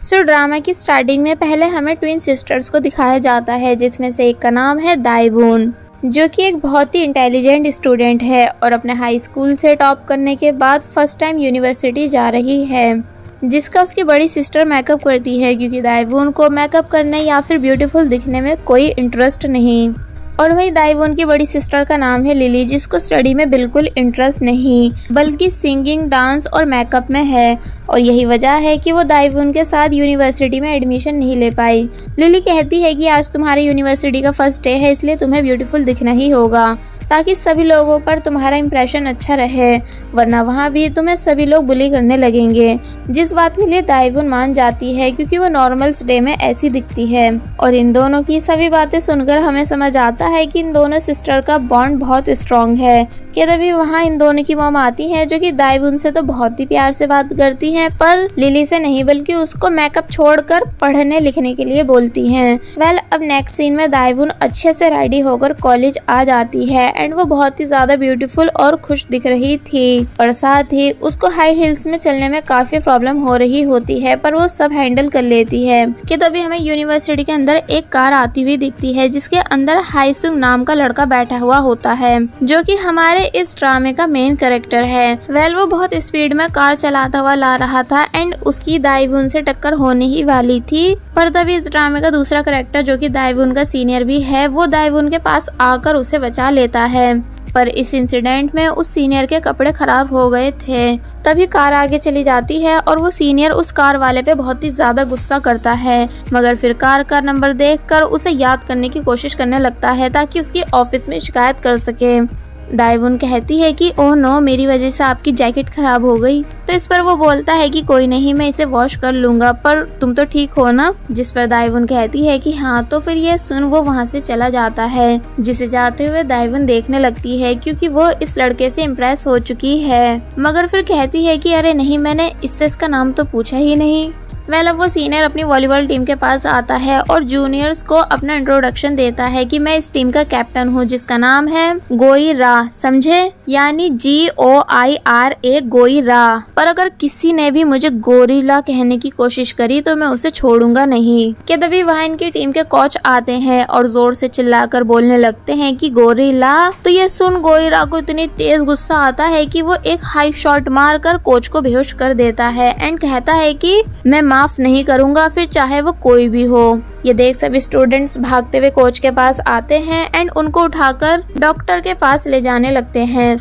सो drama की starting में पहले हमें ट्विन सिस्टर्स को दिखाया जाता है, जिसमें से एक का नाम है दाइवून, जो कि एक बहुत ही इंटेलिजेंट स्टूडेंट है और अपने हाई स्कूल से टॉप करने के बाद फर्स्ट टाइम यूनिवर्सिटी जा रही है, जिसका उसकी बड़ी सिस्टर मेकअप करती है, क्योंकि दाइवून को मेकअप करने या फिर ब्यूटीफुल दिखने में कोई इंटरेस्ट नहीं। और वही दाइवून की बड़ी सिस्टर का नाम है लिली, जिसको स्टडी में बिल्कुल इंटरेस्ट नहीं बल्कि सिंगिंग, डांस और मेकअप में है, और यही वजह है कि वो दाइवून के साथ यूनिवर्सिटी में एडमिशन नहीं ले पाई। लिली कहती है कि आज तुम्हारे यूनिवर्सिटी का फर्स्ट डे है, इसलिए तुम्हें ब्यूटीफुल दिखना ही होगा ताकि सभी लोगों पर तुम्हारा इंप्रेशन अच्छा रहे, वरना वहाँ भी तुम्हें सभी लोग बुली करने लगेंगे। जिस बात के लिए दाइवून मान जाती है, क्योंकि वो नॉर्मल्स डे में ऐसी दिखती है। और इन दोनों की सभी बातें सुनकर हमें समझ आता है कि इन दोनों सिस्टर का बॉन्ड बहुत स्ट्रॉन्ग है। कि तभी वहाँ इन दोनों की मॉम आती है, जो कि दाइवून से तो बहुत ही प्यार से बात करती हैं, पर लिली से नहीं, बल्कि उसको मेकअप छोड़कर पढ़ने लिखने के लिए बोलती हैं। अब नेक्स्ट सीन में दाइवून अच्छे से रेडी होकर कॉलेज आ जाती है एंड वो बहुत ही ज्यादा ब्यूटीफुल और खुश दिख रही थी, और साथ ही उसको हाई हील्स में चलने में काफी प्रॉब्लम हो रही होती है, पर वो सब हैंडल कर लेती है। कि तभी हमें यूनिवर्सिटी के अंदर एक कार आती हुई दिखती है, जिसके अंदर हाईसुंग नाम का लड़का बैठा हुआ होता है, जो कि हमारे इस ड्रामे का मेन कैरेक्टर है। वो बहुत स्पीड में कार चलाता हुआ ला रहा था एंड उसकी दाइवून से टक्कर होने ही वाली थी, पर तभी इस ड्रामे का दूसरा कैरेक्टर, जो कि दाइवून का सीनियर भी है, वो दाइवून के पास आकर उसे बचा लेता है। पर इस इंसिडेंट में उस सीनियर के कपड़े खराब हो गए थे। तभी कार आगे चली जाती है और वो सीनियर उस कार वाले पे बहुत ही ज्यादा गुस्सा करता है, मगर फिर कार का नंबर देखकर उसे याद करने की कोशिश करने लगता है ताकि उसकी ऑफिस में शिकायत कर सके। दाइवून कहती है कि ओह नो, मेरी वजह से आपकी जैकेट खराब हो गई। तो इस पर वो बोलता है कि कोई नहीं, मैं इसे वॉश कर लूंगा, पर तुम तो ठीक हो ना। जिस पर दाइवून कहती है कि हाँ। तो फिर ये सुन वो वहाँ से चला जाता है, जिसे जाते हुए दाइवून देखने लगती है, क्योंकि वो इस लड़के से इम्प्रेस हो चुकी है, मगर फिर कहती है कि अरे नहीं, मैंने इससे इसका नाम तो पूछा ही नहीं। अब वो सीनियर अपनी वॉलीबॉल टीम के पास आता है और जूनियर्स को अपना इंट्रोडक्शन देता है कि मैं इस टीम का कैप्टन हूँ, जिसका नाम है गोइरा, समझे, यानी GOIRA, गोइरा। पर अगर किसी ने भी मुझे गोरिल्ला कहने की कोशिश करी तो मैं उसे छोड़ूंगा नहीं। कि तभी वहाँ इनकी टीम के कोच आते हैं और जोर से चिल्लाकर बोलने लगते हैं कि गोरिल्ला। तो ये सुन गोइरा को इतनी तेज गुस्सा आता है कि वो एक हाई शॉट मारकर कोच को बेहोश कर देता है एंड कहता है कि मैं माफ नहीं करूंगा, फिर चाहे वो कोई भी हो। ये देख सभी स्टूडेंट्स भागते हुए कोच के पास आते हैं एंड उनको उठाकर डॉक्टर के पास ले जाने लगते हैं।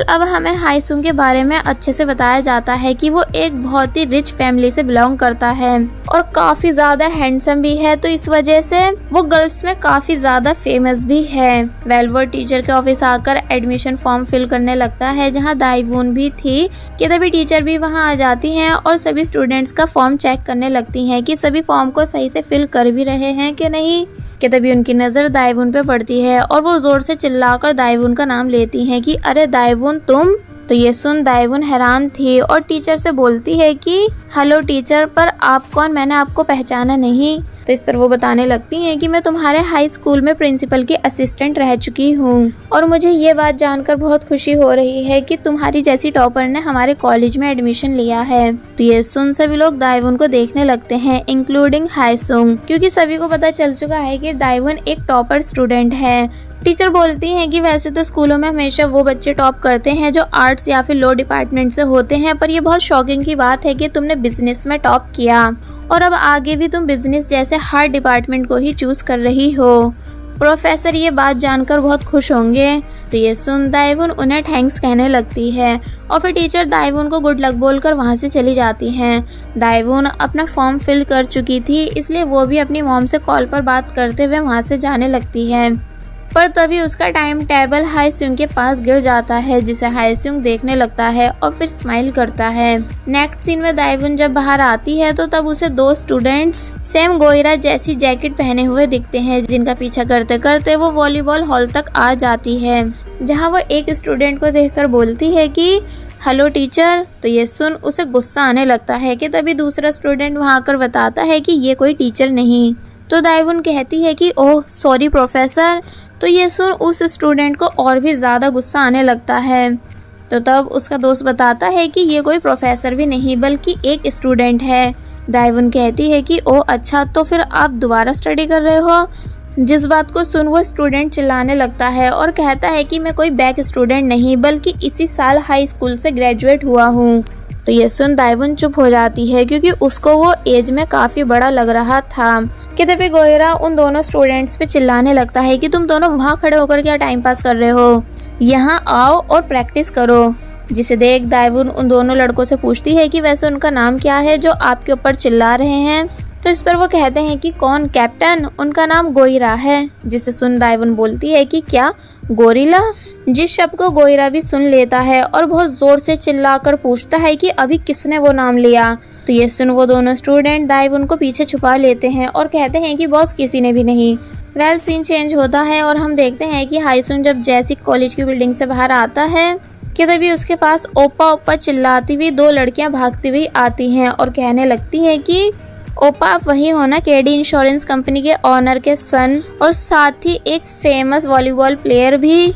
अब हमें हाईसुंग के बारे में अच्छे से बताया जाता है कि वो एक बहुत ही रिच फैमिली से बिलोंग करता है और काफी ज्यादा हैंडसम भी है, तो इस वजह से वो गर्ल्स में काफी ज्यादा फेमस भी है। वो टीचर के ऑफिस आकर एडमिशन फॉर्म फिल करने लगता है, जहाँ दाइवून भी थी। कि तभी टीचर भी वहाँ आ जाती है और सभी स्टूडेंट्स का फॉर्म चेक करने लगती है कि सभी फॉर्म को सही से फिल कर भी रहे हैं कि नहीं। कि तभी उनकी नजर दाइवून पे पड़ती है और वो जोर से चिल्लाकर दाइवून का नाम लेती हैं कि अरे दाइवून तुम। तो ये सुन दाइवून हैरान थी और टीचर से बोलती है कि हेलो टीचर, पर आप कौन, मैंने आपको पहचाना नहीं। तो इस पर वो बताने लगती हैं कि मैं तुम्हारे हाई स्कूल में प्रिंसिपल की असिस्टेंट रह चुकी हूँ और मुझे ये बात जानकर बहुत खुशी हो रही है कि तुम्हारी जैसी टॉपर ने हमारे कॉलेज में एडमिशन लिया है। तो ये सुन सभी लोग दाइवून को देखने लगते हैं, इंक्लूडिंग हाईसुंग, क्योंकि सभी को पता चल चुका है कि दाइवून एक टॉपर स्टूडेंट है। टीचर बोलती हैं कि वैसे तो स्कूलों में हमेशा वो बच्चे टॉप करते हैं जो आर्ट्स या फिर लॉ डिपार्टमेंट से होते हैं, पर ये बहुत शॉकिंग की बात है कि तुमने बिजनेस में टॉप किया और अब आगे भी तुम बिजनेस जैसे हार्ड डिपार्टमेंट को ही चूज कर रही हो। प्रोफेसर ये बात जानकर बहुत खुश होंगे। तो ये सुन दाइवून उन्हें थैंक्स कहने लगती है और फिर टीचर दाइवून को गुड लक बोलकर वहाँ से चली जाती हैं। दाइवून अपना फॉर्म फिल कर चुकी थी, इसलिए वो भी अपनी मॉम से कॉल पर बात करते हुए वहाँ से जाने लगती है, पर तभी उसका टाइम टेबल हाईसुंग के पास गिर जाता है, जिसे हाईसुंग देखने लगता है और फिर स्माइल करता है। नेक्स्ट सीन में दाइवून जब बाहर आती है तो तब उसे दो स्टूडेंट्स सेम गोइरा जैसी जैकेट पहने हुए दिखते हैं, जिनका पीछा करते करते वो वॉलीबॉल हॉल तक आ जाती है, जहाँ वो एक स्टूडेंट को देखकर बोलती है कि हेलो टीचर। तो ये सुन उसे गुस्सा आने लगता है कि तभी दूसरा स्टूडेंट वहाँ आकर बताता है कि ये कोई टीचर नहीं। तो दाइवून कहती है कि ओह सॉरी प्रोफेसर। तो ये सुन उस स्टूडेंट को और भी ज़्यादा गुस्सा आने लगता है। तो तब उसका दोस्त बताता है कि ये कोई प्रोफेसर भी नहीं बल्कि एक स्टूडेंट है। दाइवुन कहती है कि ओ अच्छा, तो फिर आप दोबारा स्टडी कर रहे हो। जिस बात को सुन वो स्टूडेंट चिल्लाने लगता है और कहता है कि मैं कोई बैक स्टूडेंट नहीं बल्कि इसी साल हाई स्कूल से ग्रेजुएट हुआ हूँ। तो ये सुन दाइवुन चुप हो जाती है क्योंकि उसको वो एज में काफ़ी बड़ा लग रहा था। कि तभी गोयरा उन दोनों स्टूडेंट्स पे चिल्लाने लगता है कि तुम दोनों वहाँ खड़े होकर क्या टाइम पास कर रहे हो, यहाँ आओ और प्रैक्टिस करो। जिसे देख दाइवुन उन दोनों लड़कों से पूछती है कि वैसे उनका नाम क्या है जो आपके ऊपर चिल्ला रहे हैं। तो इस पर वो कहते हैं कि कौन कैप्टन, उनका नाम गोइरा है। जिसे सुन दाइवुन बोलती है कि क्या गोरिल्ला। जिस शब्द को गोइरा भी सुन लेता है और बहुत जोर से चिल्लाकर पूछता है कि अभी किसने वो नाम लिया। तो ये सुन वो दोनों स्टूडेंट दाइवुन को पीछे छुपा लेते हैं और कहते हैं कि बॉस किसी ने भी नहीं। वेल सीन चेंज होता है और हम देखते हैं कि हाईसुन जब जैसी कॉलेज की बिल्डिंग से बाहर आता है कि तभी उसके पास ओपा ओपा चिल्लाती हुई दो लड़कियां भागती हुई आती हैं और कहने लगती है कि ओपा आप वही हो ना, केडी इंश्योरेंस कंपनी के ऑनर के सन और साथ ही एक फेमस वॉलीबॉल प्लेयर भी।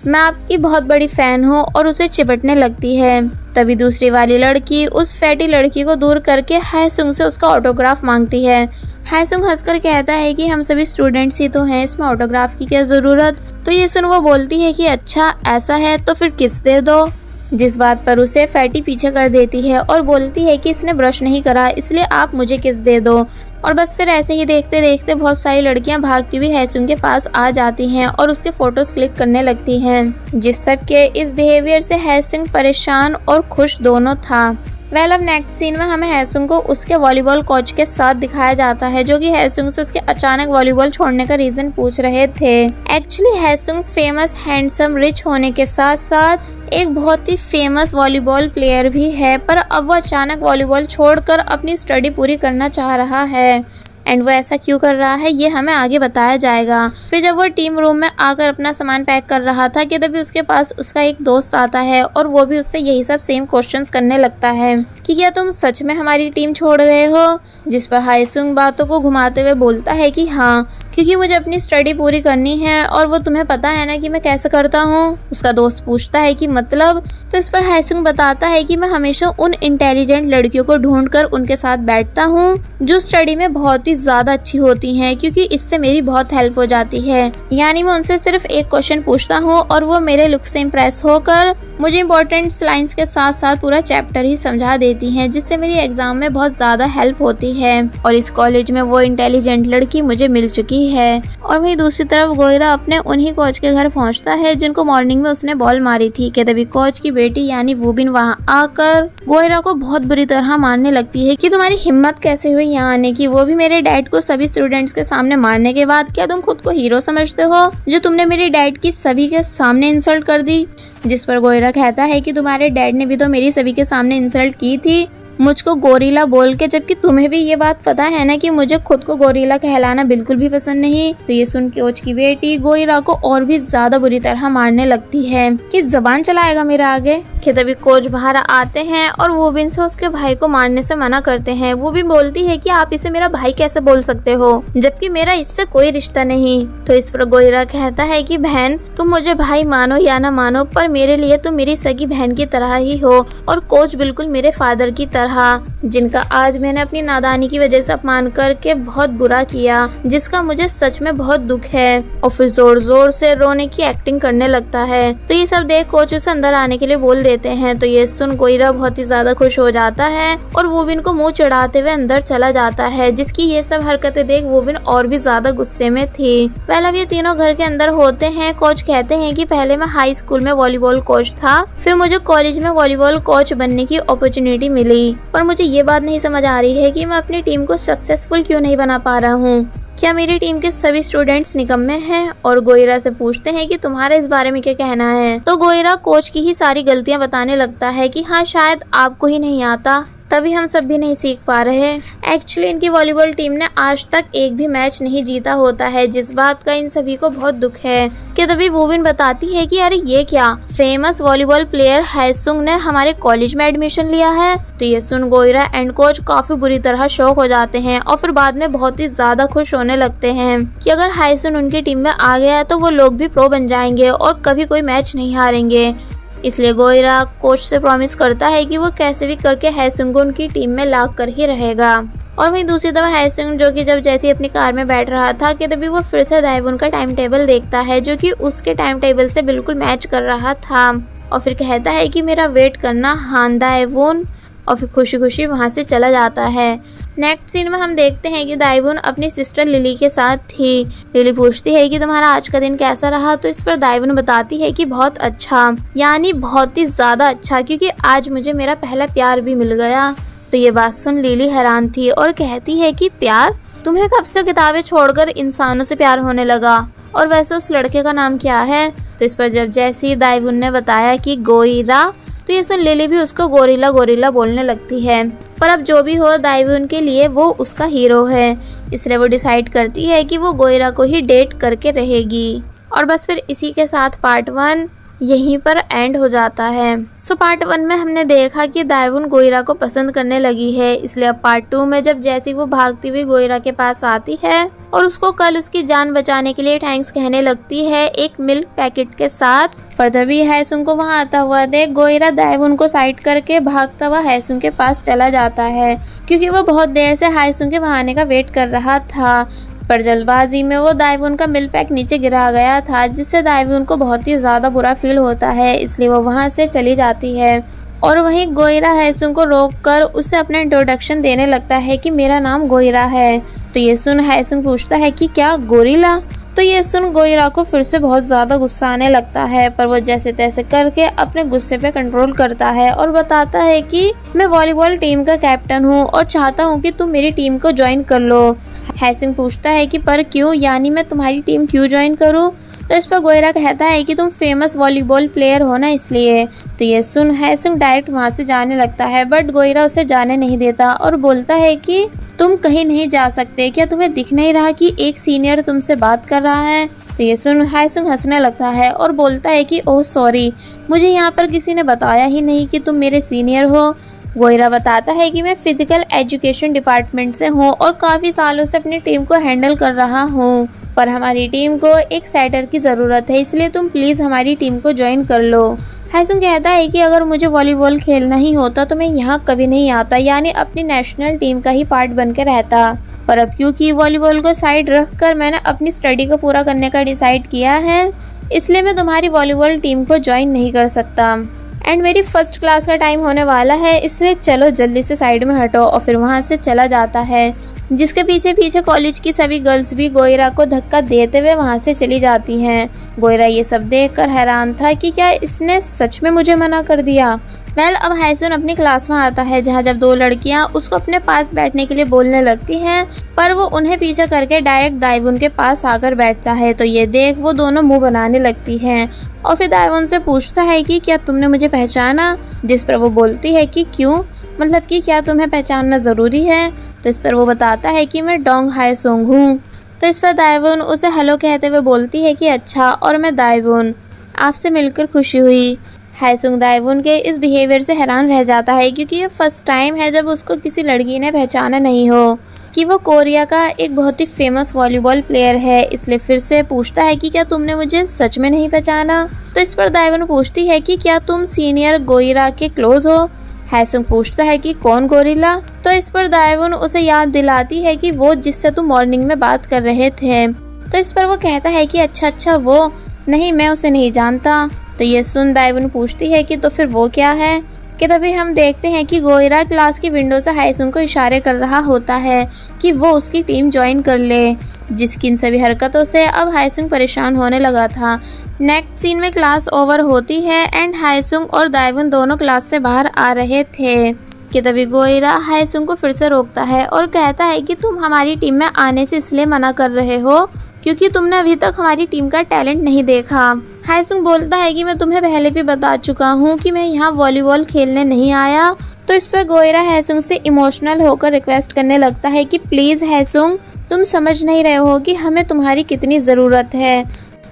मैं आपकी बहुत बड़ी फ़ैन हूँ और उसे चिपटने लगती है। तभी दूसरी वाली लड़की उस फैटी लड़की को दूर करके हाईसुंग से उसका ऑटोग्राफ मांगती है। हाईसुंग हंसकर कहता है कि हम सभी स्टूडेंट्स ही तो हैं, इसमें ऑटोग्राफ की क्या ज़रूरत। तो ये सुन वो बोलती है कि अच्छा ऐसा है तो फिर किस दे दो। जिस बात पर उसे फैटी पीछे कर देती है और बोलती है कि इसने ब्रश नहीं करा इसलिए आप मुझे किस दे दो। और बस फिर ऐसे ही देखते देखते बहुत सारी लड़कियां भागती हुई हाईसुंग के पास आ जाती हैं और उसके फोटोज क्लिक करने लगती हैं। जिस सब के इस बिहेवियर से हाईसुंग परेशान और खुश दोनों था। वेल अब नेक्स्ट सीन में हमें हाईसुंग को उसके वॉलीबॉल कोच के साथ दिखाया जाता है जो कि हाईसुंग से उसके अचानक वॉलीबॉल छोड़ने का रीजन पूछ रहे थे। एक्चुअली हाईसुंग फेमस, हैंडसम, रिच होने के साथ साथ एक बहुत ही फेमस वॉलीबॉल प्लेयर भी है, पर अब वो अचानक वॉलीबॉल छोड़कर अपनी स्टडी पूरी करना चाह रहा है। एंड वो ऐसा क्यों कर रहा है ये हमें आगे बताया जाएगा। फिर जब वो टीम रूम में आकर अपना सामान पैक कर रहा था कि तभी उसके पास उसका एक दोस्त आता है और वो भी उससे यही सब सेम क्वेश्चंस करने लगता है कि क्या तुम सच में हमारी टीम छोड़ रहे हो। जिस पर हाईसुंग बातों को घुमाते हुए बोलता है कि हाँ, क्योंकि मुझे अपनी स्टडी पूरी करनी है और वो तुम्हें पता है ना कि मैं कैसे करता हूँ। उसका दोस्त पूछता है कि मतलब। तो इस पर हाईसुंग बताता है कि मैं हमेशा उन इंटेलिजेंट लड़कियों को ढूंढकर उनके साथ बैठता हूँ जो स्टडी में बहुत ही ज़्यादा अच्छी होती हैं, क्योंकि इससे मेरी बहुत हेल्प हो जाती है। यानी मैं उनसे सिर्फ एक क्वेश्चन पूछता हूँ और वो मेरे लुक से इम्प्रेस होकर मुझे इंपॉर्टेंट लाइंस के साथ साथ पूरा चैप्टर ही समझा देती हैं, जिससे मेरी एग्जाम में बहुत ज़्यादा हेल्प होती है। और इस कॉलेज में वो इंटेलिजेंट लड़की मुझे मिल चुकी है। और वहीं दूसरी तरफ गोयरा अपने उन्हीं कोच के घर पहुंचता है जिनको मॉर्निंग में उसने बॉल मारी थी कि तभी कोच की बेटी यानी वूबिन वहां आकर गोयरा को बहुत बुरी तरह मारने लगती है कि तुम्हारी हिम्मत कैसे हुई यहाँ आने की, वो भी मेरे डैड को सभी स्टूडेंट्स के सामने मारने के बाद। क्या तुम खुद को हीरो समझते हो जो तुमने मेरे डैड की सभी के सामने इंसल्ट कर दी। जिस पर गोयरा कहता है कि तुम्हारे डैड ने भी तो मेरी सभी के सामने इंसल्ट की थी मुझको गोरिल्ला बोल के, जबकि तुम्हें भी ये बात पता है ना कि मुझे खुद को गोरिल्ला कहलाना बिल्कुल भी पसंद नहीं। तो ये सुन के कोच की बेटी गोयरा को और भी ज्यादा बुरी तरह मारने लगती है कि जबान चलाएगा मेरे आगे। कि तभी कोच बाहर आते हैं और वूबिन से उसके भाई को मारने से मना करते हैं। वूबिन बोलती है कि आप इसे मेरा भाई कैसे बोल सकते हो जबकि मेरा इससे कोई रिश्ता नहीं। तो इस पर गोयरा कहता है कि बहन तुम मुझे भाई मानो या ना मानो, पर मेरे लिए तुम मेरी सगी बहन की तरह ही हो और कोच बिल्कुल मेरे फादर की तरह, जिनका आज मैंने अपनी नादानी की वजह से अपमान करके बहुत बुरा किया, जिसका मुझे सच में बहुत दुख है। और फिर जोर जोर से रोने की एक्टिंग करने लगता है। तो ये सब देख कोच उसे अंदर आने के लिए बोल देते हैं। तो ये सुन गोयरा बहुत ही ज्यादा खुश हो जाता है और वूबिन को मुंह चढ़ाते हुए अंदर चला जाता है, जिसकी ये सब हरकतें देख वूबिन और भी ज्यादा गुस्से में थी। पहले अब ये तीनों घर के अंदर होते हैं। कोच कहते हैं कि पहले मैं हाई स्कूल में वॉलीबॉल कोच था, फिर मुझे कॉलेज में वॉलीबॉल कोच बनने की अपॉर्चुनिटी मिली, पर मुझे ये बात नहीं समझ आ रही है कि मैं अपनी टीम को सक्सेसफुल क्यों नहीं बना पा रहा हूँ। क्या मेरी टीम के सभी स्टूडेंट्स निकम्मे हैं। और गोयरा से पूछते हैं कि तुम्हारा इस बारे में क्या कहना है। तो गोयरा कोच की ही सारी गलतियां बताने लगता है कि हाँ शायद आपको ही नहीं आता, तभी हम सब भी नहीं सीख पा रहे। एक्चुअली इनकी वॉलीबॉल टीम ने आज तक एक भी मैच नहीं जीता होता है, जिस बात का इन सभी को बहुत दुख है। कि तभी वूबिन बताती है कि अरे ये क्या, फेमस वॉलीबॉल प्लेयर हाईसुंग ने हमारे कॉलेज में एडमिशन लिया है। तो ये सुन गोयरा एंड कोच काफी बुरी तरह शॉक हो जाते हैं और फिर बाद में बहुत ही ज्यादा खुश होने लगते हैं कि अगर हाईसुंग उनकी टीम में आ गया तो वो लोग भी प्रो बन जाएंगे और कभी कोई मैच नहीं हारेंगे। इसलिए गोयरा कोच से प्रॉमिस करता है कि वो कैसे भी करके हाईसुंग को उनकी टीम में ला कर ही रहेगा। और वहीं दूसरी तरफ हायसुंग जो कि जब जैसे अपनी कार में बैठ रहा था कि तभी वो फिर से दाइवुन का टाइम टेबल देखता है जो कि उसके टाइम टेबल से बिल्कुल मैच कर रहा था और फिर कहता है कि मेरा वेट करना हान दाइवुन, और फिर खुशी खुशी वहाँ से चला जाता है। नेक्स्ट सीन में हम देखते हैं कि दाइवुन अपनी सिस्टर लिली के साथ थी। लिली पूछती है कि तुम्हारा आज का दिन कैसा रहा, तो इस पर दाइवुन बताती है कि बहुत अच्छा, यानी बहुत ही ज़्यादा अच्छा, क्योंकि आज मुझे मेरा पहला प्यार भी मिल गया। तो ये बात सुन लिली हैरान थी और कहती है कि प्यार, तुम्हें कब से किताबें छोड़कर इंसानों से प्यार होने लगा, और वैसे उस लड़के का नाम क्या है। तो इस पर जब जैसे ही दाइवुन ने बताया कि गोइरा, तो ये सुन लिली भी उसको गोरिल्ला गोरिल्ला बोलने लगती है। पर अब जो भी हो, दाइवुन के लिए वो उसका हीरो है, इसलिए वो डिसाइड करती है कि वो गोइरा को ही डेट करके रहेगी। और बस फिर इसी के साथ पार्ट 1 यहीं पर एंड हो जाता है। सो पार्ट 1 में हमने देखा कि दाइवुन गोइरा को पसंद करने लगी है, इसलिए अब पार्ट 2 में जब जैसी वो भागती हुई गोइरा के पास आती है और उसको कल उसकी जान बचाने के लिए थैंक्स कहने लगती है एक मिल्क पैकेट के साथ, पर तभी हायसुंग को वहाँ आता हुआ देख गोइरा दाइवुन को साइड करके भागता हुआ हायसुंग के पास चला जाता है, क्योंकि वो बहुत देर से हायसुंग के वहाँ आने का वेट कर रहा था। पर जल्दबाजी में वो दाइवुन का मिल्क पैक नीचे गिरा गया था, जिससे दाइवुन को बहुत ही ज़्यादा बुरा फील होता है, इसलिए वो वहाँ से चली जाती है। और वहीं गोइरा हायसुंग को रोककर उसे अपना इंट्रोडक्शन देने लगता है कि मेरा नाम गोइरा है। तो ये सुन हायसुंग पूछता है कि क्या गोरिल्ला। तो ये सुन गोइरा को फिर से बहुत ज़्यादा गुस्सा आने लगता है, पर वो जैसे तैसे करके अपने गुस्से पे कंट्रोल करता है और बताता है कि मैं वॉलीबॉल टीम का कैप्टन हूँ और चाहता हूँ कि तुम मेरी टीम को ज्वाइन कर लो। हायसुंग पूछता है कि पर क्यों, यानी मैं तुम्हारी टीम क्यों ज्वाइन करूँ। तो इस पर गोइरा कहता है कि तुम फेमस वॉलीबॉल प्लेयर हो ना, इसलिए। तो ये सुन हायसुंग डायरेक्ट वहाँ से जाने लगता है, बट गोइरा उसे जाने नहीं देता और बोलता है कि तुम कहीं नहीं जा सकते, क्या तुम्हें दिख नहीं रहा कि एक सीनियर तुमसे बात कर रहा है। तो ये सुन हायसुंग हंसने लगता है और बोलता है कि ओह सॉरी, मुझे यहाँ पर किसी ने बताया ही नहीं कि तुम मेरे सीनियर हो। गोइरा बताता है कि मैं फिजिकल एजुकेशन डिपार्टमेंट से हूँ और काफ़ी सालों से अपनी टीम को हैंडल कर रहा हूँ, पर हमारी टीम को एक सेटर की ज़रूरत है, इसलिए तुम प्लीज़ हमारी टीम को ज्वाइन कर लो। हायसुंग कहता है कि अगर मुझे वॉलीबॉल खेलना ही होता तो मैं यहाँ कभी नहीं आता, यानी अपनी नेशनल टीम का ही पार्ट बन के रहता, पर अब क्योंकि वॉलीबॉल को साइड रख कर मैंने अपनी स्टडी को पूरा करने का डिसाइड किया है, इसलिए मैं तुम्हारी वॉलीबॉल टीम को ज्वाइन नहीं कर सकता। एंड मेरी फर्स्ट क्लास का टाइम होने वाला है, इसलिए चलो जल्दी से साइड में हटो। और फिर वहाँ से चला जाता है, जिसके पीछे पीछे कॉलेज की सभी गर्ल्स भी गोइरा को धक्का देते हुए वहाँ से चली जाती हैं। गोइरा ये सब देखकर हैरान था कि क्या इसने सच में मुझे मना कर दिया। अब हायसुंग अपनी क्लास में आता है, जहाँ जब दो लड़कियाँ उसको अपने पास बैठने के लिए बोलने लगती हैं, पर वो उन्हें पीछे करके डायरेक्ट दाइवुन के पास आकर बैठता है। तो ये देख वो दोनों मुंह बनाने लगती हैं और फिर दाइवुन से पूछता है कि क्या तुमने मुझे पहचाना, जिस पर वो बोलती है कि क्यों, मतलब कि क्या तुम्हें पहचानना ज़रूरी है। तो इस पर वो बताता है कि मैं डोंग हायसुंग हूँ। तो इस पर दाइवुन उसे हेलो कहते हुए बोलती है कि अच्छा, और मैं दाइवुन, आपसे मिलकर खुशी हुई। हायसुंग दाइवुन के इस बिहेवियर से हैरान रह जाता है, क्योंकि ये फर्स्ट टाइम है जब उसको किसी लड़की ने पहचाना नहीं हो कि वो कोरिया का एक बहुत ही फेमस वॉलीबॉल प्लेयर है, इसलिए फिर से पूछता है कि क्या तुमने मुझे सच में नहीं पहचाना। तो इस पर दाइवुन पूछती है कि क्या तुम सीनियर गोइरा के क्लोज हो। हायसुंग पूछता है कि कौन गोरिल्ला। तो इस पर दाइवुन उसे याद दिलाती है कि वो जिससे तुम मॉर्निंग में बात कर रहे थे। तो इस पर वो कहता है कि अच्छा वो नहीं, मैं उसे नहीं जानता। तो ये सुन दाइवुन पूछती है कि तो फिर वो क्या है, कि तभी हम देखते हैं कि गोइरा क्लास की विंडो से हायसुंग को इशारे कर रहा होता है कि वो उसकी टीम ज्वाइन कर ले, जिसकी इन सभी हरकतों से अब हायसुंग परेशान होने लगा था। नेक्स्ट सीन में क्लास ओवर होती है एंड हायसुंग और दाइवुन दोनों क्लास से बाहर आ रहे थे कि तभी गोइरा हायसुंग को फिर से रोकता है और कहता है कि तुम हमारी टीम में आने से इसलिए मना कर रहे हो क्योंकि तुमने अभी तक हमारी टीम का टैलेंट नहीं देखा। हायसुंग बोलता है कि मैं तुम्हें पहले भी बता चुका हूँ कि मैं यहाँ वॉलीबॉल खेलने नहीं आया। तो इस पर गोइरा हायसुंग से इमोशनल होकर रिक्वेस्ट करने लगता है कि प्लीज़ हायसुंग, तुम समझ नहीं रहे हो कि हमें तुम्हारी कितनी ज़रूरत है।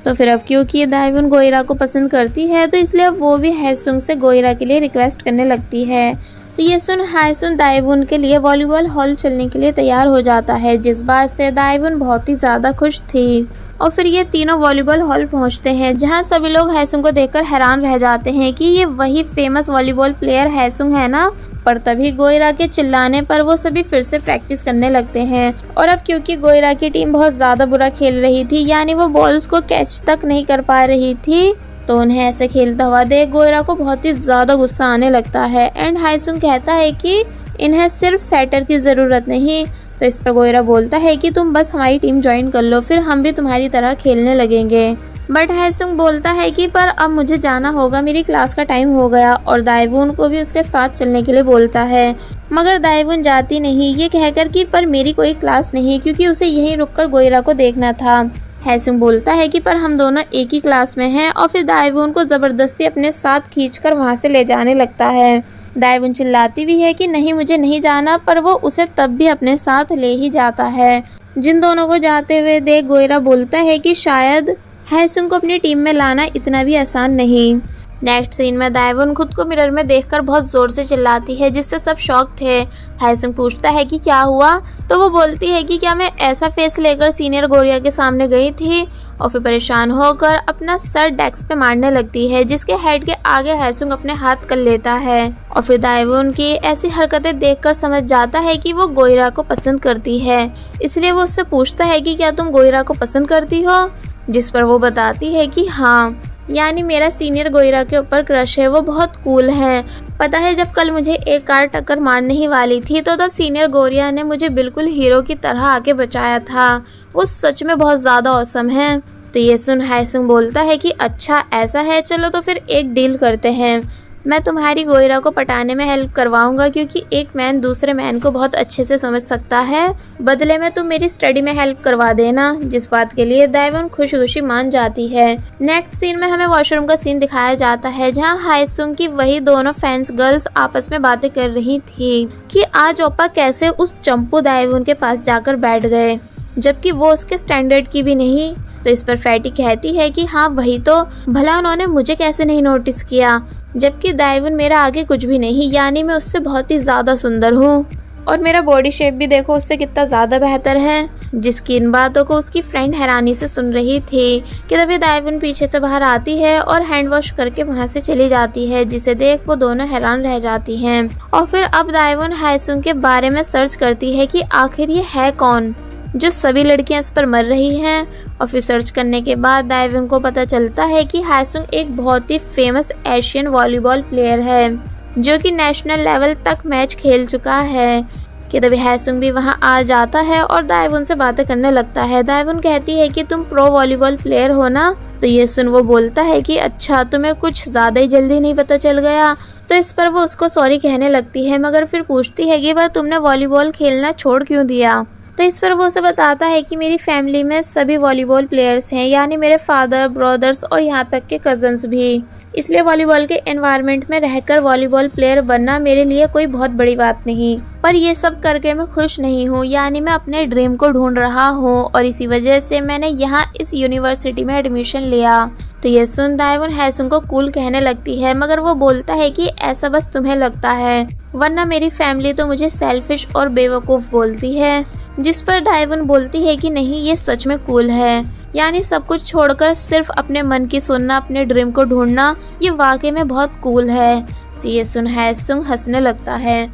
तो फिर अब क्योंकि दाइवुन गोइरा को पसंद करती है, तो इसलिए वो भी हायसुंग से गोइरा के लिए रिक्वेस्ट करने लगती है। तो ये सुन हायसुंग दाइवुन के लिए वॉलीबॉल हॉल चलने के लिए तैयार हो जाता है, जिस बात से दाइवुन बहुत ही ज़्यादा खुश थी। और फिर ये तीनों वॉलीबॉल हॉल पहुंचते हैं, जहां सभी लोग हायसुंग को देखकर हैरान रह जाते हैं कि ये वही फेमस वॉलीबॉल प्लेयर हायसुंग है ना। पर तभी गोयरा के चिल्लाने पर वो सभी फिर से प्रैक्टिस करने लगते हैं। और अब क्योंकि गोयरा की टीम बहुत ज़्यादा बुरा खेल रही थी, यानी वो बॉल्स को कैच तक नहीं कर पा रही थी, तो उन्हें ऐसे खेलता हुआ देख गोयरा को बहुत ही ज़्यादा गुस्सा आने लगता है। एंड हाईसुंग कहता है कि इन्हें सिर्फ सेटर की ज़रूरत नहीं। तो इस पर गोयरा बोलता है कि तुम बस हमारी टीम ज्वाइन कर लो, फिर हम भी तुम्हारी तरह खेलने लगेंगे। बट हाईसुंग बोलता है कि पर अब मुझे जाना होगा, मेरी क्लास का टाइम हो गया, और दाएवून को भी उसके साथ चलने के लिए बोलता है। मगर दाएवून जाती नहीं, ये कहकर कि पर मेरी कोई क्लास नहीं, क्योंकि उसे यहीं रुककर गोयरा को देखना था। हाईसुंग बोलता है कि पर हम दोनों एक ही क्लास में हैं, और फिर दाएवून को ज़बरदस्ती अपने साथ खींचकर वहाँ से ले जाने लगता है। दाएवून चिल्लाती भी है कि नहीं मुझे नहीं जाना, पर वो उसे तब भी अपने साथ ले ही जाता है। जिन दोनों को जाते हुए देख गोयरा बोलता है कि शायद हाईसुंग को अपनी टीम में लाना इतना भी आसान नहीं। नेक्स्ट सीन में दाएवून खुद को मिरर में देखकर बहुत ज़ोर से चिल्लाती है, जिससे सब शॉक थे। हाईसुंग पूछता है कि क्या हुआ, तो वो बोलती है कि क्या मैं ऐसा फेस लेकर सीनियर गोरिया के सामने गई थी, और फिर परेशान होकर अपना सर डेस्क पे मारने लगती है, जिसके हेड के आगे हाईसुंग अपने हाथ कर लेता है। और फिर दाएवून की ऐसी हरकतें देखकर समझ जाता है कि वो गोयरा को पसंद करती है, इसलिए वो उससे पूछता है कि क्या तुम गोयरा को पसंद करती हो, जिस पर वो बताती है कि हाँ, यानी मेरा सीनियर गोयरा के ऊपर क्रश है, वो बहुत कूल है। पता है जब कल मुझे एक कार टक्कर मारने ही वाली थी, तो तब सीनियर गोरिया ने मुझे बिल्कुल हीरो की तरह आके बचाया था, वो सच में बहुत ज़्यादा औसम है। तो ये सुन हाईसुंग बोलता है कि अच्छा ऐसा है, चलो तो फिर एक डील करते हैं, मैं तुम्हारी गोयरा को पटाने में हेल्प करवाऊंगा, क्योंकि एक मैन दूसरे मैन को बहुत अच्छे से समझ सकता है, बदले में तुम मेरी स्टडी में हेल्प करवा देना। जिस बात के लिए दाएवून खुशी खुशी मान जाती है। नेक्स्ट सीन में हमें वॉशरूम का सीन दिखाया जाता है, जहां हाईसुंग की वही दोनों फैंस गर्ल्स आपस में बातें कर रही थी कि आज ओप्पा कैसे उस चंपू दाएवून के पास जाकर बैठ गए, जबकि वो उसके स्टैंडर्ड की भी नहीं। तो इस पर फैटी कहती है कि हाँ वही तो, भला उन्होंने मुझे कैसे नहीं नोटिस किया, जबकि दाएवून मेरा आगे कुछ भी नहीं, यानी मैं उससे बहुत ही ज़्यादा सुंदर हूँ, और मेरा बॉडी शेप भी देखो उससे कितना ज़्यादा बेहतर है। जिसकी इन बातों को उसकी फ्रेंड हैरानी से सुन रही थी कि तभी दाएवून पीछे से बाहर आती है और हैंड वॉश करके वहाँ से चली जाती है, जिसे देख वो दोनों हैरान रह जाती हैं। और फिर अब दाएवून हाईसुंग के बारे में सर्च करती है कि आखिर ये है कौन जो सभी लड़कियां इस पर मर रही हैं। और फिर सर्च करने के बाद दाएवून को पता चलता है कि हाईसुंग एक बहुत ही फेमस एशियन वॉलीबॉल प्लेयर है, जो कि नेशनल लेवल तक मैच खेल चुका है। कि तभी हाईसुंग भी वहां आ जाता है और दाएवून से बातें करने लगता है। दाएवून कहती है कि तुम प्रो वॉलीबॉल प्लेयर हो ना, तो ये सुन वो बोलता है कि अच्छा तुम्हें कुछ ज़्यादा ही जल्दी नहीं पता चल गया। तो इस पर वो उसको सॉरी कहने लगती है, मगर फिर पूछती है कि पर तुमने वॉलीबॉल खेलना छोड़ क्यों दिया। तो इस पर वो उसे बताता है कि मेरी फैमिली में सभी वॉलीबॉल प्लेयर्स हैं, यानी मेरे फादर, ब्रदर्स और यहाँ तक के कजन्स भी, इसलिए वॉलीबॉल के एनवायरनमेंट में रहकर वॉलीबॉल प्लेयर बनना मेरे लिए कोई बहुत बड़ी बात नहीं। पर ये सब करके मैं खुश नहीं हूँ, यानी मैं अपने ड्रीम को ढूंढ रहा हूँ, और इसी वजह से मैंने यहाँ इस यूनिवर्सिटी में एडमिशन लिया। तो ये सुन दाएवून हाईसुंग को कूल कहने लगती है, मगर वो बोलता है कि ऐसा बस तुम्हें लगता है, वरना मेरी फैमिली तो मुझे सेल्फिश और बेवकूफ़ बोलती है। जिस पर दाएवून बोलती है कि नहीं ये सच में कूल है, यानी सब कुछ छोड़कर सिर्फ अपने मन की सुनना, अपने ड्रीम को ढूंढना, ये वाकई में बहुत कूल है। तो ये सुन हाईसुंग हंसने लगता है।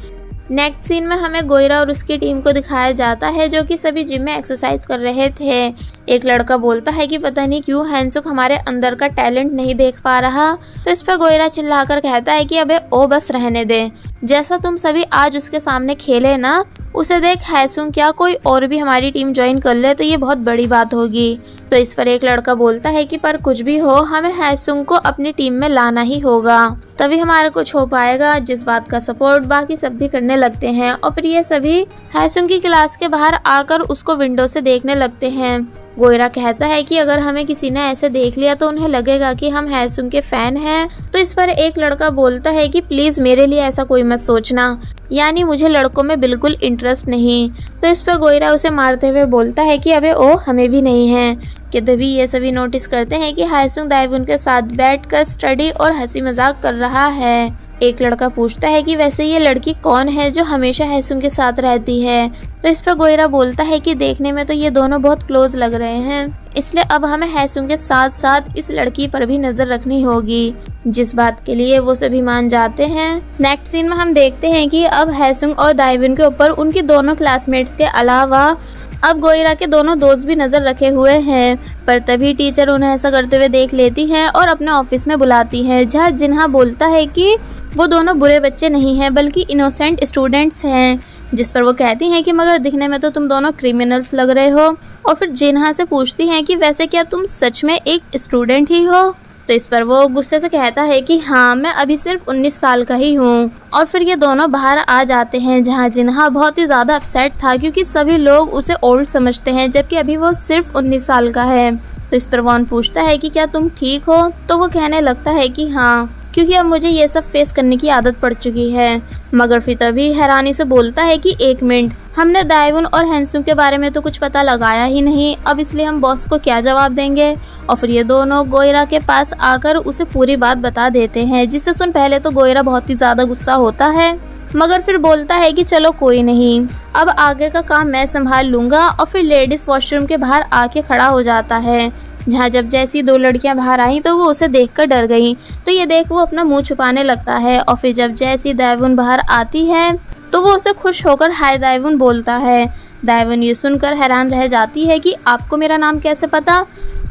नेक्स्ट सीन में हमें गोयरा और उसकी टीम को दिखाया जाता है, जो कि सभी जिम में एक्सरसाइज कर रहे थे। एक लड़का बोलता है कि पता नहीं क्यों हाईसुंग हमारे अंदर का टैलेंट नहीं देख पा रहा। तो इस पर गोयरा चिल्लाकर कहता है कि अबे ओ बस रहने दे, जैसा तुम सभी आज उसके सामने खेले ना, उसे देख हाईसुंग क्या कोई और भी हमारी टीम ज्वाइन कर ले तो ये बहुत बड़ी बात होगी। तो इस पर एक लड़का बोलता है कि पर कुछ भी हो, हमें हाईसुंग को अपनी टीम में लाना ही होगा, तभी हमारा कुछ हो पाएगा। जिस बात का सपोर्ट बाकी सब भी करने लगते हैं, और फिर ये सभी हाईसुंग की क्लास के बाहर आकर उसको विंडो से देखने लगते हैं। गोयरा कहता है कि अगर हमें किसी ने ऐसे देख लिया तो उन्हें लगेगा कि हम हाईसुंग के फैन हैं। तो इस पर एक लड़का बोलता है कि प्लीज मेरे लिए ऐसा कोई मत सोचना, यानी मुझे लड़कों में बिल्कुल इंटरेस्ट नहीं। तो इस पर गोयरा उसे मारते हुए बोलता है कि अबे ओ हमें भी नहीं है। कि तभी ये सभी नोटिस करते हैं कि हाईसुंग दाएवून के साथ बैठकर स्टडी और हंसी मजाक कर रहा है। एक लड़का पूछता है कि वैसे ये लड़की कौन है जो हमेशा हैसुंग के साथ रहती है। तो इस पर गोयरा बोलता है कि देखने में तो ये दोनों बहुत क्लोज लग रहे हैं, इसलिए अब हमें हैसुंग के साथ साथ इस लड़की पर भी नजर रखनी होगी, जिस बात के लिए वो सभी मान जाते हैं। नेक्स्ट सीन में हम देखते हैं कि अब हैसुंग और दाइवुन के ऊपर उनकी दोनों क्लासमेट्स के अलावा अब गोयरा के दोनों दोस्त भी नजर रखे हुए हैं। पर तभी टीचर उन्हें ऐसा करते हुए देख लेती हैं और अपने ऑफिस में बुलाती हैं, जहाँ जिन्हा बोलता है कि वो दोनों बुरे बच्चे नहीं हैं बल्कि इनोसेंट स्टूडेंट्स हैं। जिस पर वो कहती हैं कि मगर दिखने में तो तुम दोनों क्रिमिनल्स लग रहे हो। और फिर जिन्हा से पूछती हैं कि वैसे क्या तुम सच में एक स्टूडेंट ही हो। तो इस पर वो गुस्से से कहता है कि हाँ, मैं अभी सिर्फ 19 साल का ही हूँ। और फिर ये दोनों बाहर आ जाते हैं, जहाँ जिन्हा बहुत ही ज़्यादा अपसेट था क्योंकि सभी लोग उसे ओल्ड समझते हैं जबकि अभी वो सिर्फ 19 साल का है। तो इस पर वॉन पूछता है कि क्या तुम ठीक हो। तो वो कहने लगता है कि हाँ, क्योंकि अब मुझे ये सब फेस करने की आदत पड़ चुकी है। मगर फिर तभी हैरानी से बोलता है कि एक मिनट, हमने दाइवुन और हैसुंग के बारे में तो कुछ पता लगाया ही नहीं, अब इसलिए हम बॉस को क्या जवाब देंगे। और फिर ये दोनों गोयरा के पास आकर उसे पूरी बात बता देते हैं, जिसे सुन पहले तो गोयरा बहुत ही ज़्यादा गुस्सा होता है, मगर फिर बोलता है कि चलो कोई नहीं, अब आगे का काम मैं संभाल लूँगा। और फिर लेडीज़ वॉशरूम के बाहर आके खड़ा हो जाता है, जहाँ जब जैसी दो लड़कियां बाहर आई तो वो उसे देखकर डर गई। तो ये देख वो अपना मुंह छुपाने लगता है। और फिर जब जैसी दाइवुन बाहर आती है तो वो उसे खुश होकर हाय दाइवुन बोलता है। दाइवुन ये सुनकर हैरान रह जाती है कि आपको मेरा नाम कैसे पता,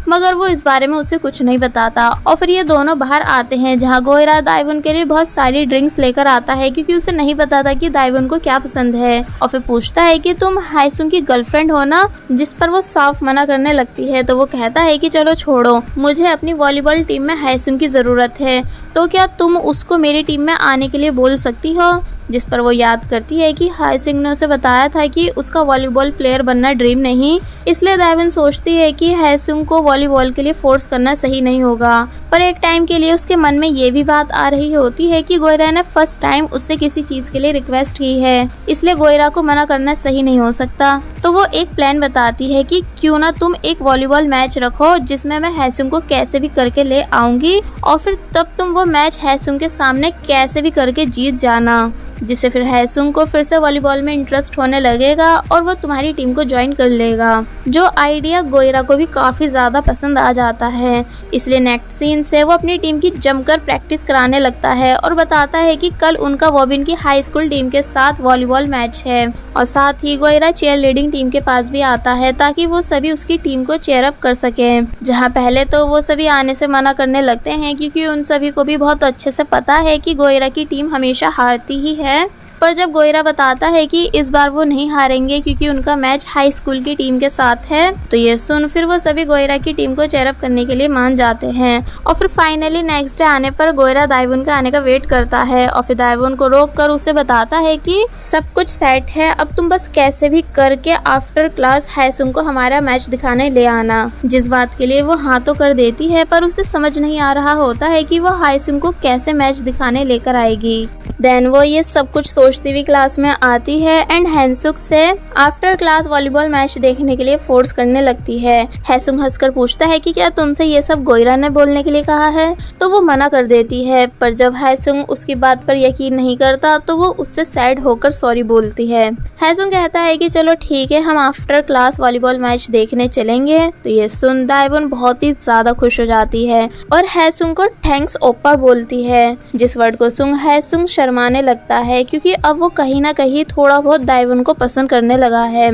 मगर वो इस बारे में उसे कुछ नहीं बताता। और फिर ये दोनों बाहर आते हैं, जहाँ गोयरा दाइवुन के लिए बहुत सारी ड्रिंक्स लेकर आता है क्योंकि उसे नहीं पता था कि दाइवुन को क्या पसंद है। और फिर पूछता है कि तुम हैसुंग की गर्लफ्रेंड हो ना, जिस पर वो साफ मना करने लगती है। तो वो कहता है कि चलो छोड़ो, मुझे अपनी वॉलीबॉल टीम में हैसुंग की ज़रूरत है, तो क्या तुम उसको मेरी टीम में आने के लिए बोल सकती हो। जिस पर वो याद करती है कि हैसुंग ने उसे बताया था कि उसका वॉलीबॉल प्लेयर बनना ड्रीम नहीं, इसलिए दाइवुन सोचती है कि हैसुंग को वॉलीबॉल के लिए फोर्स करना सही नहीं होगा। पर एक टाइम के लिए उसके मन में ये भी बात आ रही होती है कि गोयरा ने फर्स्ट टाइम उससे किसी चीज़ के लिए रिक्वेस्ट की है, इसलिए गोयरा को मना करना सही नहीं हो सकता। तो वो एक प्लान बताती है कि क्यों ना तुम एक वॉलीबॉल मैच रखो जिसमें मैं हैसुंग को कैसे भी करके ले आऊँगी, और फिर तब तुम वो मैच हैसुंग के सामने कैसे भी करके जीत जाना, जिससे फिर हैसुंग को फिर से वॉलीबॉल में इंटरेस्ट होने लगेगा और वो तुम्हारी टीम को ज्वाइन कर लेगा। जो आइडिया गोयरा को भी काफ़ी ज़्यादा पसंद आ जाता है, इसलिए नेक्स्ट सीन से वो अपनी टीम की जमकर प्रैक्टिस कराने लगता है और बताता है कि कल उनका वॉबिन की हाई स्कूल टीम के साथ वॉलीबॉल मैच है। और साथ ही गोयरा चेयर लीडिंग टीम के पास भी आता है ताकि वो सभी उसकी टीम को चेयर अप कर सकें, जहाँ पहले तो वो सभी आने से मना करने लगते हैं क्योंकि उन सभी को भी बहुत अच्छे से पता है कि गोयरा की टीम हमेशा हारती ही है। पर जब गोयरा बताता है कि इस बार वो नहीं हारेंगे क्योंकि उनका मैच हाई स्कूल की टीम के साथ है, तो ये सुन फिर वो सभी गोयरा की टीम को चेयर अप करने के लिए मान जाते हैं। और फिर फाइनली नेक्स्ट डे आने पर गोयरा दाइवुन का आने का वेट करता है और फिर दाइवुन को रोक कर उसे बताता है कि सब कुछ सेट है, अब तुम बस कैसे भी करके आफ्टर क्लास हैसुंग को हमारा मैच दिखाने ले आना। जिस बात के लिए वो हाँ तो कर देती है, पर उसे समझ नहीं आ रहा होता है कि वो हैसुंग को कैसे मैच दिखाने लेकर आएगी। देन वो ये सब कुछ सोचती हुई क्लास में आती है एंड हैसुंग से आफ्टर क्लास वॉलीबॉल मैच देखने के लिए फोर्स करने लगती है। हैसुंग हंसकर पूछता है कि क्या तुमसे ये सब गोयरा ने बोलने के लिए कहा है, तो वो मना कर देती है। पर जब हैसुंग उसकी बात पर यकीन नहीं करता तो वो उससे सैड होकर सॉरी बोलती है। हैसुंग कहता है कि चलो ठीक है, हम आफ्टर क्लास वॉलीबॉल मैच देखने चलेंगे। तो ये सुन दाइवुन बहुत ही ज्यादा खुश हो जाती है और हैसुंग को थैंक्स ओप्पा बोलती है, जिस वर्ड को सुन हैसुंग शर्माने लगता है क्योंकि अब वो कहीं ना कहीं थोड़ा बहुत दाइवुन को पसंद करने लगा है।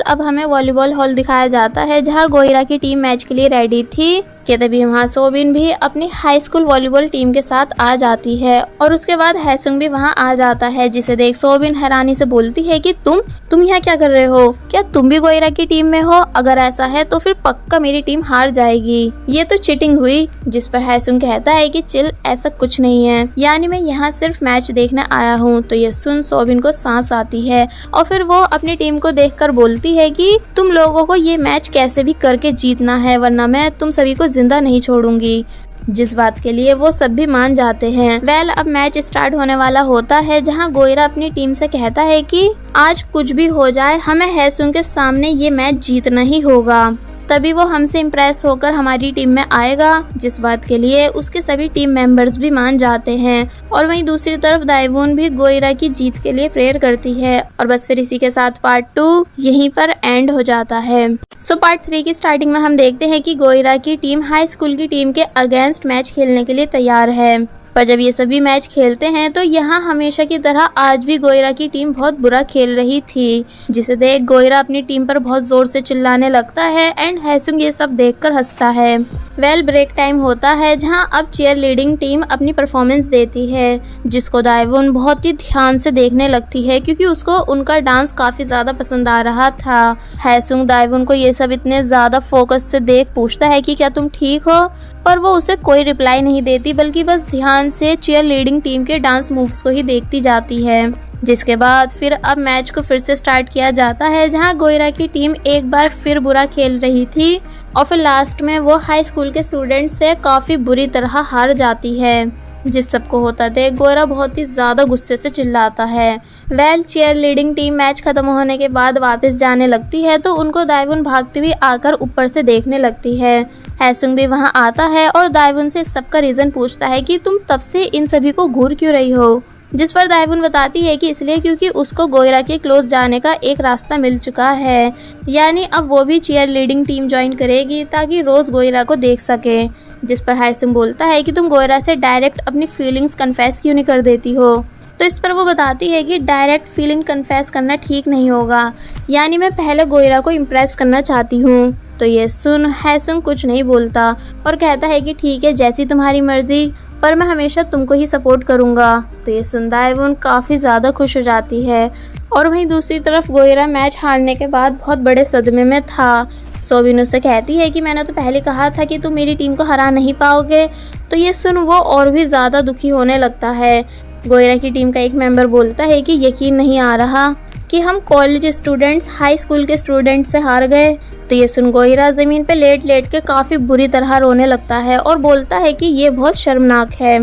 अब हमें वॉलीबॉल हॉल दिखाया जाता है जहाँ गोयरा की टीम मैच के लिए रेडी थी कि तभी वहाँ सोबिन भी अपनी हाई स्कूल वॉलीबॉल टीम के साथ आ जाती है और उसके बाद हैसुंग भी वहाँ आ जाता है, जिसे देख सोबिन हैरानी से बोलती है कि तुम यहाँ क्या कर रहे हो, क्या तुम भी गोयरा की टीम में हो? अगर ऐसा है तो फिर पक्का मेरी टीम हार जाएगी, ये तो चीटिंग हुई। जिस पर हैसुंग कहता है कि चिल, ऐसा कुछ नहीं है, यानी मैं यहाँ सिर्फ मैच देखने आया हूँ। तो ये सुन सोबिन को सांस आती है और फिर वो अपनी टीम को देखकर बोलती है कि तुम लोगों को ये मैच कैसे भी करके जीतना है, वरना मैं तुम सभी को जिंदा नहीं छोड़ूंगी। जिस बात के लिए वो सब भी मान जाते हैं। अब मैच स्टार्ट होने वाला होता है, जहां गोयरा अपनी टीम से कहता है कि आज कुछ भी हो जाए हमें हैसुंग के सामने ये मैच जीतना ही होगा। तभी वो हमसे इम्प्रेस होकर हमारी टीम में आएगा, जिस बात के लिए उसके सभी टीम मेंबर्स भी मान जाते हैं। और वहीं दूसरी तरफ दाइवून भी गोइरा की जीत के लिए प्रेयर करती है। और बस फिर इसी के साथ पार्ट 2 यहीं पर एंड हो जाता है। पार्ट 3 की स्टार्टिंग में हम देखते हैं कि गोइरा की टीम हाई स्कूल की टीम के अगेंस्ट मैच खेलने के लिए तैयार है। पर जब ये सभी मैच खेलते हैं तो यहाँ हमेशा की तरह आज भी गोइरा की टीम बहुत बुरा खेल रही थी, जिसे देख गोइरा अपनी टीम पर बहुत जोर से चिल्लाने लगता है एंड हैसुंग ये सब देखकर हंसता है। ब्रेक टाइम होता है, जहाँ अब चीयर लीडिंग टीम अपनी परफॉर्मेंस देती है, जिसको दाइवून बहुत ही ध्यान से देखने लगती है क्योंकि उसको उनका डांस काफी ज्यादा पसंद आ रहा था। हैसुंग दाइवून को ये सब इतने ज्यादा फोकस से देख पूछता है कि क्या तुम ठीक हो, पर वो उसे कोई रिप्लाई नहीं देती, बल्कि बस ध्यान से चीयर लीडिंग टीम के डांस मूव्स को ही देखती जाती है। जिसके बाद फिर अब मैच को फिर से स्टार्ट किया जाता है, जहां गोइरा की टीम एक बार फिर बुरा खेल रही थी और फिर लास्ट में वो हाई स्कूल के स्टूडेंट्स से काफी बुरी तरह हार जाती है। जिस सबको होता देख गोइरा बहुत ही ज्यादा गुस्से से चिल्लाता है। चीयर लीडिंग टीम मैच खत्म होने के बाद वापस जाने लगती है तो उनको दाइवून भागती हुई आकर ऊपर से देखने लगती है। हैसुंग भी वहां आता है और दाइवून से सबका रीजन पूछता है कि तुम तब से इन सभी को घूर क्यों रही हो, जिस पर दाइवून बताती है कि इसलिए क्योंकि उसको गोइरा के क्लोज जाने का एक रास्ता मिल चुका है, यानी अब वो भी चीयर लीडिंग टीम ज्वाइन करेगी ताकि रोज गोइरा को देख सके। जिस पर हैसुंग बोलता है कि तुम गोइरा से डायरेक्ट अपनी फीलिंग्स कन्फेस क्यों नहीं कर देती हो। तो इस पर वो बताती है कि डायरेक्ट फीलिंग कन्फेस करना ठीक नहीं होगा, यानी मैं पहले गोइरा को इम्प्रेस करना चाहती हूँ। तो ये सुन हैसुंग कुछ नहीं बोलता और कहता है कि ठीक है, जैसी तुम्हारी मर्जी, पर मैं हमेशा तुमको ही सपोर्ट करूँगा। तो ये सुन दाइवून काफ़ी ज़्यादा खुश हो जाती है। और वहीं दूसरी तरफ गोइरा मैच हारने के बाद बहुत बड़े सदमे में था। सोबिन उससे कहती है कि मैंने तो पहले कहा था कि तुम मेरी टीम को हरा नहीं पाओगे। तो ये सुन वो और भी ज़्यादा दुखी होने लगता है। गोइरा की टीम का एक मेंबर बोलता है कि यकीन नहीं आ रहा कि हम कॉलेज स्टूडेंट्स हाई स्कूल के स्टूडेंट्स से हार गए। तो ये सुन गोइरा ज़मीन पे लेट लेट के काफ़ी बुरी तरह रोने लगता है और बोलता है कि ये बहुत शर्मनाक है।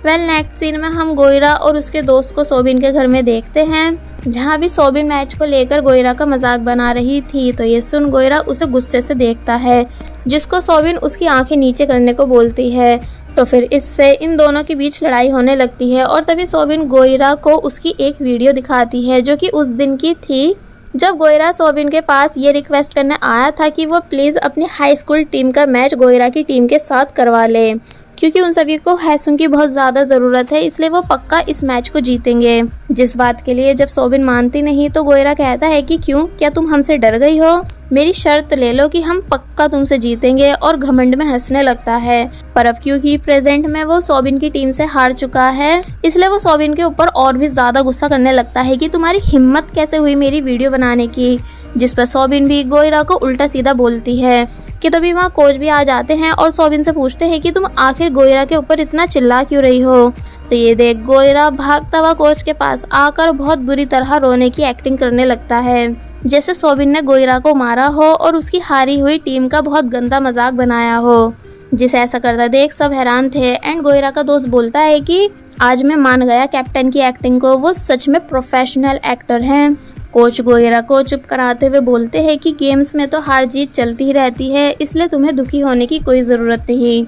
नेक्स्ट सीन में हम गोइरा और उसके दोस्त को सोबिन के घर में देखते हैं, जहाँ भी सोबिन मैच को लेकर गोइरा का मजाक बना रही थी। तो ये सुन गोइरा उसे गुस्से से देखता है, जिसको सोबिन उसकी आंखें नीचे करने को बोलती है। तो फिर इससे इन दोनों के बीच लड़ाई होने लगती है और तभी सोबिन गोइरा को उसकी एक वीडियो दिखाती है, जो कि उस दिन की थी जब गोइरा सोबिन के पास ये रिक्वेस्ट करने आया था कि वो प्लीज़ अपनी हाई स्कूल टीम का मैच गोइरा की टीम के साथ करवा ले, क्योंकि उन सभी को हैसुंग की बहुत ज़्यादा ज़रूरत है, इसलिए वो पक्का इस मैच को जीतेंगे। जिस बात के लिए जब सोबिन मानती नहीं तो गोइरा कहता है कि क्यों, क्या तुम हमसे डर गई हो? मेरी शर्त ले लो कि हम पक्का तुमसे जीतेंगे, और घमंड में हंसने लगता है। पर अब क्योंकि प्रेजेंट में वो सोबिन की टीम से हार चुका है, इसलिए वो सोबिन के ऊपर और भी ज़्यादा गुस्सा करने लगता है कि तुम्हारी हिम्मत कैसे हुई मेरी वीडियो बनाने की। जिस पर सोबिन भी गोइरा को उल्टा सीधा बोलती है कि तभी वहाँ कोच भी आ जाते हैं और सोबिन से पूछते हैं कि तुम आखिर गोइरा के ऊपर इतना चिल्ला क्यों रही हो। तो ये देख गोइरा भागता हुआ कोच के पास आकर बहुत बुरी तरह रोने की एक्टिंग करने लगता है, जैसे सोबिन ने गोइरा को मारा हो और उसकी हारी हुई टीम का बहुत गंदा मजाक बनाया हो। जिसे ऐसा करता देख सब हैरान थे एंड गोइरा का दोस्त बोलता है कि आज मैं मान गया कैप्टन की एक्टिंग को, वो सच में प्रोफेशनल एक्टर हैं। कोच गोइरा को चुप कराते हुए बोलते हैं कि गेम्स में तो हार जीत चलती ही रहती है, इसलिए तुम्हें दुखी होने की कोई ज़रूरत नहीं।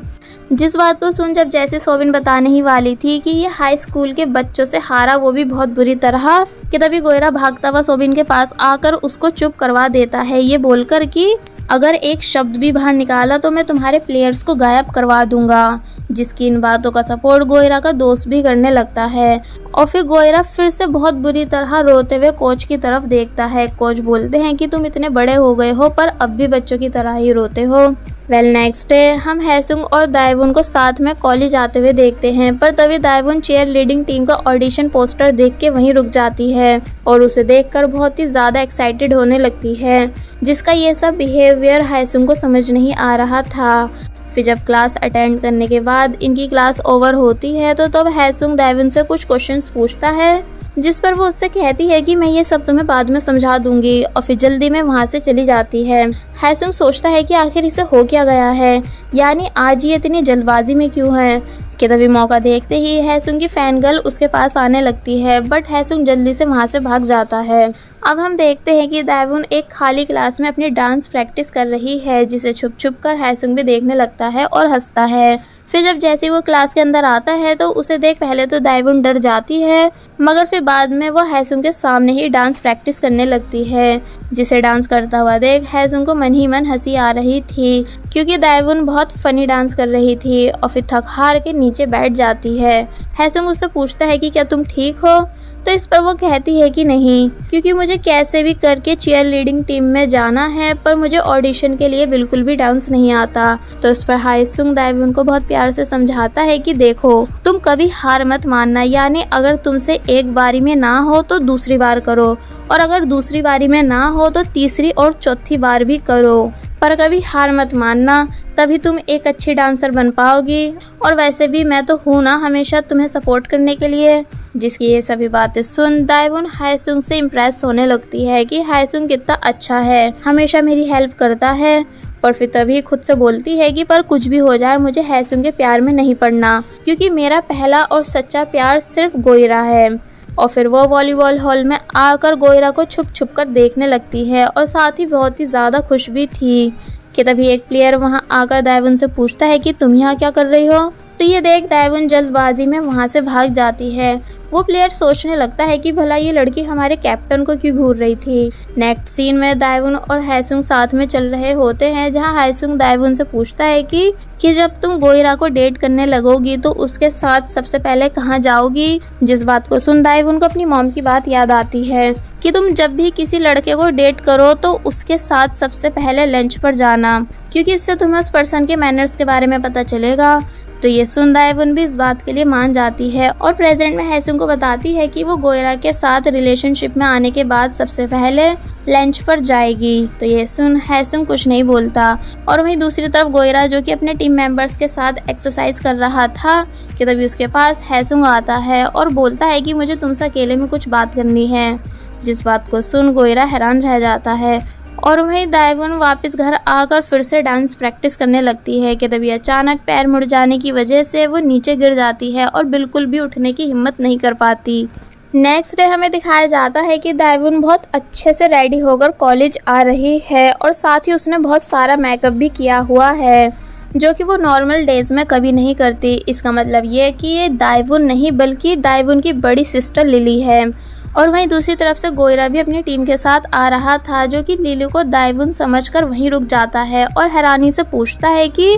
जिस बात को सुन जब जैसे सोबिन बताने ही वाली थी कि ये हाई स्कूल के बच्चों से हारा, वो भी बहुत बुरी तरह, कि तभी गोइरा भागता हुआ सोबिन के पास आकर उसको चुप करवा देता है, ये बोलकर कि अगर एक शब्द भी बाहर निकाला तो मैं तुम्हारे प्लेयर्स को गायब करवा दूंगा। जिसकी इन बातों का सपोर्ट गोइरा का दोस्त भी करने लगता है। और फिर गोइरा फिर से बहुत बुरी तरह रोते हुए कोच की तरफ देखता है। कोच बोलते हैं कि तुम इतने बड़े हो गए हो पर अब भी बच्चों की तरह ही रोते हो। नेक्स्ट डे हम हैसुंग और दाइवून को साथ में कॉलेज आते हुए देखते हैं, पर तभी दाइवून चीयर लीडिंग टीम का ऑडिशन पोस्टर देख के वहीं रुक जाती है और उसे देखकर बहुत ही ज़्यादा एक्साइटेड होने लगती है, जिसका ये सब बिहेवियर हैसुंग को समझ नहीं आ रहा था। फिर जब क्लास अटेंड करने के बाद इनकी क्लास ओवर होती है तो तब हैसुंग दाइवून से कुछ क्वेश्चंस पूछता है, जिस पर वो उससे कहती है कि मैं ये सब तुम्हें बाद में समझा दूंगी, और फिर जल्दी में वहाँ से चली जाती है। हैसुंग सोचता है कि आखिर इसे हो क्या गया है, यानी आज ये इतनी जल्दबाजी में क्यों है। कि तभी मौका देखते ही हैसुंग की फैन गर्ल उसके पास आने लगती है, बट हैसुंग जल्दी से वहाँ से भाग जाता है। अब हम देखते हैं कि दाइवुन एक खाली क्लास में अपनी डांस प्रैक्टिस कर रही है, जिसे छुप छुप कर हैसुंग भी देखने लगता है और हंसता है। फिर जब जैसे ही वो क्लास के अंदर आता है तो उसे देख पहले तो दाइवुन डर जाती है, मगर फिर बाद में वो हैसुंग के सामने ही डांस प्रैक्टिस करने लगती है, जिसे डांस करता हुआ देख हैसुंग को मन ही मन हंसी आ रही थी, क्योंकि दाइवुन बहुत फनी डांस कर रही थी। और फिर थक हार के नीचे बैठ जाती है। हैसुंग उससे पूछता है कि क्या तुम ठीक हो, तो इस पर वो कहती है कि नहीं, क्योंकि मुझे कैसे भी करके चीयर लीडिंग टीम में जाना है, पर मुझे ऑडिशन के लिए बिल्कुल भी डांस नहीं आता। तो इस पर हैसुंग दाइवुन को बहुत प्यार से समझाता है कि देखो, तुम कभी हार मत मानना, यानी अगर तुमसे एक बारी में ना हो तो दूसरी बार करो, और अगर दूसरी बारी में ना हो तो तीसरी और चौथी बार भी करो, पर कभी हार मत मानना, तभी तुम एक अच्छी डांसर बन पाओगी। और वैसे भी मैं तो हूँ ना हमेशा तुम्हें सपोर्ट करने के लिए। जिसकी ये सभी बातें सुन दाइवुन हैसुंग से इम्प्रेस होने लगती है कि हैसुंग कितना अच्छा है, हमेशा मेरी हेल्प करता है। पर फिर तभी खुद से बोलती है कि पर कुछ भी हो जाए मुझे हैसुंग के प्यार में नहीं पड़ना, क्योंकि मेरा पहला और सच्चा प्यार सिर्फ गोइरा है। और फिर वो वॉलीबॉल हॉल में आकर गोइरा को छुप छुप कर देखने लगती है, और साथ ही बहुत ही ज़्यादा खुश भी थी। कि तभी एक प्लेयर वहां आकर दाइवुन से पूछता है कि तुम यहाँ क्या कर रही हो। तो ये देख दाइवुन जल्दबाजी में वहां से भाग जाती है। वो प्लेयर सोचने लगता है कि भला ये लड़की हमारे कैप्टन को क्यों घूर रही थी। नेक्स्ट सीन में दाइवुन और हैसुंग साथ में चल रहे होते हैं, जहां हैसुंग दाइवुन से पूछता है कि जब तुम गोइरा को डेट करने लगोगी तो उसके साथ सबसे पहले कहाँ जाओगी। जिस बात को सुन दाइवुन को अपनी मॉम की बात याद आती है कि तुम जब भी किसी लड़के को डेट करो तो उसके साथ सबसे पहले लंच पर जाना, क्योंकि इससे तुम्हें उस पर्सन के मैनर्स के बारे में पता चलेगा। तो ये सुन दाइवुन भी इस बात के लिए मान जाती है और प्रेजेंट में हैसुंग को बताती है कि वो गोइरा के साथ रिलेशनशिप में आने के बाद सबसे पहले लंच पर जाएगी। तो ये सुन हैसुंग कुछ नहीं बोलता। और वहीं दूसरी तरफ गोइरा, जो कि अपने टीम मेंबर्स के साथ एक्सरसाइज कर रहा था, कि तभी उसके पास हैसुंग आता है और बोलता है कि मुझे तुमसे अकेले में कुछ बात करनी है। जिस बात को सुन गोइरा हैरान रह जाता है। और वहीं दाइवुन वापस घर आकर फिर से डांस प्रैक्टिस करने लगती है कि तभी अचानक पैर मुड़ जाने की वजह से वो नीचे गिर जाती है और बिल्कुल भी उठने की हिम्मत नहीं कर पाती। नेक्स्ट डे हमें दिखाया जाता है कि दाइवुन बहुत अच्छे से रेडी होकर कॉलेज आ रही है, और साथ ही उसने बहुत सारा मेकअप भी किया हुआ है, जो कि वो नॉर्मल डेज में कभी नहीं करती। इसका मतलब ये है कि ये दाइवुन नहीं बल्कि दाइवुन की बड़ी सिस्टर लिली है। और वहीं दूसरी तरफ से गोइरा भी अपनी टीम के साथ आ रहा था, जो कि लिली को दाइवुन समझकर वहीं रुक जाता है और हैरानी से पूछता है कि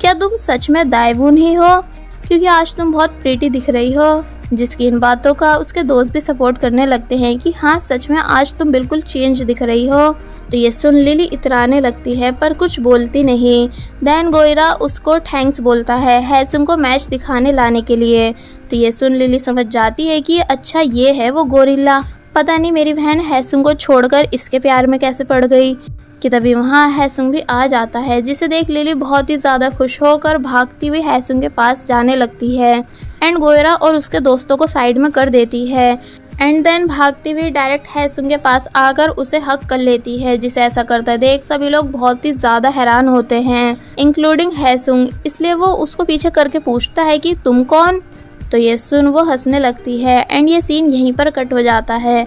क्या तुम सच में दाइवुन ही हो, क्योंकि आज तुम बहुत प्रीटी दिख रही हो। जिसकी इन बातों का उसके दोस्त भी सपोर्ट करने लगते हैं कि हाँ सच में आज तुम बिल्कुल चेंज दिख रही हो। तो ये सुन लिली इतराने लगती है पर कुछ बोलती नहीं। देन गोइरा उसको थैंक्स बोलता है हैसुंग को मैच दिखाने लाने के लिए। तो ये सुन लिली समझ जाती है कि अच्छा ये है वो गोरिल्ला, पता नहीं मेरी बहन हैसुंग को छोड़कर इसके प्यार में कैसे पड़ गई। कि तभी वहाँ हैसुंग भी आ जाता है, जिसे देख लिली बहुत ही ज़्यादा खुश होकर भागती हुई हैसुंग के पास जाने लगती है एंड गोइरा और उसके दोस्तों को साइड में कर देती है एंड देन भागती हुई डायरेक्ट हैसुंग के पास आकर उसे हक कर लेती है। जिसे ऐसा करता देख सभी लोग बहुत ही ज़्यादा हैरान होते हैं, इंक्लूडिंग हैसुंग। इसलिए वो उसको पीछे करके पूछता है कि तुम कौन। तो ये सुन वो हंसने लगती है एंड ये सीन यहीं पर कट हो जाता है।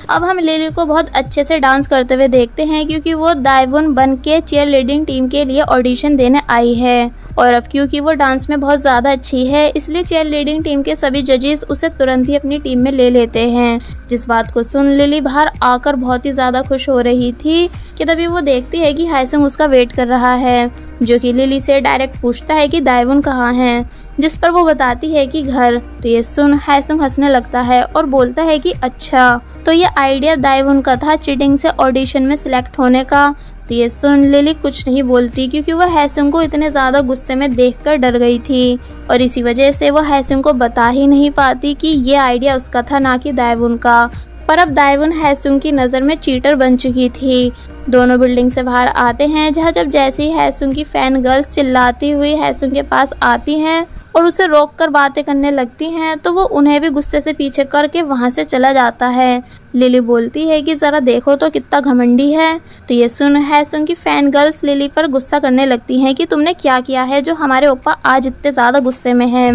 अब हम लिली को बहुत अच्छे से डांस करते हुए देखते हैं, क्योंकि वो दाइवुन बन के चीयर लीडिंग टीम के लिए ऑडिशन देने आई है। और अब क्योंकि वो डांस में बहुत ज़्यादा अच्छी है, इसलिए चीयर लीडिंग टीम के सभी जजेस उसे तुरंत ही अपनी टीम में ले लेते हैं। जिस बात को सुन लिली बाहर आकर बहुत ही ज़्यादा खुश हो रही थी कि तभी वो देखती है कि हैसुंग उसका वेट कर रहा है, जो कि लिली से डायरेक्ट पूछता है कि दाइवुन कहाँ है, जिस पर वो बताती है कि घर। तो ये सुन हैसुंग हंसने लगता है और बोलता है कि अच्छा तो ये आइडिया दाइवुन का था चीटिंग से ऑडिशन में सिलेक्ट होने का। तो ये सुन लिली कुछ नहीं बोलती, क्योंकि वह हैसुंग को इतने ज़्यादा गुस्से में देखकर डर गई थी और इसी वजह से वो हैसुंग को बता ही नहीं पाती कि ये आइडिया उसका था ना कि दाइवुन का। पर अब दाइवुन हैसुंग की नज़र में चीटर बन चुकी थी। दोनों बिल्डिंग से बाहर आते हैं, जहाँ जब जैसे ही हैसुंग की फैन गर्ल्स चिल्लाती हुई हैसुंग के पास आती हैं और उसे रोककर बातें करने लगती हैं, तो वो उन्हें भी गुस्से से पीछे करके वहाँ से चला जाता है। लिली बोलती है कि ज़रा देखो तो कितना घमंडी है। तो ये सुन हैसुंग की फैन गर्ल्स लिली पर गुस्सा करने लगती हैं कि तुमने क्या किया है जो हमारे ऊपर आज इतने ज़्यादा गुस्से में है।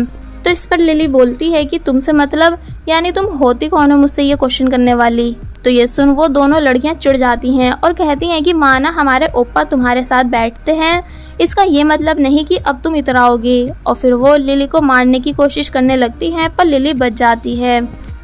इस पर लिली बोलती है कि तुमसे मतलब, यानी तुम होती कौन हो मुझसे ये क्वेश्चन करने वाली। तो ये सुन वो दोनों लड़कियां चिढ़ जाती हैं और कहती हैं कि माना हमारे ओप्पा तुम्हारे साथ बैठते हैं, इसका ये मतलब नहीं कि अब तुम इतराओगी। और फिर वो लिली को मारने की कोशिश करने लगती हैं, पर लिली बच जाती है।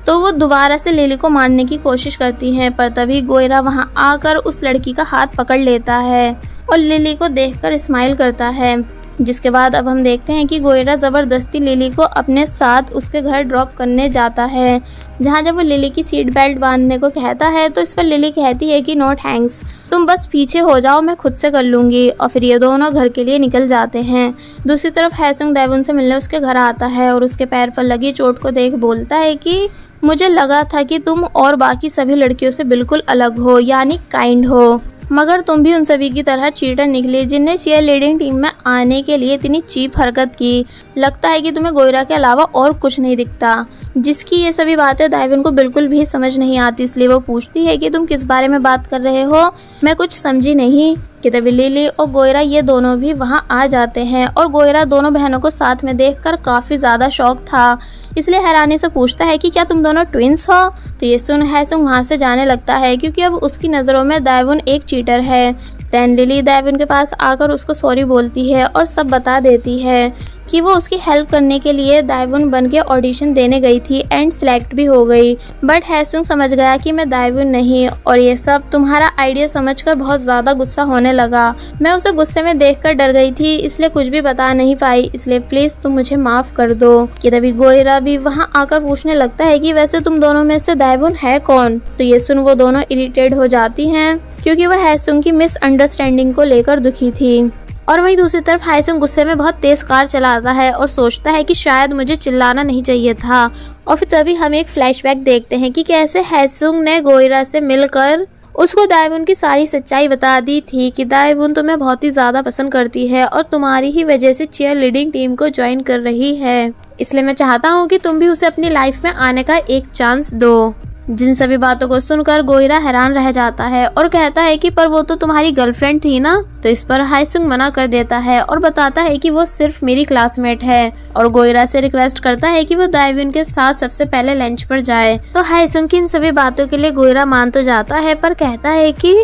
तो वो दोबारा से लिली को मारने की कोशिश करती हैं, पर तभी गोयरा वहाँ आकर उस लड़की का हाथ पकड़ लेता है और लिली को देखकर स्माइल करता है। जिसके बाद अब हम देखते हैं कि गोयरा ज़बरदस्ती लिली को अपने साथ उसके घर ड्रॉप करने जाता है, जहाँ जब वो लिली की सीट बेल्ट बांधने को कहता है तो इस पर लिली कहती है कि नो थैंक्स, तुम बस पीछे हो जाओ, मैं खुद से कर लूँगी। और फिर ये दोनों घर के लिए निकल जाते हैं। दूसरी तरफ हैसुंग दाइवुन से मिलने उसके घर आता है और उसके पैर पर लगी चोट को देख बोलता है कि मुझे लगा था कि तुम और बाकी सभी लड़कियों से बिल्कुल अलग हो, यानी काइंड हो, मगर तुम भी उन सभी की तरह चीटर निकले जिनने चीयर लीडिंग टीम में आने के लिए इतनी चीप हरकत की। लगता है कि तुम्हें गोयरा के अलावा और कुछ नहीं दिखता। जिसकी ये सभी बातें दाइवुन को बिल्कुल भी समझ नहीं आती, इसलिए वो पूछती है कि तुम किस बारे में बात कर रहे हो, मैं कुछ समझी नहीं। कि तभी लिली और गोयरा ये दोनों भी वहाँ आ जाते हैं और गोयरा दोनों बहनों को साथ में देखकर काफ़ी ज़्यादा शौक था, इसलिए हैरानी से पूछता है कि क्या तुम दोनों ट्विंस हो। तो ये सुन हैसुंग वहाँ से जाने लगता है क्योंकि अब उसकी नज़रों में दाइवुन एक चीटर है। दैन लिली दाइवुन के पास आकर उसको सॉरी बोलती है और सब बता देती है कि वो उसकी हेल्प करने के लिए दाइवुन बन के ऑडिशन देने गई थी एंड सिलेक्ट भी हो गई। बट हैसुंग समझ गया कि मैं दाइवुन नहीं, और ये सब तुम्हारा आइडिया समझकर बहुत ज़्यादा गुस्सा होने लगा। मैं उसे गुस्से में देखकर डर गई थी, इसलिए कुछ भी बता नहीं पाई, इसलिए प्लीज़ तुम मुझे माफ़ कर दो। कि तभी गोयरा भी वहाँ आकर पूछने लगता है कि वैसे तुम दोनों में से दाइवुन है कौन। तो ये सुन वो दोनों इरिटेट हो जाती हैं क्योंकि वह हैसुंग की मिसअंडरस्टैंडिंग को लेकर दुखी थी। और वहीं दूसरी तरफ हैसुंग गुस्से में बहुत तेज कार चलाता है और सोचता है कि शायद मुझे चिल्लाना नहीं चाहिए था। और फिर तभी हम एक फ्लैशबैक देखते हैं कि कैसे हैसुंग ने गोयरा से मिलकर उसको दाइवुन की सारी सच्चाई बता दी थी कि दाइवुन तुम्हें बहुत ही ज़्यादा पसंद करती है और तुम्हारी ही वजह से चीयर लीडिंग टीम को ज्वाइन कर रही है, इसलिए मैं चाहता हूँ कि तुम भी उसे अपनी लाइफ में आने का एक चांस दो। जिन सभी बातों को सुनकर गोयरा हैरान रह जाता है और कहता है कि पर वो तो तुम्हारी गर्लफ्रेंड थी ना। तो इस पर हैसुंग मना कर देता है और बताता है कि वो सिर्फ मेरी क्लासमेट है, और गोयरा से रिक्वेस्ट करता है कि वो दाइवुन के साथ सबसे पहले लंच पर जाए। तो हैसुंग की इन सभी बातों के लिए गोयरा मान तो जाता है, पर कहता है कि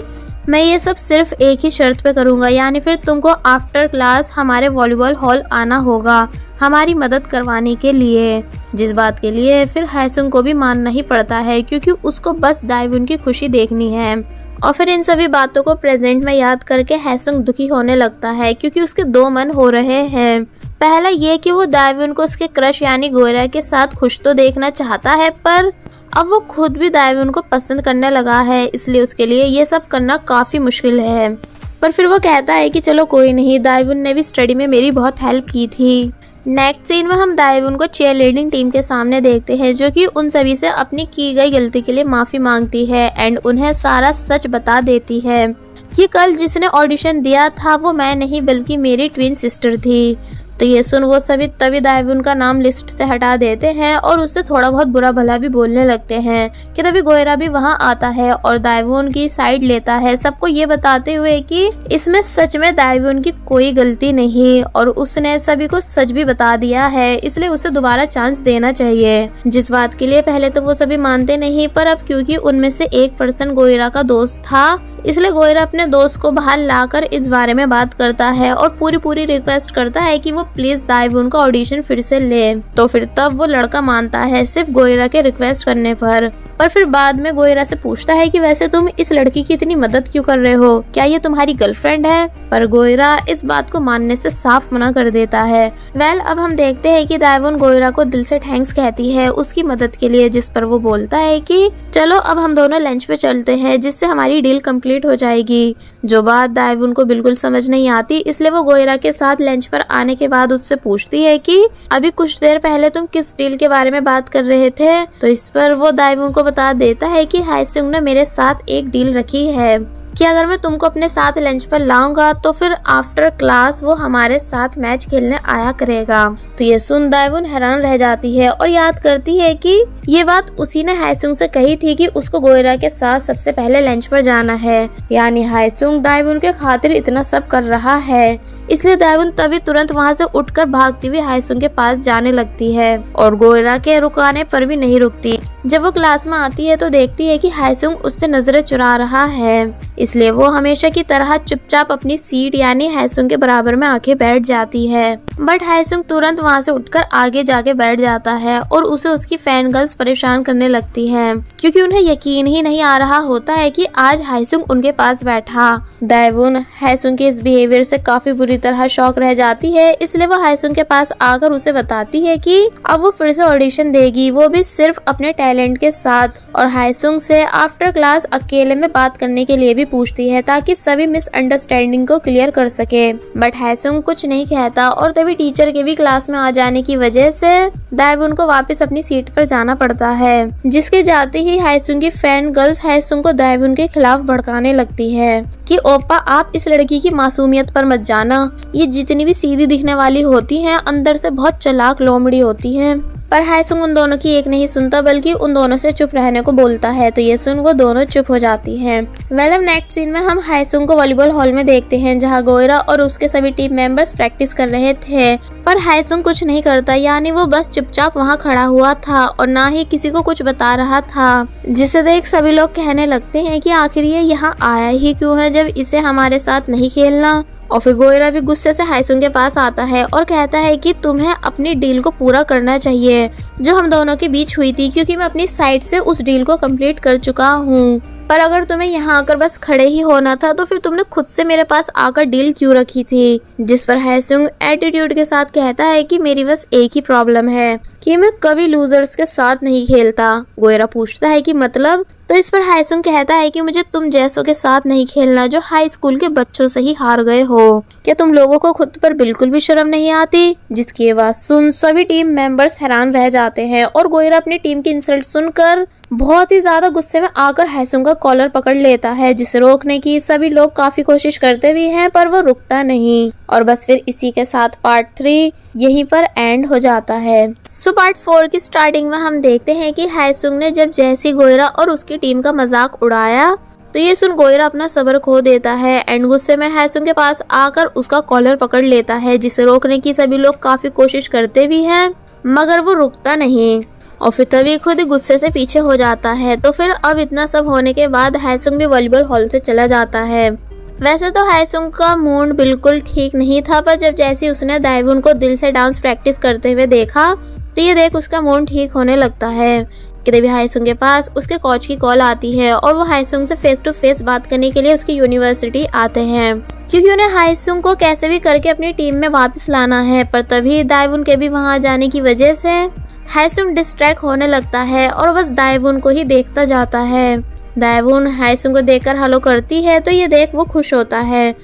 मैं ये सब सिर्फ एक ही शर्त पे करूँगा, यानी फिर तुमको आफ्टर क्लास हमारे वॉलीबॉल हॉल आना होगा हमारी मदद करवाने के लिए। जिस बात के लिए फिर हैसुंग को भी मानना ही पड़ता है क्योंकि उसको बस दाइवुन की खुशी देखनी है। और फिर इन सभी बातों को प्रेजेंट में याद करके हैसुंग दुखी होने लगता है क्योंकि उसके दो मन हो रहे हैं। पहला ये कि वो दाइवुन को उसके क्रश यानी गोयरा के साथ खुश तो देखना चाहता है, पर अब वो खुद भी दाइवुन को पसंद करने लगा है, इसलिए उसके लिए ये सब करना काफ़ी मुश्किल है। पर फिर वो कहता है कि चलो कोई नहीं, दाइवुन ने भी स्टडी में मेरी बहुत हेल्प की थी। नेक्स्ट सीन में हम दाइवुन को चीयर लीडिंग टीम के सामने देखते हैं जो कि उन सभी से अपनी की गई गलती के लिए माफ़ी मांगती है एंड उन्हें सारा सच बता देती है कि कल जिसने ऑडिशन दिया था वो मैं नहीं बल्कि मेरी ट्विन सिस्टर थी। तो ये सुन वो सभी तभी दाइवुन का नाम लिस्ट से हटा देते हैं और उससे थोड़ा बहुत बुरा भला भी बोलने लगते हैं। कि तभी गोयरा भी वहाँ आता है और दाइवुन की साइड लेता है, सबको ये बताते हुए कि इसमें सच में दाइवुन की कोई गलती नहीं और उसने सभी को सच भी बता दिया है, इसलिए उसे दोबारा चांस देना चाहिए। जिस बात के लिए पहले तो वो सभी मानते नहीं, पर अब क्योंकि उनमें से एक पर्सन गोयरा का दोस्त था, इसलिए गोयरा अपने दोस्त को बाहर लाकर इस बारे में बात करता है और पूरी रिक्वेस्ट करता है कि वो प्लीज दाइवुन का ऑडिशन फिर से ले। तो फिर तब वो लड़का मानता है सिर्फ गोयरा के रिक्वेस्ट करने पर फिर बाद में गोयरा से पूछता है कि वैसे तुम इस लड़की की इतनी मदद क्यों कर रहे हो, क्या ये तुम्हारी गर्लफ्रेंड है। पर गोयरा इस बात को मानने से साफ मना कर देता है। अब हम देखते हैं कि दाइवुन गोयरा को दिल से थैंक्स कहती है उसकी मदद के लिए, जिस पर वो बोलता है कि चलो अब हम दोनों लंच पे चलते हैं जिससे हमारी डील कंप्लीट हो जाएगी। जो बात दाइवुन को बिल्कुल समझ नहीं आती, इसलिए वो गोयरा के साथ लंच पर आने के बाद उससे पूछती है कि अभी कुछ देर पहले तुम किस डील के बारे में बात कर रहे थे। तो इस पर वो दाइवुन को बता देता है कि हैसुंग ने मेरे साथ एक डील रखी है कि अगर मैं तुमको अपने साथ लंच पर लाऊंगा तो फिर आफ्टर क्लास वो हमारे साथ मैच खेलने आया करेगा। तो ये सुन दाएवुन हैरान रह जाती है और याद करती है कि ये बात उसी ने हायसुंग से कही थी कि उसको गोयरा के साथ सबसे पहले लंच पर जाना है, यानी हायसुंग दाएवुन के खातिर इतना सब कर रहा है। इसलिए दाएवुन तभी तुरंत वहाँ से उठकर भागती हुई हायसुंग के पास जाने लगती है और गोयरा के रुकाने पर भी नहीं रुकती। जब वो क्लास में आती है तो देखती है कि हायसुंग उससे नजरें चुरा रहा है, इसलिए वो हमेशा की तरह चुपचाप अपनी सीट यानी हायसुंग के बराबर में आके बैठ जाती है। बट हायसुंग तुरंत वहाँ से उठकर आगे जाके बैठ जाता है और उसे उसकी फैन गर्ल्स परेशान करने लगती है, क्योंकि उन्हें यकीन ही नहीं आ रहा होता है कि आज हायसुंग उनके पास बैठा। दाएवुन हायसुंग के इस बिहेवियर से काफी बुरी तरह शॉक रह जाती है, इसलिए वो हायसुंग के पास आकर उसे बताती है कि अब वो फिर से ऑडिशन देगी, वो भी सिर्फ अपने टैलेंट के साथ। और हायसुंग से आफ्टर क्लास अकेले में बात करने के लिए भी पूछती है ताकि सभी मिसअंडरस्टैंडिंग को क्लियर कर सके। बट हायसुंग कुछ नहीं कहता और तभी टीचर के भी क्लास में आ जाने की वजह से दाएवुन को वापस अपनी सीट पर जाना पड़ता है, जिसके जाते ही हायसुंग की फैन गर्ल्स हायसुंग को दाएवुन के खिलाफ भड़काने लगती है कि ओप्पा आप इस लड़की की मासूमियत पर मत जाना, ये जितनी भी सीधी दिखने वाली होती हैं अंदर से बहुत चालाक लोमड़ी होती हैं। पर हायसुंग उन दोनों की एक नहीं सुनता बल्कि उन दोनों से चुप रहने को बोलता है, तो ये सुन वो दोनों चुप हो जाती हैं। अब नेक्स्ट सीन में हम हायसुंग को वॉलीबॉल हॉल में देखते हैं जहां गोयरा और उसके सभी टीम मेंबर्स प्रैक्टिस कर रहे थे, पर हायसुंग कुछ नहीं करता, यानी वो बस चुपचाप वहां खड़ा हुआ था और ना ही किसी को कुछ बता रहा था, जिसे देख सभी लोग कहने लगते हैं कि आखिर ये यहाँ आया ही क्यों है जब इसे हमारे साथ नहीं खेलना। और फिर गोयरा भी गुस्से से हायसुंग के पास आता है और कहता है कि तुम्हें अपनी डील को पूरा करना चाहिए जो हम दोनों के बीच हुई थी, क्योंकि मैं अपनी साइड से उस डील को कंप्लीट कर चुका हूँ। पर अगर तुम्हें यहाँ आकर बस खड़े ही होना था तो फिर तुमने खुद से मेरे पास आकर डील क्यों रखी थी। जिस पर हायसुंग एटीट्यूड के साथ कहता है कि मेरी बस एक ही प्रॉब्लम है कि मैं कभी लूजर्स के साथ नहीं खेलता। गोयरा पूछता है कि मतलब, तो इस पर हायसुंग कहता है कि मुझे तुम जैसों के साथ नहीं खेलना जो हाई स्कूल के बच्चों से ही हार गए हो। क्या तुम लोगों को खुद पर बिल्कुल भी शर्म नहीं आती। जिसकी आवाज सुन सभी टीम मेंबर्स हैरान रह जाते हैं और गोयरा अपनी टीम की इंसल्ट सुनकर बहुत ही ज्यादा गुस्से में आकर हायसुंग का कॉलर पकड़ लेता है, जिसे रोकने की सभी लोग काफी कोशिश करते भी हैं पर वो रुकता नहीं। और बस फिर इसी के साथ पार्ट 3 यहीं पर एंड हो जाता है। सो पार्ट 4 की स्टार्टिंग में हम देखते हैं कि हायसुंग ने जब जैसी गोयरा और उसकी टीम का मजाक उड़ाया तो ये सुन गोयरा अपना सब्र खो देता है एंड गुस्से में हायसुंग के पास आकर उसका कॉलर पकड़ लेता है, जिसे रोकने की सभी लोग काफी कोशिश करते भी हैं मगर वो रुकता नहीं और फिर तभी खुद गुस्से से पीछे हो जाता है। तो फिर अब इतना सब होने के बाद हायसुंग भी वॉलीबॉल हॉल से चला जाता है। वैसे तो हायसुंग का मूड बिल्कुल ठीक नहीं था, पर जब जैसे उसने दाएवुन को दिल से डांस प्रैक्टिस करते हुए देखा तो ये देख उसका मूड ठीक होने लगता है कि तभी हायसुंग के पास उसके कोच की कॉल आती है और वो हायसुंग से फेस टू फेस बात करने के लिए उसकी यूनिवर्सिटी आते हैं, क्योंकि उन्हें हायसुंग को कैसे भी करके अपनी टीम में वापस लाना है। पर तभी दाएवुन के भी वहां जाने की वजह से हायसुंग डिस्ट्रैक्ट होने लगता है और बस दाएवुन को ही देखता जाता है। दाएवुन हायसुंग को देखकर हेलो करती है तो ये देख वो खुश होता है।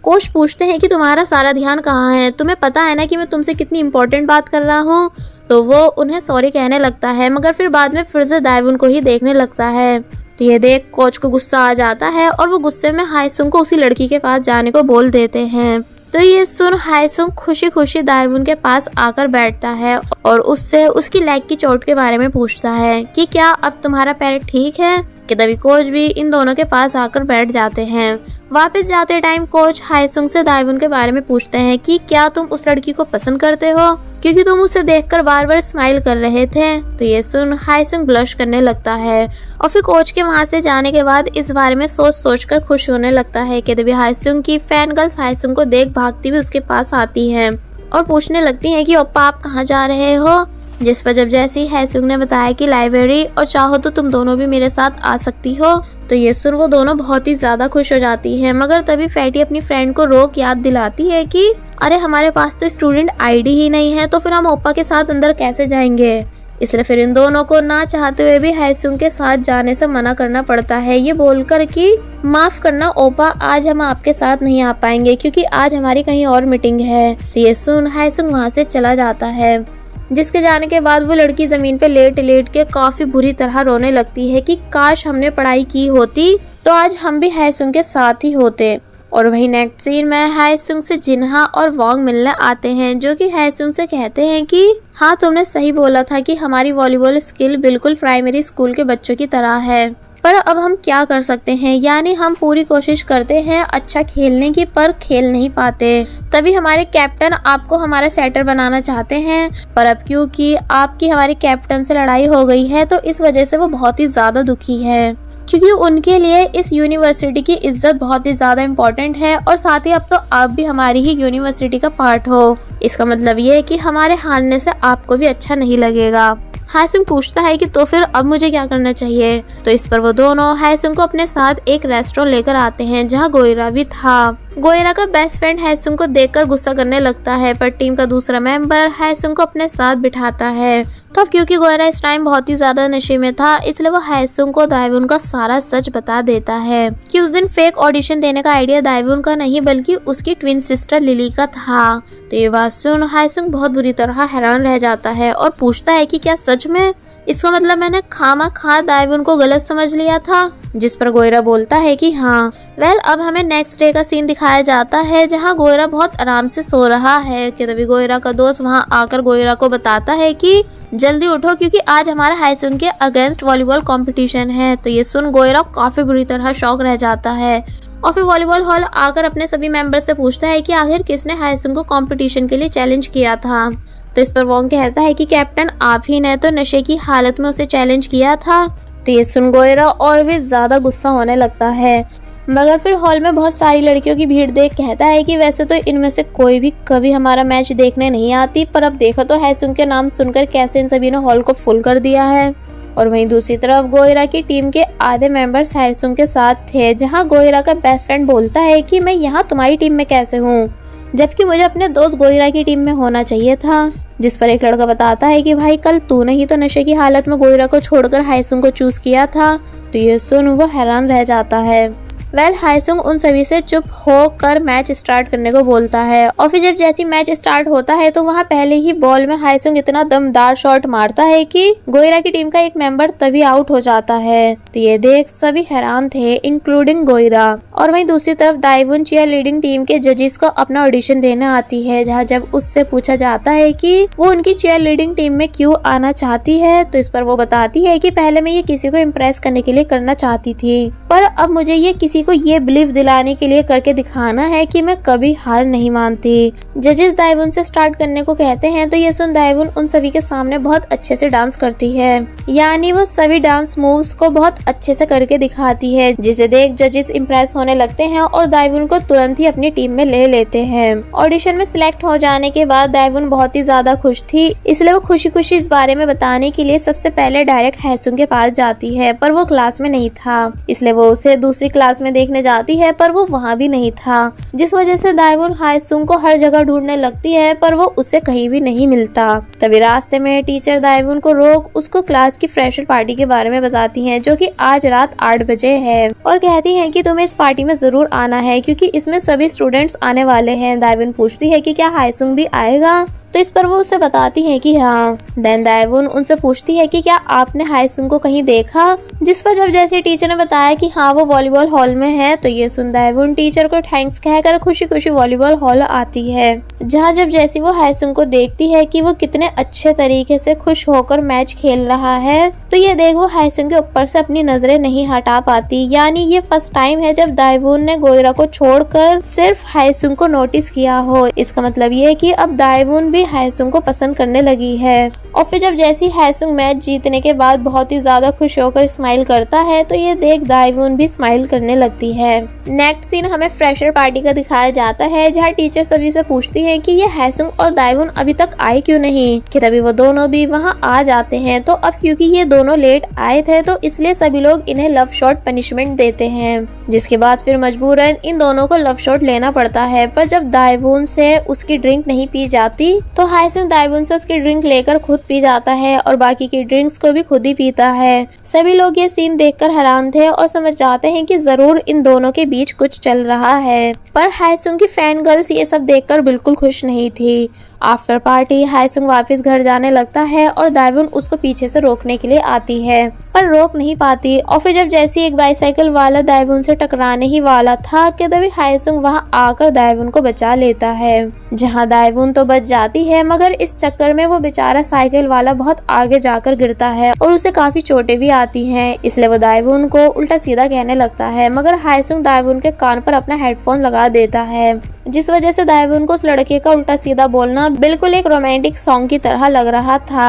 कोच पूछते हैं कि तुम्हारा सारा ध्यान कहाँ है, तुम्हें पता है ना कि मैं तुमसे कितनी इम्पोर्टेंट बात कर रहा हूँ। तो वो उन्हें सॉरी कहने लगता है मगर फिर बाद में फिर से दाएवुन को ही देखने लगता है। तो ये देख कोच को गुस्सा आ जाता है और वो गुस्से में हायसुंग को उसी लड़की के पास जाने को बोल देते हैं। तो ये सुन हायसुंग खुशी खुशी दाएवुन के पास आकर बैठता है और उससे उसकी लेग की चोट के बारे में पूछता है कि क्या अब तुम्हारा पैर ठीक है। कि तभी कोच भी इन दोनों के पास आकर बैठ जाते हैं। वापस जाते टाइम कोच हायसुंग से दाएवुन के बारे में पूछते हैं कि क्या तुम उस लड़की को पसंद करते हो, क्योंकि तुम उसे देखकर बार बार स्माइल कर रहे थे। तो ये सुन हायसुंग ब्लश करने लगता है और फिर कोच के वहां से जाने के बाद इस बारे में सोच कर खुश होने लगता है कि तभी हायसुंग की फैन गर्ल्स हायसुंग को देख भागती हुई उसके पास आती हैं और पूछने लगती हैं कि ओप्पा आप कहाँ जा रहे हो। जिस पर जब जैसे ही हायसुंग ने बताया कि लाइब्रेरी और चाहो तो तुम दोनों भी मेरे साथ आ सकती हो, तो ये सुन वो दोनों बहुत ही ज्यादा खुश हो जाती हैं। मगर तभी फैटी अपनी फ्रेंड को रोक याद दिलाती है कि अरे हमारे पास तो स्टूडेंट आईडी ही नहीं है, तो फिर हम ओप्पा के साथ अंदर कैसे जाएंगे। इसलिए फिर इन दोनों को ना चाहते हुए भी हायसुंग के साथ जाने से मना करना पड़ता है, ये बोलकर कि माफ करना ओप्पा, आज हम आपके साथ नहीं आ पाएंगे क्योंकि आज हमारी कहीं और मीटिंग है। तो ये सुन हायसुंग वहाँ से चला जाता है। जिसके जाने के बाद वो लड़की जमीन पे लेट लेट के काफी बुरी तरह रोने लगती है कि काश हमने पढ़ाई की होती तो आज हम भी हायसुंग के साथ ही होते। और वही नेक्स्ट सीन में हायसुंग से जिन्हा और वोंग मिलने आते हैं, जो कि हायसुंग से कहते हैं कि हाँ तुमने सही बोला था कि हमारी वॉलीबॉल स्किल बिल्कुल प्राइमरी स्कूल के बच्चों की तरह है, पर अब हम क्या कर सकते हैं, यानी हम पूरी कोशिश करते हैं अच्छा खेलने की पर खेल नहीं पाते। तभी हमारे कैप्टन आपको हमारा सेटर बनाना चाहते हैं, पर अब क्योंकि आपकी हमारी कैप्टन से लड़ाई हो गई है तो इस वजह से वो बहुत ही ज़्यादा दुखी है, क्योंकि उनके लिए इस यूनिवर्सिटी की इज्जत बहुत ही ज़्यादा इम्पोर्टेंट है और साथ ही अब तो आप भी हमारी ही यूनिवर्सिटी का पार्ट हो। इसका मतलब ये है कि हमारे हारने से आपको भी अच्छा नहीं लगेगा। हायसुंग पूछता है कि तो फिर अब मुझे क्या करना चाहिए। तो इस पर वो दोनों हायसुंग को अपने साथ एक रेस्टोरेंट लेकर आते हैं जहाँ गोयरा भी था। गोयरा का बेस्ट फ्रेंड हायसुंग को देखकर गुस्सा करने लगता है, पर टीम का दूसरा मेंबर हायसुंग को अपने साथ बिठाता है। तो अब क्योंकि गोयरा इस टाइम बहुत ही ज्यादा नशे में था, इसलिए वो हायसुंग को दाइवुन का सारा सच बता देता है कि उस दिन फेक ऑडिशन देने का आइडिया दाइवुन का नहीं बल्कि उसकी ट्विन सिस्टर लिली का था। तो ये बात सुन हायसुंग बहुत बुरी तरह हैरान रह जाता है और पूछता है कि क्या सच में? इसका मतलब मैंने खामा दाइवुन को गलत समझ लिया था। जिस पर गोयरा बोलता है कि हाँ। अब हमें नेक्स्ट डे का सीन दिखाया जाता है जहाँ गोयरा बहुत आराम से सो रहा है कि तभी गोयरा का दोस्त वहाँ आकर गोयरा को बताता है कि जल्दी उठो क्योंकि आज हमारा हायसुंग के अगेंस्ट वॉलीबॉल कंपटीशन है। तो ये सुन गोयरा काफी बुरी तरह शॉक रह जाता है और फिर वॉलीबॉल हॉल आकर अपने सभी मेंबर से पूछता है कि आखिर किसने हायसुंग को कंपटीशन के लिए चैलेंज किया था। तो इस पर वोंग कहता है कि कैप्टन आप ही ने तो नशे की हालत में उसे चैलेंज किया था। तो ये सुन गोयरा और भी ज्यादा गुस्सा होने लगता है, मगर फिर हॉल में बहुत सारी लड़कियों की भीड़ देख कहता है कि वैसे तो इनमें से कोई भी कभी हमारा मैच देखने नहीं आती, पर अब देखो तो हायसुंग के नाम सुनकर कैसे इन सभी ने हॉल को फुल कर दिया है। और वहीं दूसरी तरफ गोयरा की टीम के आधे मेंबर्स हायसुंग के साथ थे, जहां गोयरा का बेस्ट फ्रेंड बोलता है कि मैं यहाँ तुम्हारी टीम में कैसे हूँ, जबकि मुझे अपने दोस्त गोयरा की टीम में होना चाहिए था। जिस पर एक लड़का बताता है कि भाई कल तूने ही तो नशे की हालत में गोयरा को छोड़कर हायसुंग को चूज किया था। तो ये सुन वो हैरान रह जाता है। हायसुंग उन सभी से चुप होकर मैच स्टार्ट करने को बोलता है और फिर जब जैसी मैच स्टार्ट होता है तो वहाँ पहले ही बॉल में हायसुंग इतना दमदार शॉट मारता है कि गोयरा की टीम का एक मेंबर तभी आउट हो जाता है। तो ये देख सभी हैरान थे इंक्लूडिंग गोयरा। और वहीं दूसरी तरफ दाइवुन चीयर लीडिंग टीम के जजेस को अपना ऑडिशन देने आती है, जहाँ जब उससे पूछा जाता है कि वो उनकी चीयर लीडिंग टीम में क्यों आना चाहती है, तो इस पर वो बताती है कि पहले मैं ये किसी को इम्प्रेस करने के लिए करना चाहती थी, पर अब मुझे ये किसी को ये बिलीव दिलाने के लिए करके दिखाना है कि मैं कभी हार नहीं मानती। जजेस दाइवुन से स्टार्ट करने को कहते हैं, तो ये सुन दाइवुन उन सभी के सामने बहुत अच्छे से डांस करती है, यानी वो सभी डांस मूव्स को बहुत अच्छे से करके दिखाती है, जिसे देख जजेस इम्प्रेस होने लगते हैं और दाइवुन को तुरंत ही अपनी टीम में ले लेते हैं। ऑडिशन में सिलेक्ट हो जाने के बाद दाइवुन बहुत ही ज्यादा खुश थी, इसलिए वो खुशी खुशी इस बारे में बताने के लिए सबसे पहले डायरेक्ट हायसुंग के पास जाती है, पर वो क्लास में नहीं था, इसलिए वो उसे दूसरी क्लास में देखने जाती है, पर वो वहाँ भी नहीं था, जिस वजह से दाइवुन हायसुंग को हर जगह ढूंढने लगती है, पर वो उसे कहीं भी नहीं मिलता। तभी रास्ते में टीचर दाइवुन को रोक उसको क्लास की फ्रेशर पार्टी के बारे में बताती हैं, जो कि आज रात 8 बजे है, और कहती हैं कि तुम्हें इस पार्टी में जरूर आना है क्योंकि इसमें सभी स्टूडेंट्स आने वाले हैं। दाइवुन पूछती है कि क्या हायसुंग भी आएगा, तो इस पर वो उसे बताती है कि हाँ। देन दाइवुन उनसे पूछती है कि क्या आपने हायसुंग को कहीं देखा, जिस पर जब जैसे टीचर ने बताया कि हाँ वो वॉलीबॉल हॉल में है, तो ये सुन दाइवुन टीचर को थैंक्स कहकर खुशी खुशी वॉलीबॉल हॉल आती है, जहाँ जब जैसी वो हायसुंग को देखती है कि वो कितने अच्छे तरीके से खुश होकर मैच खेल रहा है, तो ये देख वो हायसुंग के ऊपर से अपनी नजरें नहीं हटा पाती। यानी ये फर्स्ट टाइम है जब दाइवुन ने गोयरा को छोड़कर सिर्फ हायसुंग को नोटिस किया हो। इसका मतलब ये है कि अब दाइवुन भी हायसुंग को पसंद करने लगी है। और फिर जब जैसी हायसुंग मैच जीतने के बाद बहुत ही ज्यादा खुश होकर स्माइल करता है, तो ये देख दाइवुन भी स्माइल करने लगती है। नेक्स्ट सीन हमें फ्रेशर पार्टी का दिखाया जाता है, जहाँ टीचर सभी से पूछती हैं कि ये हायसुंग और दाइवुन अभी तक आए क्यों नहीं, कि तभी वो दोनों भी वहाँ आ जाते हैं। तो अब क्योंकि ये दोनों लेट आए थे, तो इसलिए सभी लोग इन्हें लव शॉट पनिशमेंट देते हैं, जिसके बाद फिर मजबूरन इन दोनों को लव शॉट लेना पड़ता है। पर जब दाइवुन से उसकी ड्रिंक नहीं पी जाती, तो हायसुंग दाइवुन से उसकी ड्रिंक लेकर खुद पी जाता है और बाकी की ड्रिंक्स को भी खुद ही पीता है। सभी लोग ये सीन देखकर हैरान थे और समझ जाते हैं कि जरूर इन दोनों के बीच कुछ चल रहा है, पर हायसुंग की फैन गर्ल्स ये सब देखकर बिल्कुल खुश नहीं थी आफ्टर पार्टी हायसुंग वापस घर जाने लगता है और दाइवुन उसको पीछे से रोकने के लिए आती है, पर रोक नहीं पाती। और फिर जब जैसे एक बाईसाइकिल वाला दाइवुन से टकराने ही वाला था कि तभी हायसुंग वहां आकर दाइवुन को बचा लेता है, जहां दाइवुन तो बच जाती है, मगर इस चक्कर में वो बेचारा साइकिल वाला बहुत आगे जाकर गिरता है और उसे काफी चोटें भी आती हैं। इसलिए वो दाइवुन को उल्टा सीधा कहने लगता है, मगर हायसुंग दाइवुन के कान पर अपना हेडफोन लगा देता है, जिस वजह से दाइवुन को उस लड़के का उल्टा सीधा बोलना बिल्कुल एक रोमांटिक सॉन्ग की तरह लग रहा था।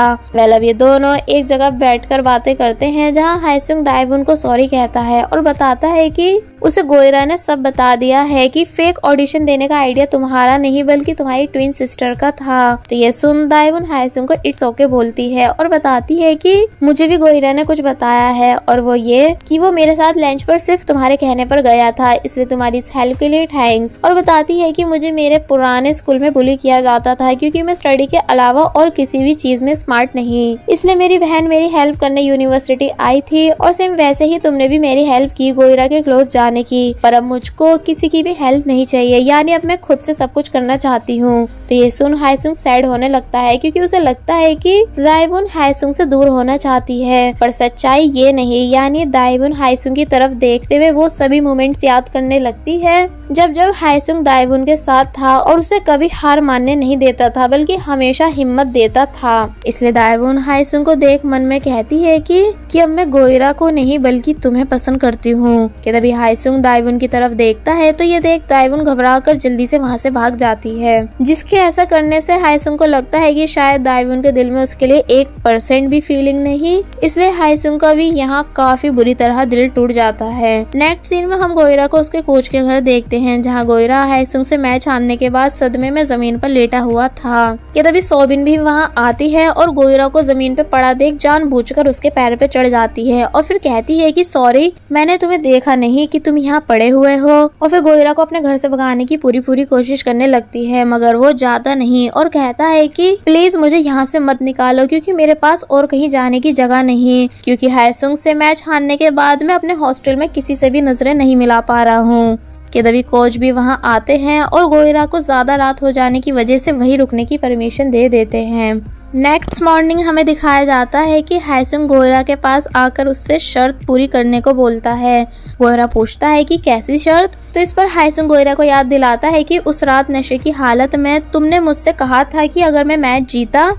अब ये दोनों एक जगह बैठकर बातें करते हैं, जहां हायसुंग दाइवुन को सॉरी कहता है और बताता है कि उसे गोयरा ने सब बता दिया है कि फेक ऑडिशन देने का आइडिया तुम्हारा नहीं बल्कि तुम्हारी ट्विन सिस्टर का था। तो ये सुन दाइवुन हायसुंग को इट्स ओके बोलती है और बताती है कि मुझे भी गोयरा ने कुछ बताया है, और वो ये कि वो मेरे साथ लंच पर सिर्फ तुम्हारे कहने पर गया था, इसलिए तुम्हारी इस हेल्प के लिए थैंक्स। और बताती है कि मुझे मेरे पुराने स्कूल में बुली किया जाता था क्योंकि मैं स्टडी के अलावा और किसी भी चीज में स्मार्ट नहीं, इसलिए मेरी बहन मेरी हेल्प करने यूनिवर्सिटी आई थी और सेम वैसे ही तुमने भी मेरी हेल्प की गोयरा के क्लोज जाने की। पर अब मुझको किसी की भी हेल्प नहीं चाहिए, यानी अब मैं खुद से सब कुछ करना चाहती हूँ। तो ये सुन हायसुंग सैड होने लगता है क्योंकि उसे लगता है कि दाइवुन हायसुंग से दूर होना चाहती है, पर सच्चाई ये नहीं। यानी दाइवुन हायसुंग की तरफ देखते हुए वो सभी मोमेंट्स याद करने लगती है जब हायसुंग दाइवुन के साथ था और उसे कभी हार मानने नहीं देता था बल्कि हमेशा हिम्मत देता था। इसलिए दाइवुन हायसुंग को देख मन में कहती है कि अब मैं गोयरा को नहीं बल्कि तुम्हें पसंद करती हूँ। कि तभी हायसुंग दाइवुन की तरफ देखता है तो ये देख दाइवुन घबराकर जल्दी से वहाँ से भाग जाती है, जिसके ऐसा करने से हायसुंग को लगता है कि शायद दाइवुन के दिल में उसके लिए 1% भी फीलिंग नहीं। इसलिए हायसुंग का भी यहाँ काफी बुरी तरह दिल टूट जाता है। नेक्स्ट सीन में हम गोयरा को उसके कोच के घर देखते हैं, जहाँ गोयरा हायसुंग से मैच हारने के बाद सदमे में जमीन पर लेटा हुआ था। कि तभी सोबिन भी वहाँ आती है और गोयरा को जमीन पे पड़ा देख जानबूझकर उसके पैर पे चढ़ जाती है और फिर कहती है कि सॉरी मैंने तुम्हें देखा नहीं कि तुम यहाँ पड़े हुए हो। और फिर गोयरा को अपने घर से भगाने की पूरी कोशिश करने लगती है, मगर वो जाता नहीं और कहता है कि प्लीज मुझे यहाँ से मत निकालो क्योंकि मेरे पास और कहीं जाने की जगह नहीं, क्योंकि हायसुंग से मैच हारने के बाद मैं अपने हॉस्टल में किसी से भी नजरें नहीं मिला पा रहा हूँ। कि तभी कोच भी वहाँ आते हैं और गोयरा को ज्यादा रात हो जाने की वजह से वहीं रुकने की परमिशन दे देते हैं। नेक्स्ट मॉर्निंग हमें दिखाया जाता है कि हायसुंग गोयरा के पास आकर उससे शर्त पूरी करने को बोलता है। गोयरा पूछता है कि कैसी शर्त? तो इस पर हायसुंग गोयरा को याद दिलाता है कि उस रात नशे की हालत में तुमने मुझसे कहा था कि अगर मैं मैच जीता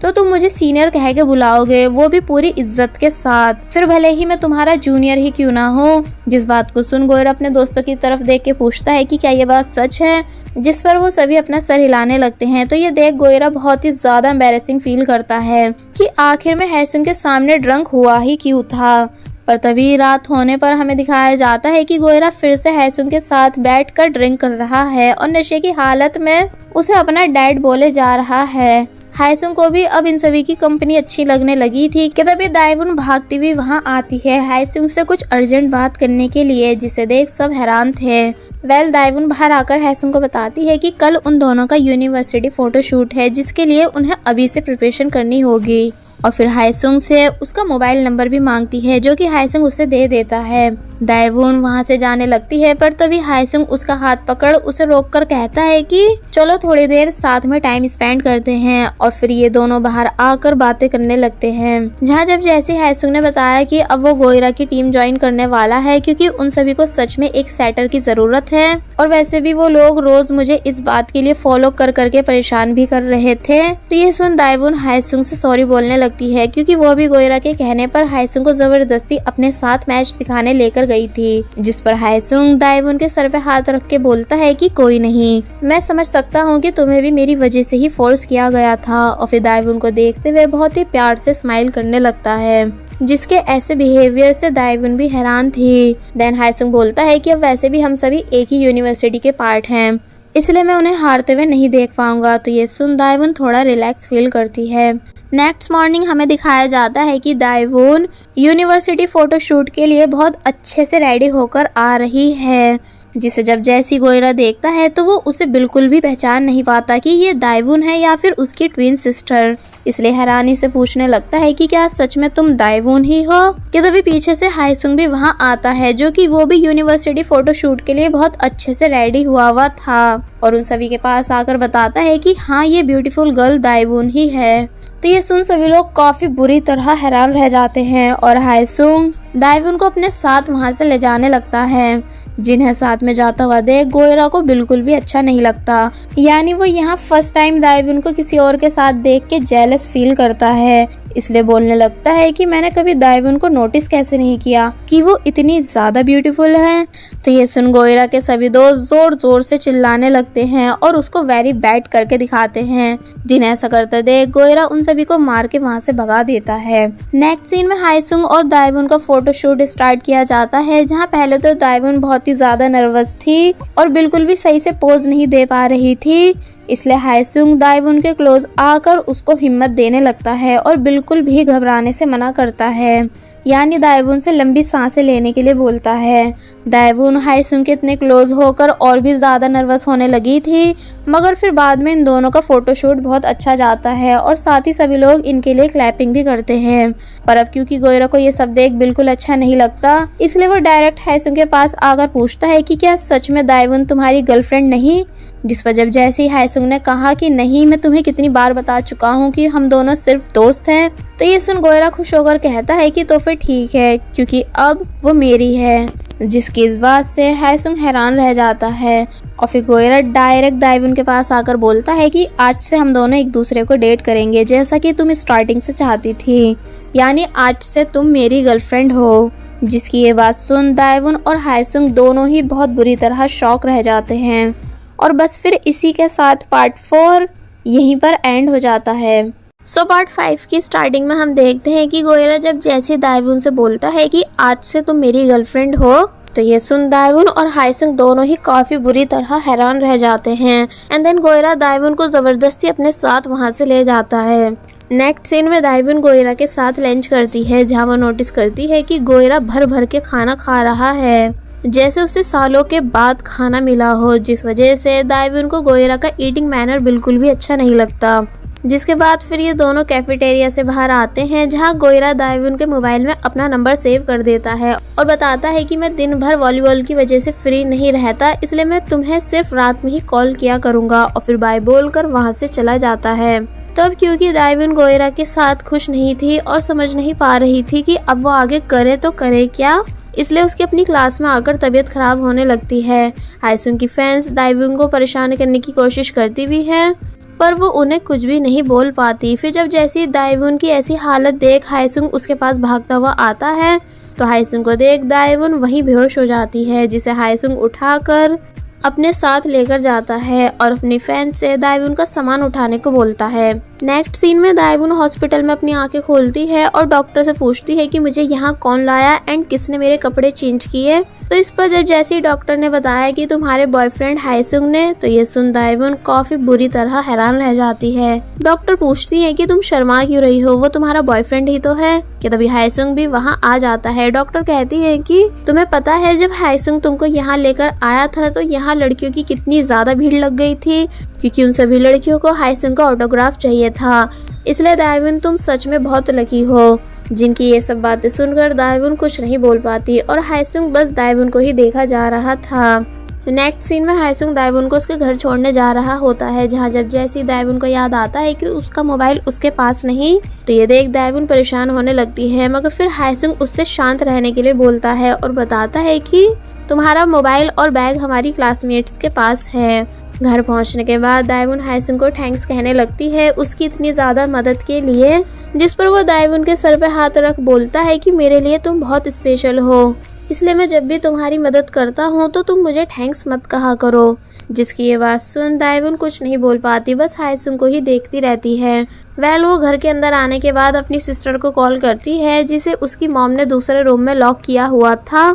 तो तुम मुझे सीनियर कह के बुलाओगे, वो भी पूरी इज्जत के साथ, फिर भले ही मैं तुम्हारा जूनियर ही क्यों ना हो। जिस बात को सुन गोयरा अपने दोस्तों की तरफ देख के पूछता है कि क्या ये बात सच है, जिस पर वो सभी अपना सर हिलाने लगते हैं। तो ये देख गोयरा बहुत ही ज्यादा एम्बैरेसिंग फील करता है कि आखिर में हायसुंग के सामने ड्रंक हुआ ही क्यों था। पर तभी रात होने पर हमें दिखाया जाता है कि गोयरा फिर से हायसुंग के साथ बैठकर ड्रिंक कर रहा है और नशे की हालत में उसे अपना डैड बोले जा रहा है। हायसुंग को भी अब इन सभी की कंपनी अच्छी लगने लगी थी कि तभी दाइवुन भागती हुई वहां आती है हायसुंग से कुछ अर्जेंट बात करने के लिए, जिसे देख सब हैरान थे। दाइवुन बाहर आकर हायसुंग को बताती है कि कल उन दोनों का यूनिवर्सिटी फोटोशूट है, जिसके लिए उन्हें अभी से प्रिपरेशन करनी होगी। और फिर हायसुंग से उसका मोबाइल नंबर भी मांगती है, जो कि हायसुंग उसे दे देता है। दाइवुन वहां से जाने लगती है, पर तभी हायसुंग उसका हाथ पकड़ उसे रोककर कहता है कि चलो थोड़ी देर साथ में टाइम स्पेंड करते हैं। और फिर ये दोनों बाहर आकर बातें करने लगते हैं, जहाँ जब जैसे हायसुंग ने बताया कि अब वो गोयरा की टीम ज्वाइन करने वाला है क्योंकि उन सभी को सच में एक सेटर की जरूरत है, और वैसे भी वो लोग रोज मुझे इस बात के लिए फॉलो कर करके परेशान भी कर रहे थे। तो ये सुन दाइवुन हायसुंग से सॉरी बोलने लगती है क्योंकि वो भी गोयरा के कहने पर हायसुंग को जबरदस्ती अपने साथ मैच दिखाने लेकर गई थी, जिस पर हायसुंग दाइवुन के सर पे हाथ रख के बोलता है कि कोई नहीं, मैं समझ सकता हूँ कि तुम्हें भी मेरी वजह से ही फोर्स किया गया था। और फिर दाइवुन को देखते हुए बहुत ही प्यार से स्माइल करने लगता है, जिसके ऐसे बिहेवियर से दाइवुन भी हैरान थी। देन हायसुंग बोलता है कि अब वैसे भी हम सभी एक ही यूनिवर्सिटी के पार्ट हैं, इसलिए मैं उन्हें हारते हुए नहीं देख पाऊंगा। तो ये सुन दाइवुन थोड़ा रिलैक्स फील करती है। नेक्स्ट मॉर्निंग हमें दिखाया जाता है कि दाइवुन यूनिवर्सिटी फोटोशूट के लिए बहुत अच्छे से रेडी होकर आ रही है, जिसे जब जैसी गोयरा देखता है तो वो उसे बिल्कुल भी पहचान नहीं पाता कि ये दाइवुन है या फिर उसकी ट्विन सिस्टर। इसलिए हैरानी से पूछने लगता है कि क्या सच में तुम दाइवून ही हो। कि तभी पीछे से हाईसुंग भी वहाँ आता है, जो कि वो भी यूनिवर्सिटी फोटोशूट के लिए बहुत अच्छे से रेडी हुआ था और उन सभी के पास आकर बताता है कि हाँ, ये ब्यूटीफुल गर्ल दाइवून ही है। तो ये सुन सभी लोग काफी बुरी तरह हैरान रह जाते हैं और हाईसुंग दाइवून को अपने साथ वहाँ से ले जाने लगता है। जिन्हें साथ में जाता हुआ देख गोयरा को बिल्कुल भी अच्छा नहीं लगता, यानी वो यहाँ फर्स्ट टाइम दाइवून को किसी और के साथ देख के जेलस फील करता है। इसलिए बोलने लगता है कि मैंने कभी दाइवून को नोटिस कैसे नहीं किया कि वो इतनी ज्यादा ब्यूटीफुल है। तो ये सुन गोयरा के सभी दोस्त जोर जोर से चिल्लाने लगते हैं और उसको वेरी बैड करके दिखाते हैं। जिन्हें ऐसा करते देख गोयरा उन सभी को मार के वहाँ से भगा देता है। नेक्स्ट सीन में हाईसुंग और दाइवून का फोटोशूट स्टार्ट किया जाता है, जहाँ पहले तो दाइवून बहुत ही ज्यादा नर्वस थी और बिल्कुल भी सही से पोज नहीं दे पा रही थी। इसलिए हाईसुंग दाइवून के क्लोज आकर उसको हिम्मत देने लगता है और बिल्कुल भी घबराने से मना करता है, यानी दाइवून से लंबी सांसें लेने के लिए बोलता है। दाइवून हाईसुंग के इतने क्लोज होकर और भी ज़्यादा नर्वस होने लगी थी, मगर फिर बाद में इन दोनों का फोटोशूट बहुत अच्छा जाता है और साथ ही सभी लोग इनके लिए क्लैपिंग भी करते हैं। पर अब क्योंकि गोयरा को ये सब देख बिल्कुल अच्छा नहीं लगता, इसलिए वो डायरेक्ट हाईसुंग के पास आकर पूछता है कि क्या सच में दाइवून तुम्हारी गर्लफ्रेंड नहीं। जिस पर जब जैसे ही हाईसुंग ने कहा कि नहीं, मैं तुम्हें कितनी बार बता चुका हूँ कि हम दोनों सिर्फ दोस्त हैं, तो ये सुन गोयरा खुश होकर कहता है कि तो फिर ठीक है, क्योंकि अब वो मेरी है। जिसकी इस बात से हाईसुंग हैरान रह जाता है और फिर गोयरा डायरेक्ट दाइवून के पास आकर बोलता है कि आज से हम दोनों एक दूसरे को डेट करेंगे, जैसा कि तुम स्टार्टिंग से चाहती थी, यानी आज से तुम मेरी गर्लफ्रेंड हो। जिसकी ये बात सुन दाइवून और हाईसुंग दोनों ही बहुत बुरी तरह शॉक रह जाते हैं और बस फिर इसी के साथ पार्ट 4 यहीं पर एंड हो जाता है। सो पार्ट 5 की स्टार्टिंग में हम देखते हैं कि गोयरा जब जैसे दाइवून से बोलता है कि आज से तुम मेरी गर्लफ्रेंड हो, तो ये सुन दाइवून और हाईसुंग दोनों ही काफी बुरी तरह हैरान रह जाते हैं। एंड देन गोयरा दाइवून को जबरदस्ती अपने साथ वहाँ से ले जाता है। नेक्स्ट सीन में दाइवून गोयरा के साथ लंच करती है, जहाँ वो नोटिस करती है कि गोयरा भर भर के खाना खा रहा है, जैसे उसे सालों के बाद खाना मिला हो, जिस वजह से दाइवून को गोयरा का ईटिंग मैनर बिल्कुल भी अच्छा नहीं लगता। जिसके बाद फिर ये दोनों कैफेटेरिया से बाहर आते हैं, जहाँ गोयरा दाइवून के मोबाइल में अपना नंबर सेव कर देता है और बताता है कि मैं दिन भर वॉलीबॉल की वजह से फ्री नहीं रहता, इसलिए मैं तुम्हें सिर्फ रात में ही कॉल किया करूँगा, और फिर बाय बोलकर वहाँ से चला जाता है। तब क्योंकि दाइवून गोयरा के साथ खुश नहीं थी और समझ नहीं पा रही थी कि अब वो आगे करे तो करे क्या, इसलिए उसकी अपनी क्लास में आकर तबीयत खराब होने लगती है। हाईसुंग की फैंस दाइवून को परेशान करने की कोशिश करती भी है, पर वो उन्हें कुछ भी नहीं बोल पाती। फिर जब जैसी दाइवून की ऐसी हालत देख हाईसुंग उसके पास भागता हुआ आता है, तो हाईसुंग को देख दाइवून वहीं बेहोश हो जाती है, जिसे हाईसुंग उठाकर अपने साथ लेकर जाता है और अपनी फैंस से दाइवून का सामान उठाने को बोलता है। नेक्स्ट सीन में दाइवून हॉस्पिटल में अपनी आंखें खोलती है और डॉक्टर से पूछती है कि मुझे यहाँ कौन लाया एंड किसने मेरे कपड़े चेंज किए। तो इस पर जब जैसे ही डॉक्टर ने बताया कि तुम्हारे बॉयफ्रेंड हाईसुंग ने, तो ये सुन दाइवून काफी बुरी तरह हैरान रह जाती है। डॉक्टर पूछती है कि तुम शर्मा क्यों रही हो, वो तुम्हारा बॉयफ्रेंड ही तो है। कि तभी हाईसुंग भी वहाँ आ जाता है। डॉक्टर कहती है कि तुम्हें पता है जब हाईसुंग तुमको यहाँ लेकर आया था तो यहाँ लड़कियों की कितनी ज्यादा भीड़ लग गई थी, क्योंकि उन सभी लड़कियों को हाईसुंग का ऑटोग्राफ चाहिए था। इसलिए दाइवून तुम सच में बहुत लकी हो। जिनकी ये सब बातें सुनकर दाइवून कुछ नहीं बोल पाती और हाईसुंग बस दाइवून को ही देखा जा रहा था। नेक्स्ट सीन में हाईसुंग दाइवून को उसके घर छोड़ने जा रहा होता है, जहाँ जब जैसी दाइवून को याद आता है कि उसका मोबाइल उसके पास नहीं, तो ये देख दाइवून परेशान होने लगती है, मगर फिर हाईसुंग उससे शांत रहने के लिए बोलता है और बताता है कि तुम्हारा मोबाइल और बैग हमारी क्लासमेट्स के पास है। घर पहुंचने के बाद दाइवून हाईसुंग को थैंक्स कहने लगती है उसकी इतनी ज़्यादा मदद के लिए, जिस पर वो दाइवून के सर पे हाथ रख बोलता है कि मेरे लिए तुम बहुत स्पेशल हो, इसलिए मैं जब भी तुम्हारी मदद करता हूँ तो तुम मुझे थैंक्स मत कहा करो। जिसकी ये बात सुन दाइवून कुछ नहीं बोल पाती, बस हाईसुंग को ही देखती रहती है। वो घर के अंदर आने के बाद अपनी सिस्टर को कॉल करती है, जिसे उसकी मॉम ने दूसरे रूम में लॉक किया हुआ था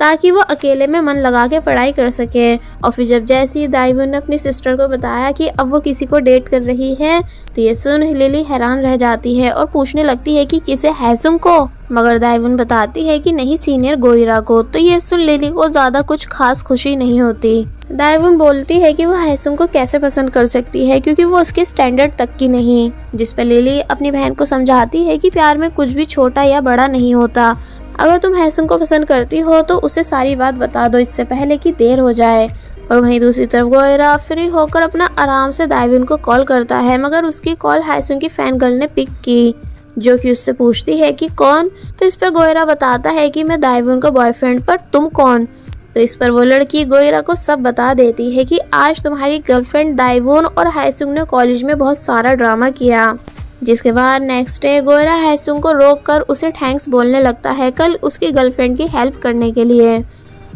ताकि वो अकेले में मन लगा के पढ़ाई कर सके। और फिर जब जैसी दाइवुन ने अपनी सिस्टर को बताया कि अब वो किसी को डेट कर रही है तो ये सुन लिली हैरान रह जाती है और पूछने लगती है कि किसे, हैसुंग को। मगर दाइवुन बताती है कि नहीं, सीनियर गोइरा को। तो ये सुन लिली को ज्यादा कुछ खास खुशी नहीं होती। दाइवुन बोलती है कि वो हैसुंग को कैसे पसंद कर सकती है क्योंकि वो उसके स्टैंडर्ड तक की नहीं। जिस पर लिली अपनी बहन को समझाती है कि प्यार में कुछ भी छोटा या बड़ा नहीं होता। अगर तुम हैसुंग को पसंद करती हो तो उसे सारी बात बता दो इससे पहले कि देर हो जाए। और वहीं दूसरी तरफ गोइरा फ्री होकर अपना आराम से दाइवुन को कॉल करता है, मगर उसकी कॉल हैसुंग की फैन गर्ल ने पिक की, जो कि उससे पूछती है कि कौन। तो इस पर गोइरा बताता है कि मैं दाइवुन का बॉयफ्रेंड, पर तुम कौन। तो इस पर वो लड़की गोइरा को सब बता देती है कि आज तुम्हारी गर्लफ्रेंड दाइवुन और हैसुंग ने कॉलेज में बहुत सारा ड्रामा किया। जिसके बाद नेक्स्ट डे गोइरा हैसुंग को रोक कर उसे थैंक्स बोलने लगता है कल उसकी गर्लफ्रेंड की हेल्प करने के लिए,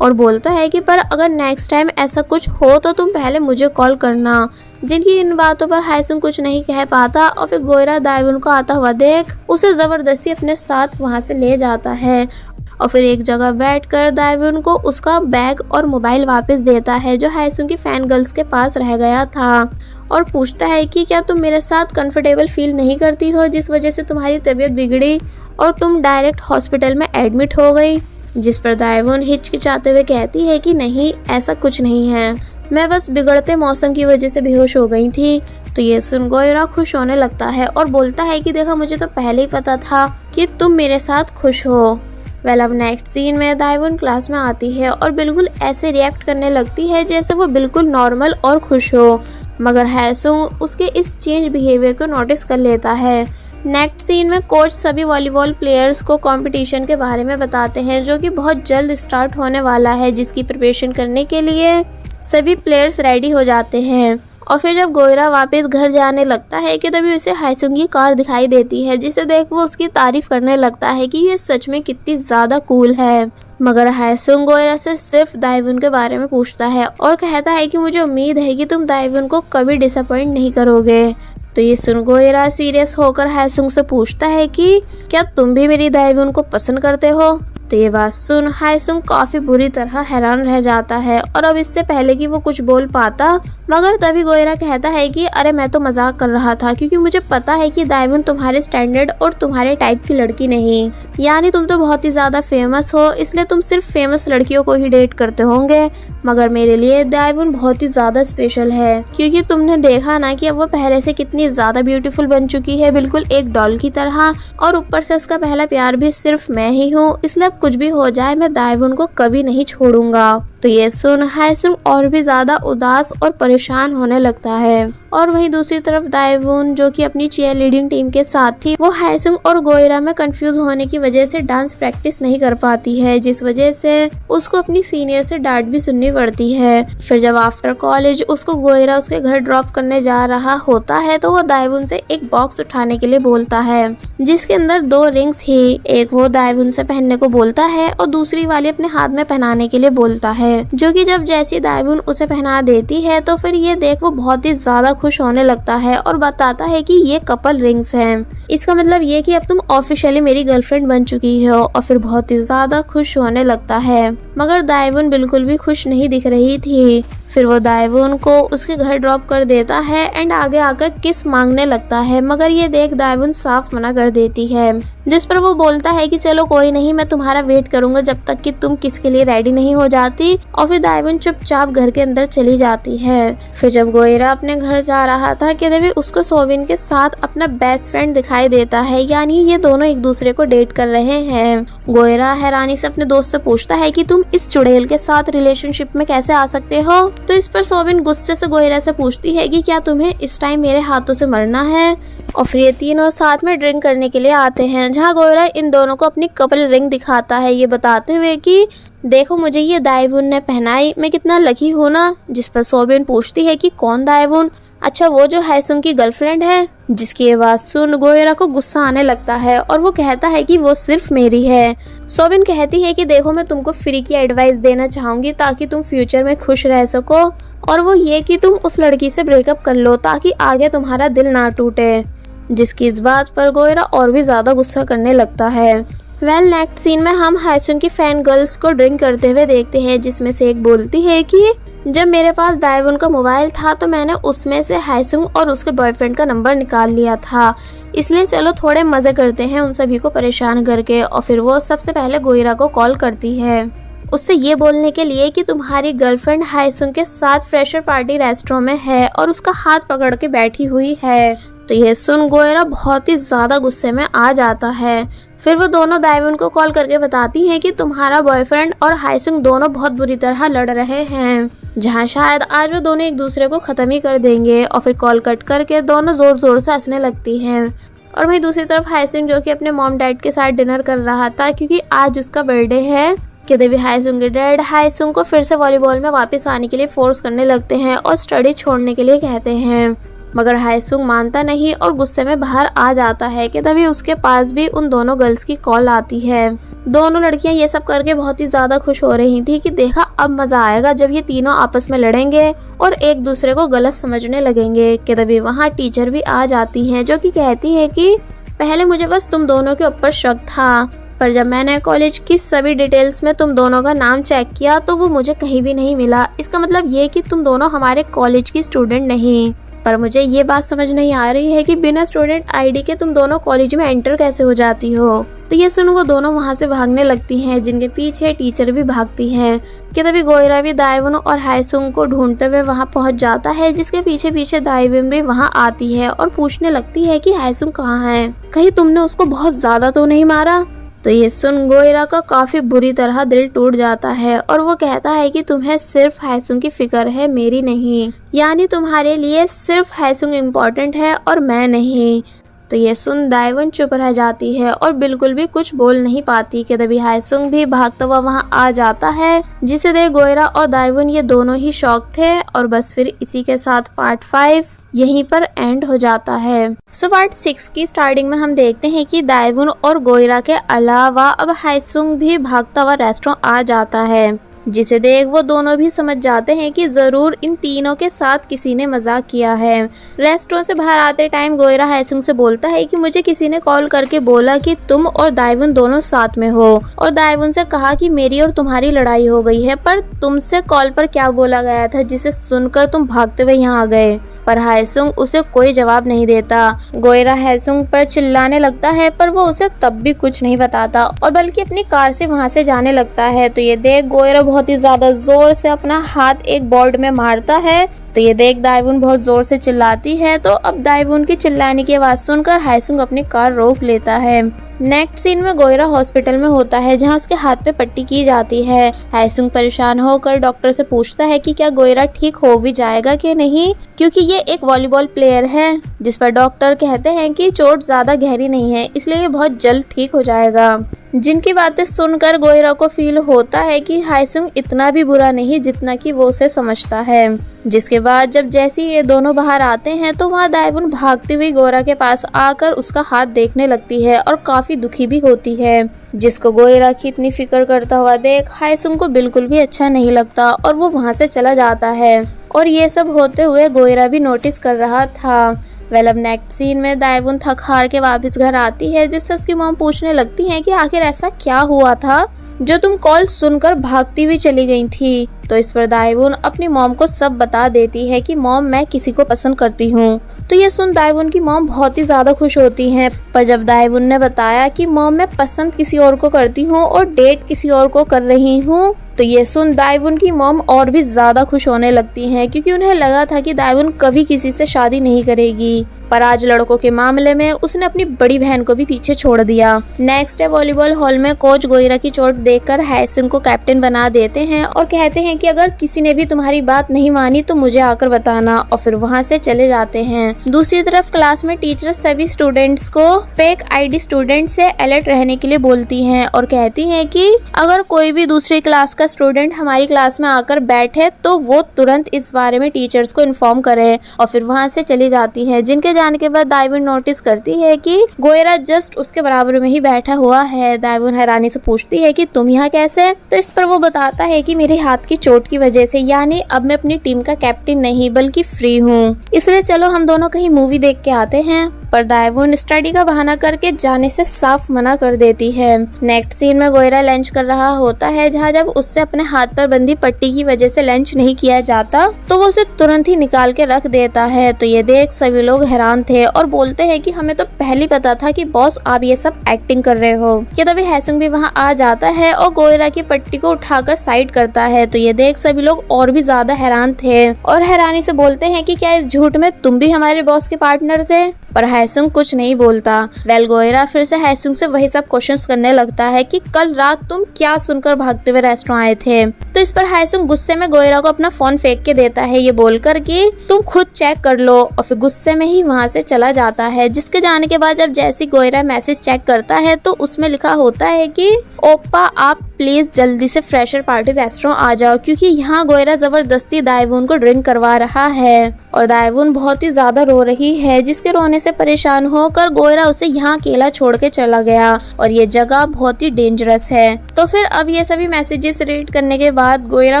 और बोलता है कि पर अगर नेक्स्ट टाइम ऐसा कुछ हो तो तुम पहले मुझे कॉल करना। जिनकी इन बातों पर हैसुंग कुछ नहीं कह पाता और फिर गोइरा दाइवुन को आता हुआ देख उसे जबरदस्ती अपने साथ वहां से ले जाता है। और फिर एक जगह बैठकर दाइवुन को उसका बैग और मोबाइल वापस देता है जो हैसुंग की फैन गर्ल्स के पास रह गया था, और पूछता है कि क्या तुम मेरे साथ कंफर्टेबल फील नहीं करती हो जिस वजह से तुम्हारी तबीयत बिगड़ी और तुम डायरेक्ट हॉस्पिटल में एडमिट हो गई। जिस पर दाइवुन हिचकिचाते हुए कहती है कि नहीं, ऐसा कुछ नहीं है, मैं बस बिगड़ते मौसम की वजह से बेहोश हो गई थी। तो ये सुन गोइरा खुश होने लगता है और बोलता है कि देखा, मुझे तो पहले ही पता था कि तुम मेरे साथ खुश हो। अब नेक्स्ट सीन में दाइवुन क्लास में आती है और बिल्कुल ऐसे रिएक्ट करने लगती है जैसे वो बिल्कुल नॉर्मल और खुश हो, मगर हैसुंग उसके इस चेंज बिहेवियर को नोटिस कर लेता है। नेक्स्ट सीन में कोच सभी वॉलीबॉल प्लेयर्स को कंपटीशन के बारे में बताते हैं जो कि बहुत जल्द स्टार्ट होने वाला है, जिसकी प्रिपरेशन करने के लिए सभी प्लेयर्स रेडी हो जाते हैं। और फिर जब गोइरा वापस घर जाने लगता है कि तभी उसे हैसुंग की कार दिखाई देती है, जिसे देख वो उसकी तारीफ करने लगता है कि ये सच में कितनी ज्यादा कूल है। मगर हैसुंग गोइरा से सिर्फ दाइवुन के बारे में पूछता है और कहता है कि मुझे उम्मीद है कि तुम दाइवुन को कभी डिसअपॉइंट नहीं करोगे। तो ये सुन गोइरा सीरियस होकर हैसुंग से पूछता है कि क्या तुम भी मेरी दाइवुन को पसंद करते हो। तो ये बात सुन हैसुंग काफी बुरी तरह हैरान रह जाता है, और अब इससे पहले कि वो कुछ बोल पाता, मगर तभी गोइरा कहता है कि अरे मैं तो मजाक कर रहा था क्योंकि मुझे पता है कि दाइवुन तुम्हारे स्टैंडर्ड और तुम्हारे टाइप की लड़की नहीं, यानी तुम तो बहुत ही ज्यादा फेमस हो, इसलिए तुम सिर्फ फेमस लड़कियों को ही डेट करते होंगे। मगर मेरे लिए दाइवुन बहुत ही ज्यादा स्पेशल है क्योंकि तुमने देखा ना कि अब वो पहले से कितनी ज्यादा ब्यूटीफुल बन चुकी है, बिल्कुल एक डॉल की तरह, और ऊपर से उसका पहला प्यार भी सिर्फ मैं ही हूँ, इसलिए कुछ भी हो जाए मैं दाइवुन को कभी नहीं छोड़ूंगा। तो ये सुन हैसुंग और भी ज्यादा उदास और परेशान होने लगता है। और वहीं दूसरी तरफ दाइवुन जो कि अपनी चीयर लीडिंग टीम के साथ थी, वो हैसुंग और गोइरा में कंफ्यूज होने की वजह से डांस प्रैक्टिस नहीं कर पाती है, जिस वजह से उसको अपनी सीनियर से डांट भी सुननी पड़ती है। फिर जब आफ्टर कॉलेज उसको गोइरा उसके घर ड्रॉप करने जा रहा होता है तो वो दाइवुन से एक बॉक्स उठाने के लिए बोलता है जिसके अंदर 2 रिंग्स ही, एक वो दाइवुन से पहनने को बोलता है और दूसरी वाली अपने हाथ में पहनाने के लिए बोलता है, जो कि जब जैसी दाइवुन उसे पहना देती है तो फिर ये देख वो बहुत ही ज्यादा खुश होने लगता है और बताता है कि ये कपल रिंग्स हैं, इसका मतलब ये कि अब तुम ऑफिशियली मेरी गर्लफ्रेंड बन चुकी हो। और फिर बहुत ही ज्यादा खुश होने लगता है, मगर दाइवुन बिल्कुल भी खुश नहीं दिख रही थी। फिर वो दाइवुन को उसके घर ड्रॉप कर देता है एंड आगे आकर किस मांगने लगता है, मगर ये देख दाइवुन साफ मना कर देती है, जिस पर वो बोलता है कि चलो कोई नहीं, मैं तुम्हारा वेट करूंगा जब तक कि तुम किस के लिए रेडी नहीं हो जाती। और फिर दाइवुन चुपचाप घर के अंदर चली जाती है। फिर जब गोइरा अपने घर जा रहा था कि तभी उसको सोबिन के साथ अपना बेस्ट फ्रेंड दिखाई देता है, यानी ये दोनों एक दूसरे को डेट कर रहे हैं। गोइरा हैरानी से अपने दोस्त से पूछता है कि तुम इस चुड़ैल के साथ रिलेशनशिप में कैसे आ सकते हो। तो इस पर सोबिन गुस्से से गोइरा से पूछती है कि क्या तुम्हें इस टाइम मेरे हाथों से मरना है। और फिर ये तीनों साथ में ड्रिंक करने के लिए आते हैं, जहाँ गोइरा इन दोनों को अपनी कपल रिंग दिखाता है, ये बताते हुए कि देखो मुझे ये दाइवुन ने पहनाई, मैं कितना लकी हूँ ना। जिस पर सोबिन पूछती है कि कौन दाइवुन, अच्छा वो जो हैसुंग की गर्लफ्रेंड है। जिसकी आवाज सुन गोइरा को गुस्सा आने लगता है और वो कहता है कि वो सिर्फ मेरी है। सोबिन कहती है कि देखो मैं तुमको फ्री की एडवाइस देना चाहूंगी ताकि तुम फ्यूचर में खुश रह सको, और वो ये कि तुम उस लड़की से ब्रेकअप कर लो ताकि आगे तुम्हारा दिल ना टूटे। जिसकी इस बात पर गोइरा और भी ज्यादा गुस्सा करने लगता है। नेक्स्ट सीन में हम हायसुंग की फैन गर्ल्स को ड्रिंक करते हुए देखते हैं, जिसमें से एक बोलती है कि जब मेरे पास दाएवुन का मोबाइल था तो मैंने उसमें से हायसुंग और उसके बॉयफ्रेंड का नंबर निकाल लिया था, इसलिए चलो थोड़े मजे करते हैं उन सभी को परेशान करके। और फिर वो सबसे पहले गोइरा को कॉल करती है, उससे ये बोलने के लिए कि तुम्हारी गर्लफ्रेंड हायसुंग के साथ फ्रेशर पार्टी रेस्टोरेंट में है और उसका हाथ पकड़ के बैठी हुई है। तो ये सुन गोइरा बहुत ही ज्यादा गुस्से में आ जाता है। फिर वो दोनों दाएवुन को कॉल करके बताती है कि तुम्हारा बॉयफ्रेंड और हायसुंग दोनों बहुत बुरी तरह लड़ रहे हैं, जहाँ शायद आज वो दोनों एक दूसरे को खत्म ही कर देंगे। और फिर कॉल कट करके दोनों जोर जोर से हंसने लगती हैं। और वहीं दूसरी तरफ हायसुंग, जो कि अपने मॉम डैड के साथ डिनर कर रहा था क्योंकि आज उसका बर्थडे है, कि तभी हायसुंग के डैड हायसुंग को फिर से वॉलीबॉल में वापस आने के लिए फोर्स करने लगते हैं और स्टडी छोड़ने के लिए कहते हैं, मगर हायसुंग मानता नहीं और गुस्से में बाहर आ जाता है। कि तभी उसके पास भी उन दोनों गर्ल्स की कॉल आती है। दोनों लड़कियां ये सब करके बहुत ही ज्यादा खुश हो रही थी कि देखा अब मजा आएगा जब ये तीनों आपस में लड़ेंगे और एक दूसरे को गलत समझने लगेंगे। कि तभी वहाँ टीचर भी आ जाती है, जो कि कहती है कि पहले मुझे बस तुम दोनों के ऊपर शक था, पर जब मैंने कॉलेज की सभी डिटेल्स में तुम दोनों का नाम चेक किया तो वो मुझे कहीं भी नहीं मिला। इसका मतलब ये कि तुम दोनों हमारे कॉलेज की स्टूडेंट नहीं। पर मुझे ये बात समझ नहीं आ रही है कि बिना स्टूडेंट आईडी के तुम दोनों कॉलेज में एंटर कैसे हो जाती हो। तो ये सुन वो दोनों वहाँ से भागने लगती हैं, जिनके पीछे टीचर भी भागती हैं। कि तभी गोइरा भी दाएवुन और हायसुंग को ढूंढते हुए वहाँ पहुँच जाता है, जिसके पीछे पीछे दाएवुन भी वहाँ आती है और पूछने लगती है कि हायसुंग कहाँ है, कहीं तुमने उसको बहुत ज्यादा तो नहीं मारा। तो ये सुन गोइरा का काफी बुरी तरह दिल टूट जाता है और वो कहता है कि तुम्हें सिर्फ हायसुंग की फिक्र है, मेरी नहीं, यानी तुम्हारे लिए सिर्फ हायसुंग इम्पोर्टेंट है और मैं नहीं। तो ये सुन दाएवुन चुप रह जाती है और बिल्कुल भी कुछ बोल नहीं पाती। कि तभी हायसुंग भी भागता हुआ वहाँ आ जाता है, जिसे देख गोइरा और दाएवुन ये दोनों ही शॉक थे। और बस फिर इसी के साथ पार्ट 5 यहीं पर एंड हो जाता है। सो पार्ट 6 की स्टार्टिंग में हम देखते हैं कि दाएवुन और गोइरा के अलावा अब हायसुंग भी भागता हुआ रेस्टोरेंट आ जाता है, जिसे देख वो दोनों भी समझ जाते हैं कि जरूर इन तीनों के साथ किसी ने मजाक किया है। रेस्टोरेंट से बाहर आते टाइम गोइरा हायसुंग से बोलता है कि मुझे किसी ने कॉल करके बोला कि तुम और दाएवुन दोनों साथ में हो, और दाएवुन से कहा कि मेरी और तुम्हारी लड़ाई हो गई है, पर तुमसे कॉल पर क्या बोला गया था जिसे सुनकर तुम भागते हुए यहाँ आ गए। पर हायसुंग उसे कोई जवाब नहीं देता। गोइरा हायसुंग पर चिल्लाने लगता है, पर वो उसे तब भी कुछ नहीं बताता और बल्कि अपनी कार से वहाँ से जाने लगता है। तो ये देख गोइरा बहुत ही ज्यादा जोर से अपना हाथ एक बोर्ड में मारता है। तो ये देख दाएवुन बहुत जोर से चिल्लाती है। तो अब दाएवुन की चिल्लाने की आवाज सुनकर हायसुंग अपनी कार रोक लेता है। नेक्स्ट सीन में गोइरा हॉस्पिटल में होता है, जहाँ उसके हाथ पे पट्टी की जाती है। हायसुंग परेशान होकर डॉक्टर से पूछता है कि क्या गोइरा ठीक हो भी जाएगा कि नहीं, क्योंकि ये एक वॉलीबॉल प्लेयर है। जिस पर डॉक्टर कहते हैं कि चोट ज्यादा गहरी नहीं है, इसलिए ये बहुत जल्द ठीक हो जाएगा। जिनकी बातें सुनकर गोइरा को फील होता है कि हायसुंग इतना भी बुरा नहीं जितना कि वो उसे समझता है। जिसके बाद जब जैसे ये दोनों बाहर आते हैं तो वहाँ दाएवुन भागती हुई गोइरा के पास आकर उसका हाथ देखने लगती है और काफी दुखी भी होती है, जिसको गोइरा की इतनी फिक्र करता हुआ देख हायसुंग को बिल्कुल भी अच्छा नहीं लगता और वो वहाँ से चला जाता है। और ये सब होते हुए गोइरा भी नोटिस कर रहा था। अब नेक्स्ट सीन में दाएवुन थक हार के वापस घर आती है, जिससे उसकी मॉम पूछने लगती है कि आखिर ऐसा क्या हुआ था जो तुम कॉल सुनकर भागती हुई चली गई थी। तो इस पर दाएवुन अपनी मॉम को सब बता देती है कि मॉम मैं किसी को पसंद करती हूँ। तो ये सुन दाएवुन की मॉम बहुत ही ज्यादा खुश होती हैं। पर जब दाएवुन ने बताया कि मॉम मैं पसंद किसी और को करती हूँ और डेट किसी और को कर रही हूँ, तो ये सुन दाएवुन की मॉम और भी ज्यादा खुश होने लगती हैं, क्योंकि उन्हें लगा था कि दाएवुन कभी किसी से शादी नहीं करेगी। पर आज लड़कों के मामले में उसने अपनी बड़ी बहन को भी पीछे छोड़ दिया। नेक्स्ट डे वॉलीबॉल हॉल में कोच गोइरा की चोट देखकर हायसुंग को कैप्टन बना देते हैं और कहते हैं कि अगर किसी ने भी तुम्हारी बात नहीं मानी तो मुझे आकर बताना, और फिर वहाँ से चले जाते हैं। दूसरी तरफ क्लास में टीचर सभी स्टूडेंट्स को फेक आईडी स्टूडेंट से अलर्ट रहने के लिए बोलती हैं और कहती हैं कि अगर कोई भी दूसरी क्लास का स्टूडेंट हमारी क्लास में आकर बैठे तो वो तुरंत इस बारे में टीचर्स को इन्फॉर्म करे, और फिर वहाँ से चली जाती है। जिनके जाने के बाद दाएवुन नोटिस करती है कि गोइरा जस्ट उसके बराबर में ही बैठा हुआ है। दाएवुन हैरानी से पूछती है कि तुम यहाँ कैसे? तो इस पर वो बताता है कि मेरे हाथ की चोट की वजह से, यानी अब मैं अपनी टीम का कैप्टन नहीं बल्कि फ्री हूँ, इसलिए चलो हम दोनों कहीं मूवी देख के आते हैं। पर दाएवून स्टडी का बहाना करके जाने से साफ मना कर देती है। नेक्स्ट सीन में गोयरा लंच कर रहा होता है, जहाँ जब उससे अपने हाथ पर बंधी पट्टी की वजह से लंच नहीं किया जाता तो वो उसे तुरंत ही निकाल के रख देता है। तो ये देख सभी लोग हैरान थे और बोलते हैं कि हमें तो पहले पता था कि बॉस आप ये सब एक्टिंग कर रहे हो। ये तभी हैसुंग भी वहाँ आ जाता है और गोयरा की पट्टी को उठाकर साइड करता है। तो ये देख सभी लोग और भी ज्यादा हैरान थे और हैरानी से बोलते हैं कि क्या इस झूठ में तुम भी हमारे बॉस के पार्टनर थे? पर हैसुंग कुछ नहीं बोलता। वेल गोयरा फिर से हैसुंग से वही सब क्वेश्चंस करने लगता है कि कल रात तुम क्या सुनकर भागते हुए रेस्टोरेंट आए थे। तो इस पर हैसुंग गुस्से में गोयरा को अपना फोन फेंक के देता है, ये बोलकर कि तुम खुद चेक कर लो, और फिर गुस्से में ही वहाँ से चला जाता है। जिसके जाने के बाद जब जैसी गोयरा मैसेज चेक करता है तो उसमें लिखा होता है कि ओप्पा आप प्लीज जल्दी से फ्रेशर पार्टी रेस्टोरेंट आ जाओ, क्योंकि यहाँ गोयरा जबरदस्ती दाएवून को ड्रिंक करवा रहा है और दाएवून बहुत ही ज्यादा रो रही है। जिसके रोने से परेशान होकर गोयरा उसे यहाँ अकेला छोड़ के चला गया और ये जगह बहुत ही डेंजरस है। तो फिर अब ये सभी मैसेजेस रीड करने के बाद गोयरा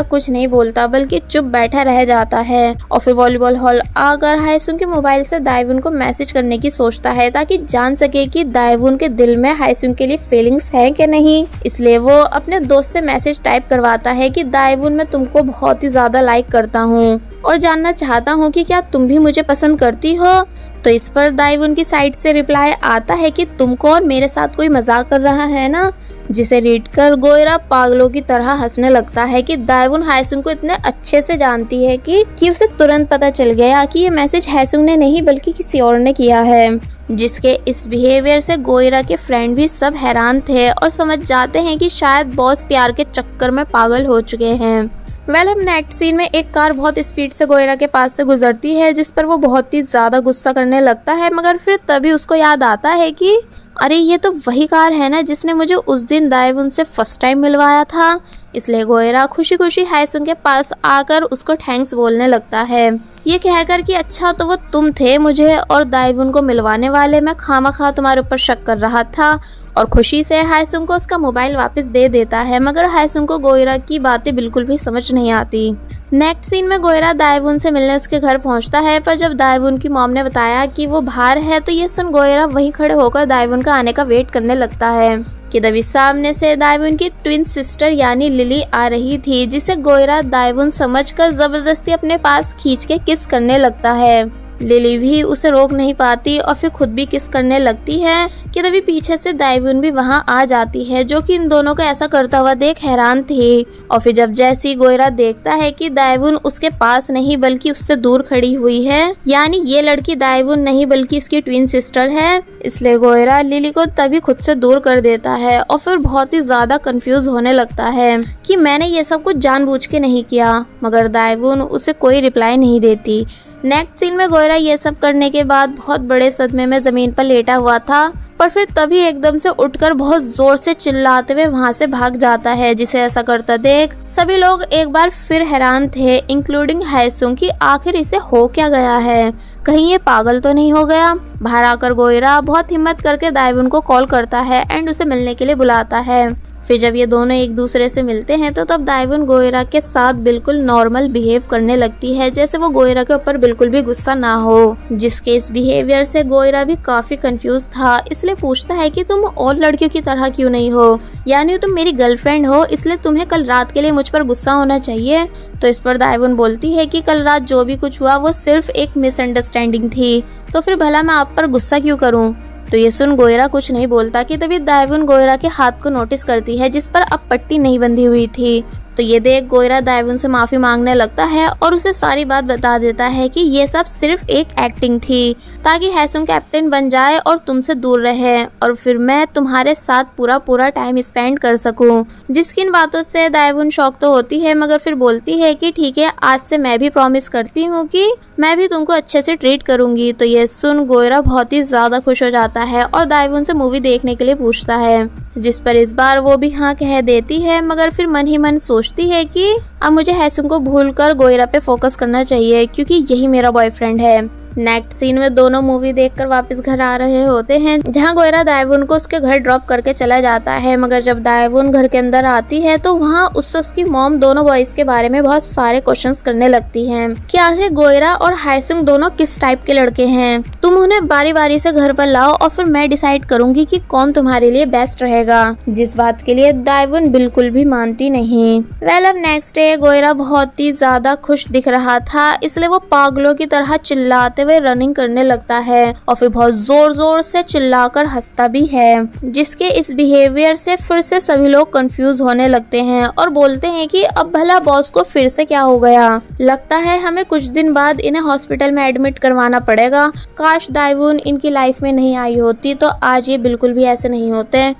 कुछ नहीं बोलता बल्कि चुप बैठा रह जाता है और फिर वॉलीबॉल हॉल आकर हायसुंग के मोबाइल से दाएवून को मैसेज करने की सोचता है ताकि जान सके कि दाएवून के दिल में हायसुंग के लिए फीलिंग्स है कि नहीं। इसलिए वो अपने दोस्त से मैसेज टाइप करवाता है कि दाएवून मैं तुमको बहुत ही ज्यादा लाइक करता हूँ और जानना चाहता हूँ कि क्या तुम भी मुझे पसंद करती हो। तो इस पर दाएवून की साइड से रिप्लाई आता है कि तुम कौन, मेरे साथ कोई मजाक कर रहा है ना। जिसे रीड कर गोयरा पागलों की तरह हंसने लगता है कि दाएवून हायसुंग को इतने अच्छे से जानती है कि उसे तुरंत पता चल गया कि ये मैसेज हायसुंग ने नहीं बल्कि किसी और ने किया है। जिसके इस बिहेवियर से गोयरा के फ्रेंड भी सब हैरान थे और समझ जाते हैं कि शायद बॉस प्यार के चक्कर में पागल हो चुके हैं। वेल हम नेक्स्ट सीन में एक कार बहुत स्पीड से गोयरा के पास से गुजरती है, जिस पर वो बहुत ही ज्यादा गुस्सा करने लगता है, मगर फिर तभी उसको याद आता है कि अरे ये तो वही कार है ना जिसने मुझे उस दिन दाएवून से फर्स्ट टाइम मिलवाया था। इसलिए गोयरा खुशी खुशी हायसुंग के पास आकर उसको थैंक्स बोलने लगता है, ये कहकर कि अच्छा तो वो तुम थे मुझे और दाएवून को मिलवाने वाले, मैं खामखा तुम्हारे ऊपर शक कर रहा था। और खुशी से हायसुंग को उसका मोबाइल वापस दे देता है, मगर हायसुंग को गोयरा की बातें बिल्कुल भी समझ नहीं आती। नेक्स्ट सीन में गोयरा दाएवून से मिलने उसके घर पहुंचता है, पर जब दाएवून की मॉम ने बताया कि वो बाहर है तो ये सुन गोयरा वहीं खड़े होकर दाएवून का आने का वेट करने लगता है कि तभी सामने से दाएवून की ट्विन सिस्टर यानी लिली आ रही थी, जिसे गोयरा दाएवून समझकर जबरदस्ती अपने पास खींच के किस करने लगता है। लिली भी उसे रोक नहीं पाती और फिर खुद भी किस करने लगती है कि तभी पीछे से दाएवून भी वहां आ जाती है, जो कि इन दोनों को ऐसा करता हुआ देख हैरान थी। और फिर जब जैसी गोयरा देखता है कि दाएवून उसके पास नहीं बल्कि उससे दूर खड़ी हुई है, यानी ये लड़की दाएवून नहीं बल्कि इसकी ट्विन सिस्टर है, इसलिए गोयरा लिली को तभी खुद से दूर कर देता है और फिर बहुत ही ज्यादा कंफ्यूज होने लगता है कि मैंने ये सब कुछ जानबूझ के नहीं किया, मगर दाएवून उसे कोई रिप्लाई नहीं देती। नेक्स्ट सीन में गोयरा ये सब करने के बाद बहुत बड़े सदमे में जमीन पर लेटा हुआ था, पर फिर तभी एकदम से उठकर बहुत जोर से चिल्लाते हुए वहां से भाग जाता है। जिसे ऐसा करता देख सभी लोग एक बार फिर हैरान थे, इंक्लूडिंग हायसुंग, कि आखिर इसे हो क्या गया है, कहीं ये पागल तो नहीं हो गया। बाहर आकर गोयरा बहुत हिम्मत करके दाएवून को कॉल करता है एंड उसे मिलने के लिए बुलाता है। फिर जब ये दोनों एक दूसरे से मिलते हैं तो तब दाएवून गोयरा के साथ बिल्कुल नॉर्मल बिहेव करने लगती है, जैसे वो गोयरा के ऊपर बिल्कुल भी गुस्सा ना हो। जिसके इस बिहेवियर से गोयरा भी काफी कंफ्यूज था, इसलिए पूछता है कि तुम और लड़कियों की तरह क्यों नहीं हो, यानी तुम मेरी गर्लफ्रेंड हो इसलिए तुम्हें कल रात के लिए मुझ पर गुस्सा होना चाहिए। तो इस पर दाएवून बोलती है कि कल रात जो भी कुछ हुआ वो सिर्फ एक मिसअंडरस्टैंडिंग थी, तो फिर भला मैं आप पर गुस्सा क्यों करूं। तो ये सुन गोयरा कुछ नहीं बोलता कि तभी दाएवून गोयरा के हाथ को नोटिस करती है जिस पर अब पट्टी नहीं बंधी हुई थी। तो ये देख गोयरा दाएवून से माफी मांगने लगता है और उसे सारी बात बता देता है कि ये सब सिर्फ एक एक्टिंग थी ताकि हायसुंग कैप्टन बन जाए और तुमसे दूर रहे और फिर मैं तुम्हारे साथ पूरा टाइम स्पेंड कर सकूं। जिसकी इन बातों से दाएवून शॉक तो होती है, मगर फिर बोलती है कि ठीक है, आज से मैं भी प्रॉमिस करती हूँ कि मैं भी तुमको अच्छे से ट्रीट करूंगी। तो ये सुन गोयरा बहुत ही ज्यादा खुश हो जाता है और दाएवून से मूवी देखने के लिए पूछता है, जिस पर इस बार वो भी हाँ कह देती है, मगर फिर मन ही मन सोचती है कि अब मुझे हायसुंग को भूलकर गोयरा पे फोकस करना चाहिए क्योंकि यही मेरा बॉयफ्रेंड है। नेक्स्ट सीन में दोनों मूवी देखकर वापस घर आ रहे होते हैं, जहां गोयरा दाएवुन को उसके घर ड्रॉप करके चला जाता है। मगर जब दाएवुन घर के अंदर आती है तो वहां उससे उसकी मॉम दोनों बॉयज के बारे में बहुत सारे क्वेश्चंस करने लगती है कि आखिर गोयरा और हायसुंग दोनों किस टाइप के लड़के हैं। तुम उन्हें बारी बारी से घर पर लाओ और फिर मैं डिसाइड करूंगी कि कौन तुम्हारे लिए बेस्ट रहेगा, जिस बात के लिए दाएवुन बिल्कुल भी मानती नहीं। वेल, अब नेक्स्ट डे गोयरा बहुत ही ज्यादा खुश दिख रहा था, इसलिए वो पागलों की तरह चिल्लाते हुए रनिंग करने लगता है और फिर बहुत जोर जोर से चिल्लाकर हंसता भी है, जिसके इस बिहेवियर से फिर से सभी लोग कंफ्यूज होने लगते हैं और बोलते हैं कि अब भला बॉस को फिर से क्या हो गया। लगता है हमें कुछ दिन बाद इन्हें हॉस्पिटल में एडमिट करवाना पड़ेगा। काश दाएवुन इनकी लाइफ में नहीं आई होती तो आज ये बिल्कुल भी ऐसे नहीं होते।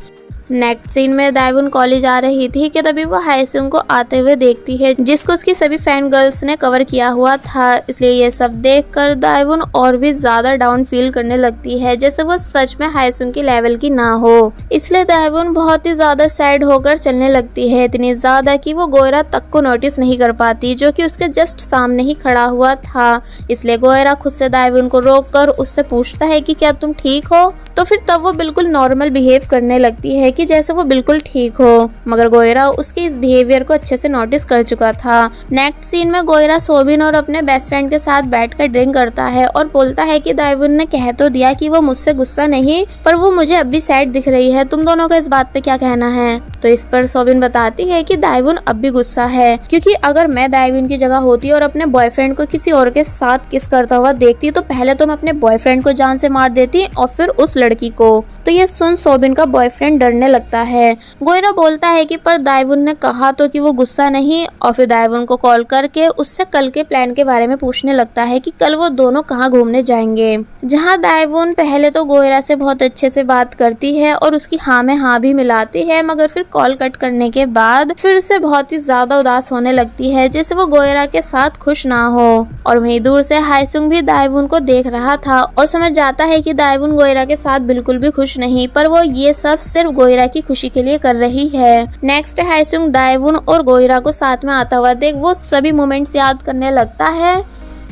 नेक्स्ट सीन में दाएवुन कॉलेज आ रही थी कि तभी वो हायसुंग को आते हुए देखती है, जिसको उसकी सभी फैन गर्ल्स ने कवर किया हुआ था। इसलिए ये सब देखकर दाएवुन और भी ज्यादा डाउन फील करने लगती है, जैसे वो सच में हायसुंग की लेवल की ना हो। इसलिए दाएवुन बहुत ही ज्यादा सैड होकर चलने लगती है, इतनी ज्यादा कि वो गोयरा तक को नोटिस नहीं कर पाती, जो कि उसके जस्ट सामने ही खड़ा हुआ था। इसलिए गोयरा खुद से दाएवुन को रोककर उससे पूछता है कि क्या तुम ठीक हो, तो फिर तब वो बिल्कुल नॉर्मल बिहेव करने लगती है कि जैसे वो बिल्कुल ठीक हो। मगर गोयरा उसके इस बिहेवियर को अच्छे से नोटिस कर चुका था। नेक्स्ट सीन में गोयरा सोबिन और अपने बेस्ट फ्रेंड के साथ बैठकर ड्रिंक करता है और बोलता है कि दाएवुन ने कह तो दिया कि वो मुझसे गुस्सा नहीं, पर वो मुझे अब भी सैड दिख रही है। तुम दोनों का इस बात पे क्या कहना है? तो इस पर सोबिन बताती है कि दाएवुन अब भी गुस्सा है, क्योंकि अगर मैं दाएवुन की जगह होती और अपने बॉयफ्रेंड को किसी और के साथ किस करता हुआ देखती तो पहले तो मैं अपने बॉयफ्रेंड को जान से मार देती और फिर उस लड़की को। तो ये सुन सोबिन का बॉयफ्रेंड डरने लगता है। गोयरा बोलता है कि पर दाएवुन ने कहा तो कि वो गुस्सा नहीं, और फिर दाएवुन को कॉल करके उससे कल के प्लान के बारे में पूछने लगता है कि कल वो दोनों कहाँ घूमने जाएंगे। जहाँ दाएवुन पहले तो गोयरा से बहुत अच्छे से बात करती है और उसकी हाँ में हाँ भी मिलाती है, मगर फिर कॉल कट करने के बाद फिर से बहुत ही ज्यादा उदास होने लगती है, जैसे वो गोयरा के साथ खुश ना हो। और वहीं दूर से हायसुंग भी दाएवुन को देख रहा था और समझ जाता है कि दाएवुन गोयरा के साथ बिल्कुल भी खुश नहीं, पर वो ये सब सिर्फ गोयरा की खुशी के लिए कर रही है। नेक्स्ट हायसुंग दाएवुन और गोयरा को साथ में आता हुआ देख वो सभी मोमेंट्स याद करने लगता है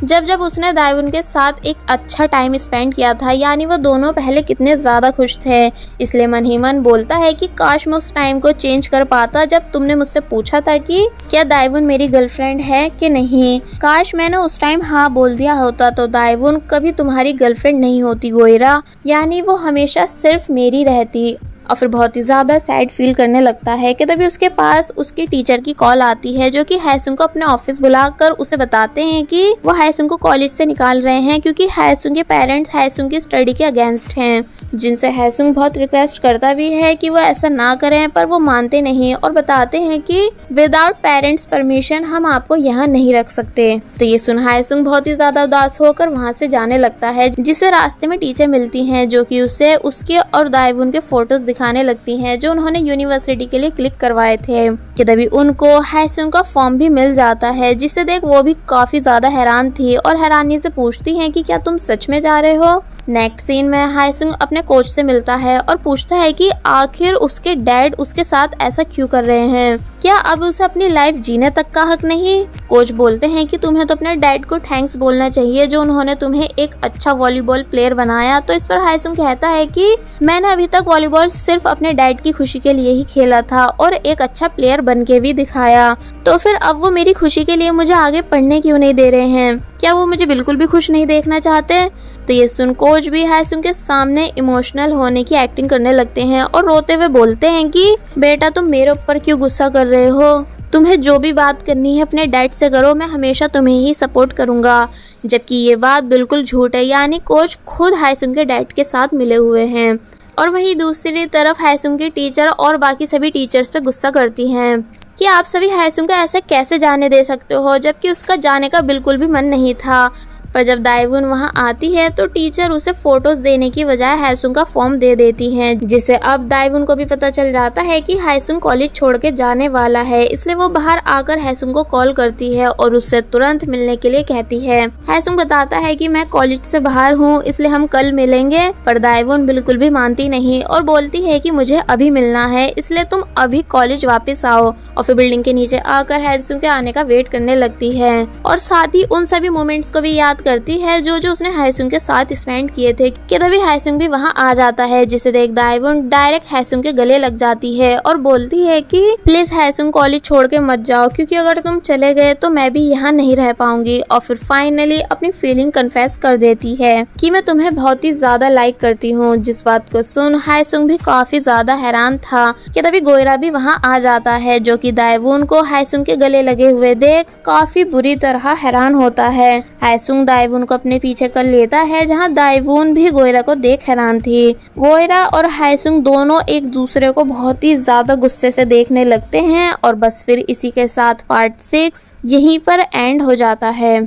जब उसने दाएवुन के साथ एक अच्छा टाइम स्पेंड किया था, यानी वो दोनों पहले कितने ज्यादा खुश थे। इसलिए मन ही मन बोलता है कि काश मैं उस टाइम को चेंज कर पाता जब तुमने मुझसे पूछा था कि क्या दाएवुन मेरी गर्लफ्रेंड है कि नहीं। काश मैंने उस टाइम हाँ बोल दिया होता तो दाएवुन कभी तुम्हारी गर्लफ्रेंड नहीं होती गोयरा, यानी वो हमेशा सिर्फ मेरी रहती। और फिर बहुत ही ज्यादा सैड फील करने लगता है कि तभी उसके पास उसकी टीचर की कॉल आती है, जो कि हायसुंग को अपने ऑफिस बुलाकर उसे बताते हैं कि वो हायसुंग को कॉलेज से निकाल रहे हैं, क्योंकि हायसुंग के पेरेंट्स हायसुंग की स्टडी के अगेंस्ट हैं, जिनसे हायसुंग बहुत रिक्वेस्ट करता भी है कि वो ऐसा ना करें, पर वो मानते नहीं और बताते हैं कि विदाउट पेरेंट्स परमिशन हम आपको यहाँ नहीं रख सकते। तो ये सुन हायसुंग बहुत ही ज्यादा उदास होकर वहाँ से जाने लगता है, जिसे रास्ते में टीचर मिलती हैं, जो कि उसे उसके और दाएवुन के फोटोज दिखाने लगती हैं जो उन्होंने यूनिवर्सिटी के लिए क्लिक करवाए थे। कि तभी उनको हायसुंग का फॉर्म भी मिल जाता है, जिसे देख वो भी काफी ज्यादा हैरान थी और हैरानी से पूछती हैं कि क्या तुम सच में जा रहे हो। नेक्स्ट सीन में हायसुंग अपने कोच से मिलता है और पूछता है कि आखिर उसके डैड उसके साथ ऐसा क्यों कर रहे हैं, क्या अब उसे अपनी लाइफ जीने तक का हक नहीं। कोच बोलते हैं कि तुम्हें तो अपने डैड को थैंक्स बोलना चाहिए जो उन्होंने तुम्हें एक अच्छा वॉलीबॉल प्लेयर बनाया। तो इस पर हायसुंग कहता है कि मैंने अभी तक वॉलीबॉल सिर्फ अपने डैड की खुशी के लिए ही खेला था और एक अच्छा प्लेयर बन के भी दिखाया, तो फिर अब वो मेरी खुशी के लिए मुझे आगे पढ़ने क्यों नहीं दे रहे हैं, क्या वो मुझे बिल्कुल भी खुश नहीं देखना चाहते। तो ये सुन कोच भी हायसुंग के सामने इमोशनल होने की एक्टिंग करने लगते हैं और रोते हुए बोलते हैं कि बेटा तुम मेरे ऊपर क्यों गुस्सा कर रहे हो, तुम्हें जो भी बात करनी है अपने डैड से करो, मैं हमेशा तुम्हें ही सपोर्ट करूंगा। जबकि ये बात बिल्कुल झूठ है, यानी कोच खुद हायसुंग के डैड के साथ मिले हुए हैं। और वहीं दूसरी तरफ हायसुंग की टीचर और बाकी सभी टीचर्स पे गुस्सा करती हैं कि आप सभी हायसुंग को ऐसे कैसे जाने दे सकते हो, जबकि उसका जाने का बिल्कुल भी मन नहीं था। पर जब दाएवुन वहां आती है तो टीचर उसे फोटोज देने की बजाय हायसुंग का फॉर्म दे देती हैं, जिससे अब दाएवुन को भी पता चल जाता है कि हायसुंग कॉलेज छोड़ के जाने वाला है। इसलिए वो बाहर आकर हायसुंग को कॉल करती है और उससे तुरंत मिलने के लिए कहती है। हायसुंग बताता है कि मैं कॉलेज से बाहर हूँ, इसलिए हम कल मिलेंगे, पर दाएवुन बिल्कुल भी मानती नहीं और बोलती है कि मुझे अभी मिलना है, इसलिए तुम अभी कॉलेज वापस आओ। और फिर बिल्डिंग के नीचे आकर हायसुंग के आने का वेट करने लगती है और साथ ही उन सभी मोमेंट्स को भी याद करती है जो उसने हायसुंग के साथ स्पेंड किए थे कि तभी हायसुंग भी वहाँ आ जाता है, जिसे देख दाएवुन डायरेक्ट हायसुंग के गले लग जाती है और बोलती है कि प्लीज हायसुंग कॉलेज छोड़ के मत जाओ, क्योंकि अगर तुम चले गए तो मैं भी यहाँ नहीं रह पाऊंगी। और फिर फाइनली अपनी फीलिंग कन्फेस कर देती है कि मैं तुम्हें बहुत ही ज्यादा लाइक करती हूँ। जिस बात को सुन हायसुंग भी काफी ज्यादा हैरान था कि तभी गोयरा भी वहाँ आ जाता है, जो कि दाएवुन को हायसुंग के गले लगे हुए देख काफी बुरी तरह हैरान होता है। हायसुंग दाएवुन को अपने पीछे कर लेता है, जहाँ दाएवुन भी गोयरा को देख हैरान थी। गोयरा और हायसुंग दोनों एक दूसरे को बहुत ही ज्यादा गुस्से से देखने लगते हैं और बस फिर इसी के साथ पार्ट 6 यहीं पर एंड हो जाता है।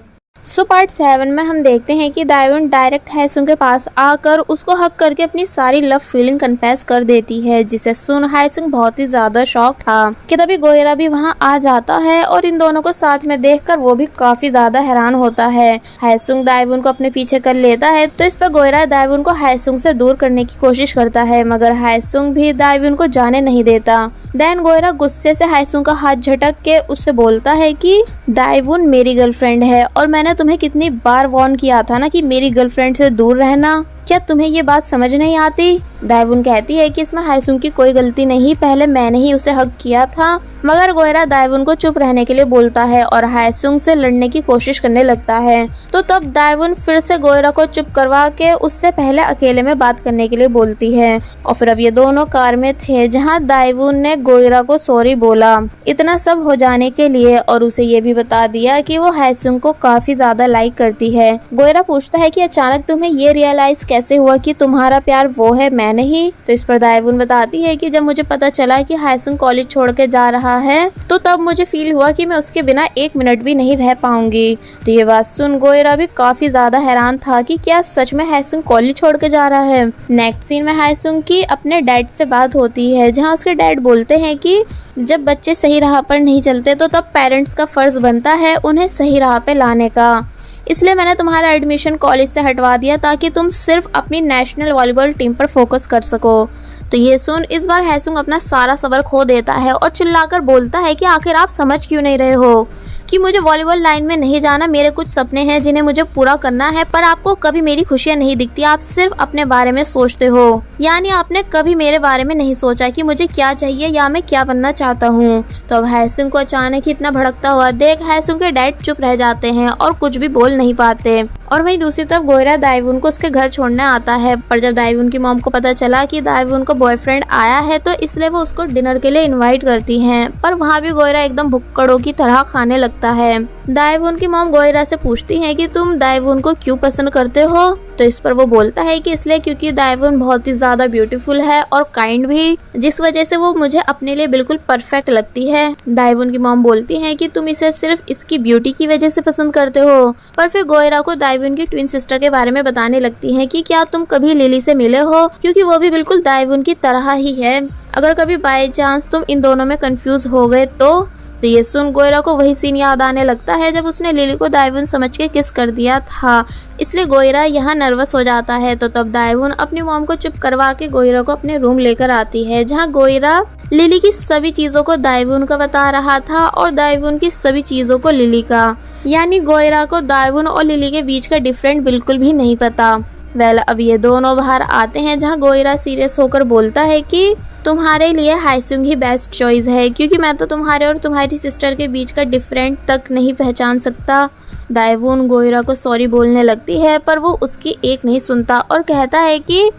पार्ट 7 में हम देखते हैं कि दाएवुन डायरेक्ट हायसुंग के पास आकर उसको हक करके अपनी सारी लव फीलिंग कन्फेस कर देती है, जिसे सुन हायसुंग बहुत ही ज्यादा शॉक था कि तभी गोयरा भी वहां आ जाता है और इन दोनों को साथ में देखकर वो भी काफी ज्यादा हैरान होता है। हायसुंग दाएवुन को अपने पीछे कर लेता है तो इस पर गोयरा दाएवुन को हायसुंग से दूर करने की कोशिश करता है, मगर हायसुंग भी दाएवुन को जाने नहीं देता। देन गोयरा गुस्से से हायसुंग का हाथ झटक के उससे बोलता है कि दाएवुन मेरी गर्लफ्रेंड है और मैंने तुम्हें कितनी बार वार्न किया था ना कि मेरी गर्लफ्रेंड से दूर रहना, क्या तुम्हें ये बात समझ नहीं आती? दाएवुन कहती है कि इसमें हायसुंग की कोई गलती नहीं, पहले मैंने ही उसे हक किया था। मगर गोयरा दाएवुन को चुप रहने के लिए बोलता है और हायसुंग से लड़ने की कोशिश करने लगता है। तो तब दाएवुन फिर से गोयरा को चुप करवा के उससे पहले अकेले में बात करने के लिए बोलती है। और फिर अब ये दोनों कार में थे, जहाँ दाएवुन ने गोयरा को सॉरी बोला इतना सब हो जाने के लिए और उसे ये भी बता दिया कि वो हायसुंग को काफी ज्यादा लाइक करती है। गोयरा पूछता है कि अचानक तुम्हें ये रियलाइज कैसे हुआ कि तुम्हारा प्यार वो है, मैं नहीं? तो इस पर दाएवुन बताती है कि जब मुझे पता चला कि हायसुंग कॉलेज छोड़ के जा रहा है तो तब मुझे फील हुआ कि मैं उसके बिना 1 मिनट भी नहीं रह पाऊंगी। तो ये बात सुन गोयरा भी काफी ज्यादा हैरान था कि क्या सच में हायसुंग कॉलेज छोड़ के जा रहा है। नेक्स्ट सीन में हायसुंग की अपने डैड से बात होती है, जहाँ उसके डैड बोलते हैं कि जब बच्चे सही राह पर नहीं चलते तो तब पेरेंट्स का फर्ज बनता है उन्हें सही राह पे लाने का। इसलिए मैंने तुम्हारा एडमिशन कॉलेज से हटवा दिया ताकि तुम सिर्फ अपनी नेशनल वॉलीबॉल टीम पर फोकस कर सको। तो ये सुन इस बार हायसुंग अपना सारा सब्र खो देता है और चिल्लाकर बोलता है कि आखिर आप समझ क्यों नहीं रहे हो कि मुझे वॉलीबॉल लाइन में नहीं जाना, मेरे कुछ सपने हैं जिन्हें मुझे पूरा करना है, पर आपको कभी मेरी खुशियां नहीं दिखती, आप सिर्फ अपने बारे में सोचते हो। यानी आपने कभी मेरे बारे में नहीं सोचा कि मुझे क्या चाहिए या मैं क्या बनना चाहता हूँ। तो अब हायसुंग को अचानक ही इतना भड़कता हुआ देख हायसुंग के डैड चुप रह जाते हैं और कुछ भी बोल नहीं पाते। और वहीं दूसरी तरफ गोयरा दाएवुन को उसके घर छोड़ने आता है, पर जब दाएवुन की मॉम को पता चला कि दाएवुन को बॉयफ्रेंड आया है तो इसलिए वो उसको डिनर के लिए इनवाइट करती हैं, पर वहाँ भी गोयरा एकदम भुक्कड़ों की तरह खाने लगता है। दाएवुन की मॉम गोयरा से पूछती है कि तुम दाएवुन को क्यों पसंद करते हो? तो इस पर वो बोलता है कि इसलिए क्योंकि दाएवुन बहुत ही ज्यादा ब्यूटीफुल है और काइंड भी, जिस वजह से वो मुझे अपने लिए बिल्कुल परफेक्ट लगती है। दाएवुन की मॉम बोलती है कि तुम इसे सिर्फ इसकी ब्यूटी की वजह से पसंद करते हो, पर फिर गोयरा को दाएवुन की ट्विन सिस्टर के बारे में बताने लगती है कि क्या तुम कभी लिली से मिले हो, क्योंकि वो भी बिल्कुल दाएवुन की तरह ही है। अगर कभी बाय चांस तुम इन दोनों में कंफ्यूज हो गए तो ये सुन गोयरा को वही सीन याद आने लगता है जब उसने लिली को दाएवुन समझ के किस कर दिया था, इसलिए गोयरा यहाँ नर्वस हो जाता है। तो तब दाएवुन अपनी मॉम को चुप करवा के गोयरा को अपने रूम लेकर आती है, जहाँ गोयरा लिली की सभी चीजों को दाएवुन का बता रहा था और दाएवुन की सभी चीजों को लिली का। यानी गोयरा को दाएवुन और लिली के बीच का डिफरेंट बिल्कुल भी नहीं पता। वेल अब ये दोनों बाहर आते हैं, जहाँ गोयरा सीरियस होकर बोलता है कि तुम्हारे लिए हायसुंग ही बेस्ट चॉइस है, क्योंकि मैं तो तुम्हारे और तुम्हारी सिस्टर के बीच का डिफरेंट तक नहीं पहचान सकता। दाएवुन गोयरा को सॉरी बोलने लगती है, पर वो उसकी एक नहीं सुनता और कहता है कि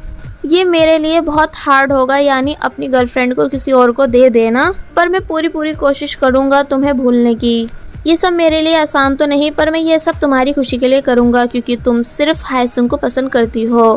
ये मेरे लिए बहुत हार्ड होगा, यानी अपनी गर्लफ्रेंड को किसी और को दे देना, पर मैं पूरी कोशिश करूँगा तुम्हें भूलने की। ये सब मेरे लिए आसान तो नहीं, पर मैं ये सब तुम्हारी खुशी के लिए करूँगा, क्योंकि तुम सिर्फ हायसुंग को पसंद करती हो।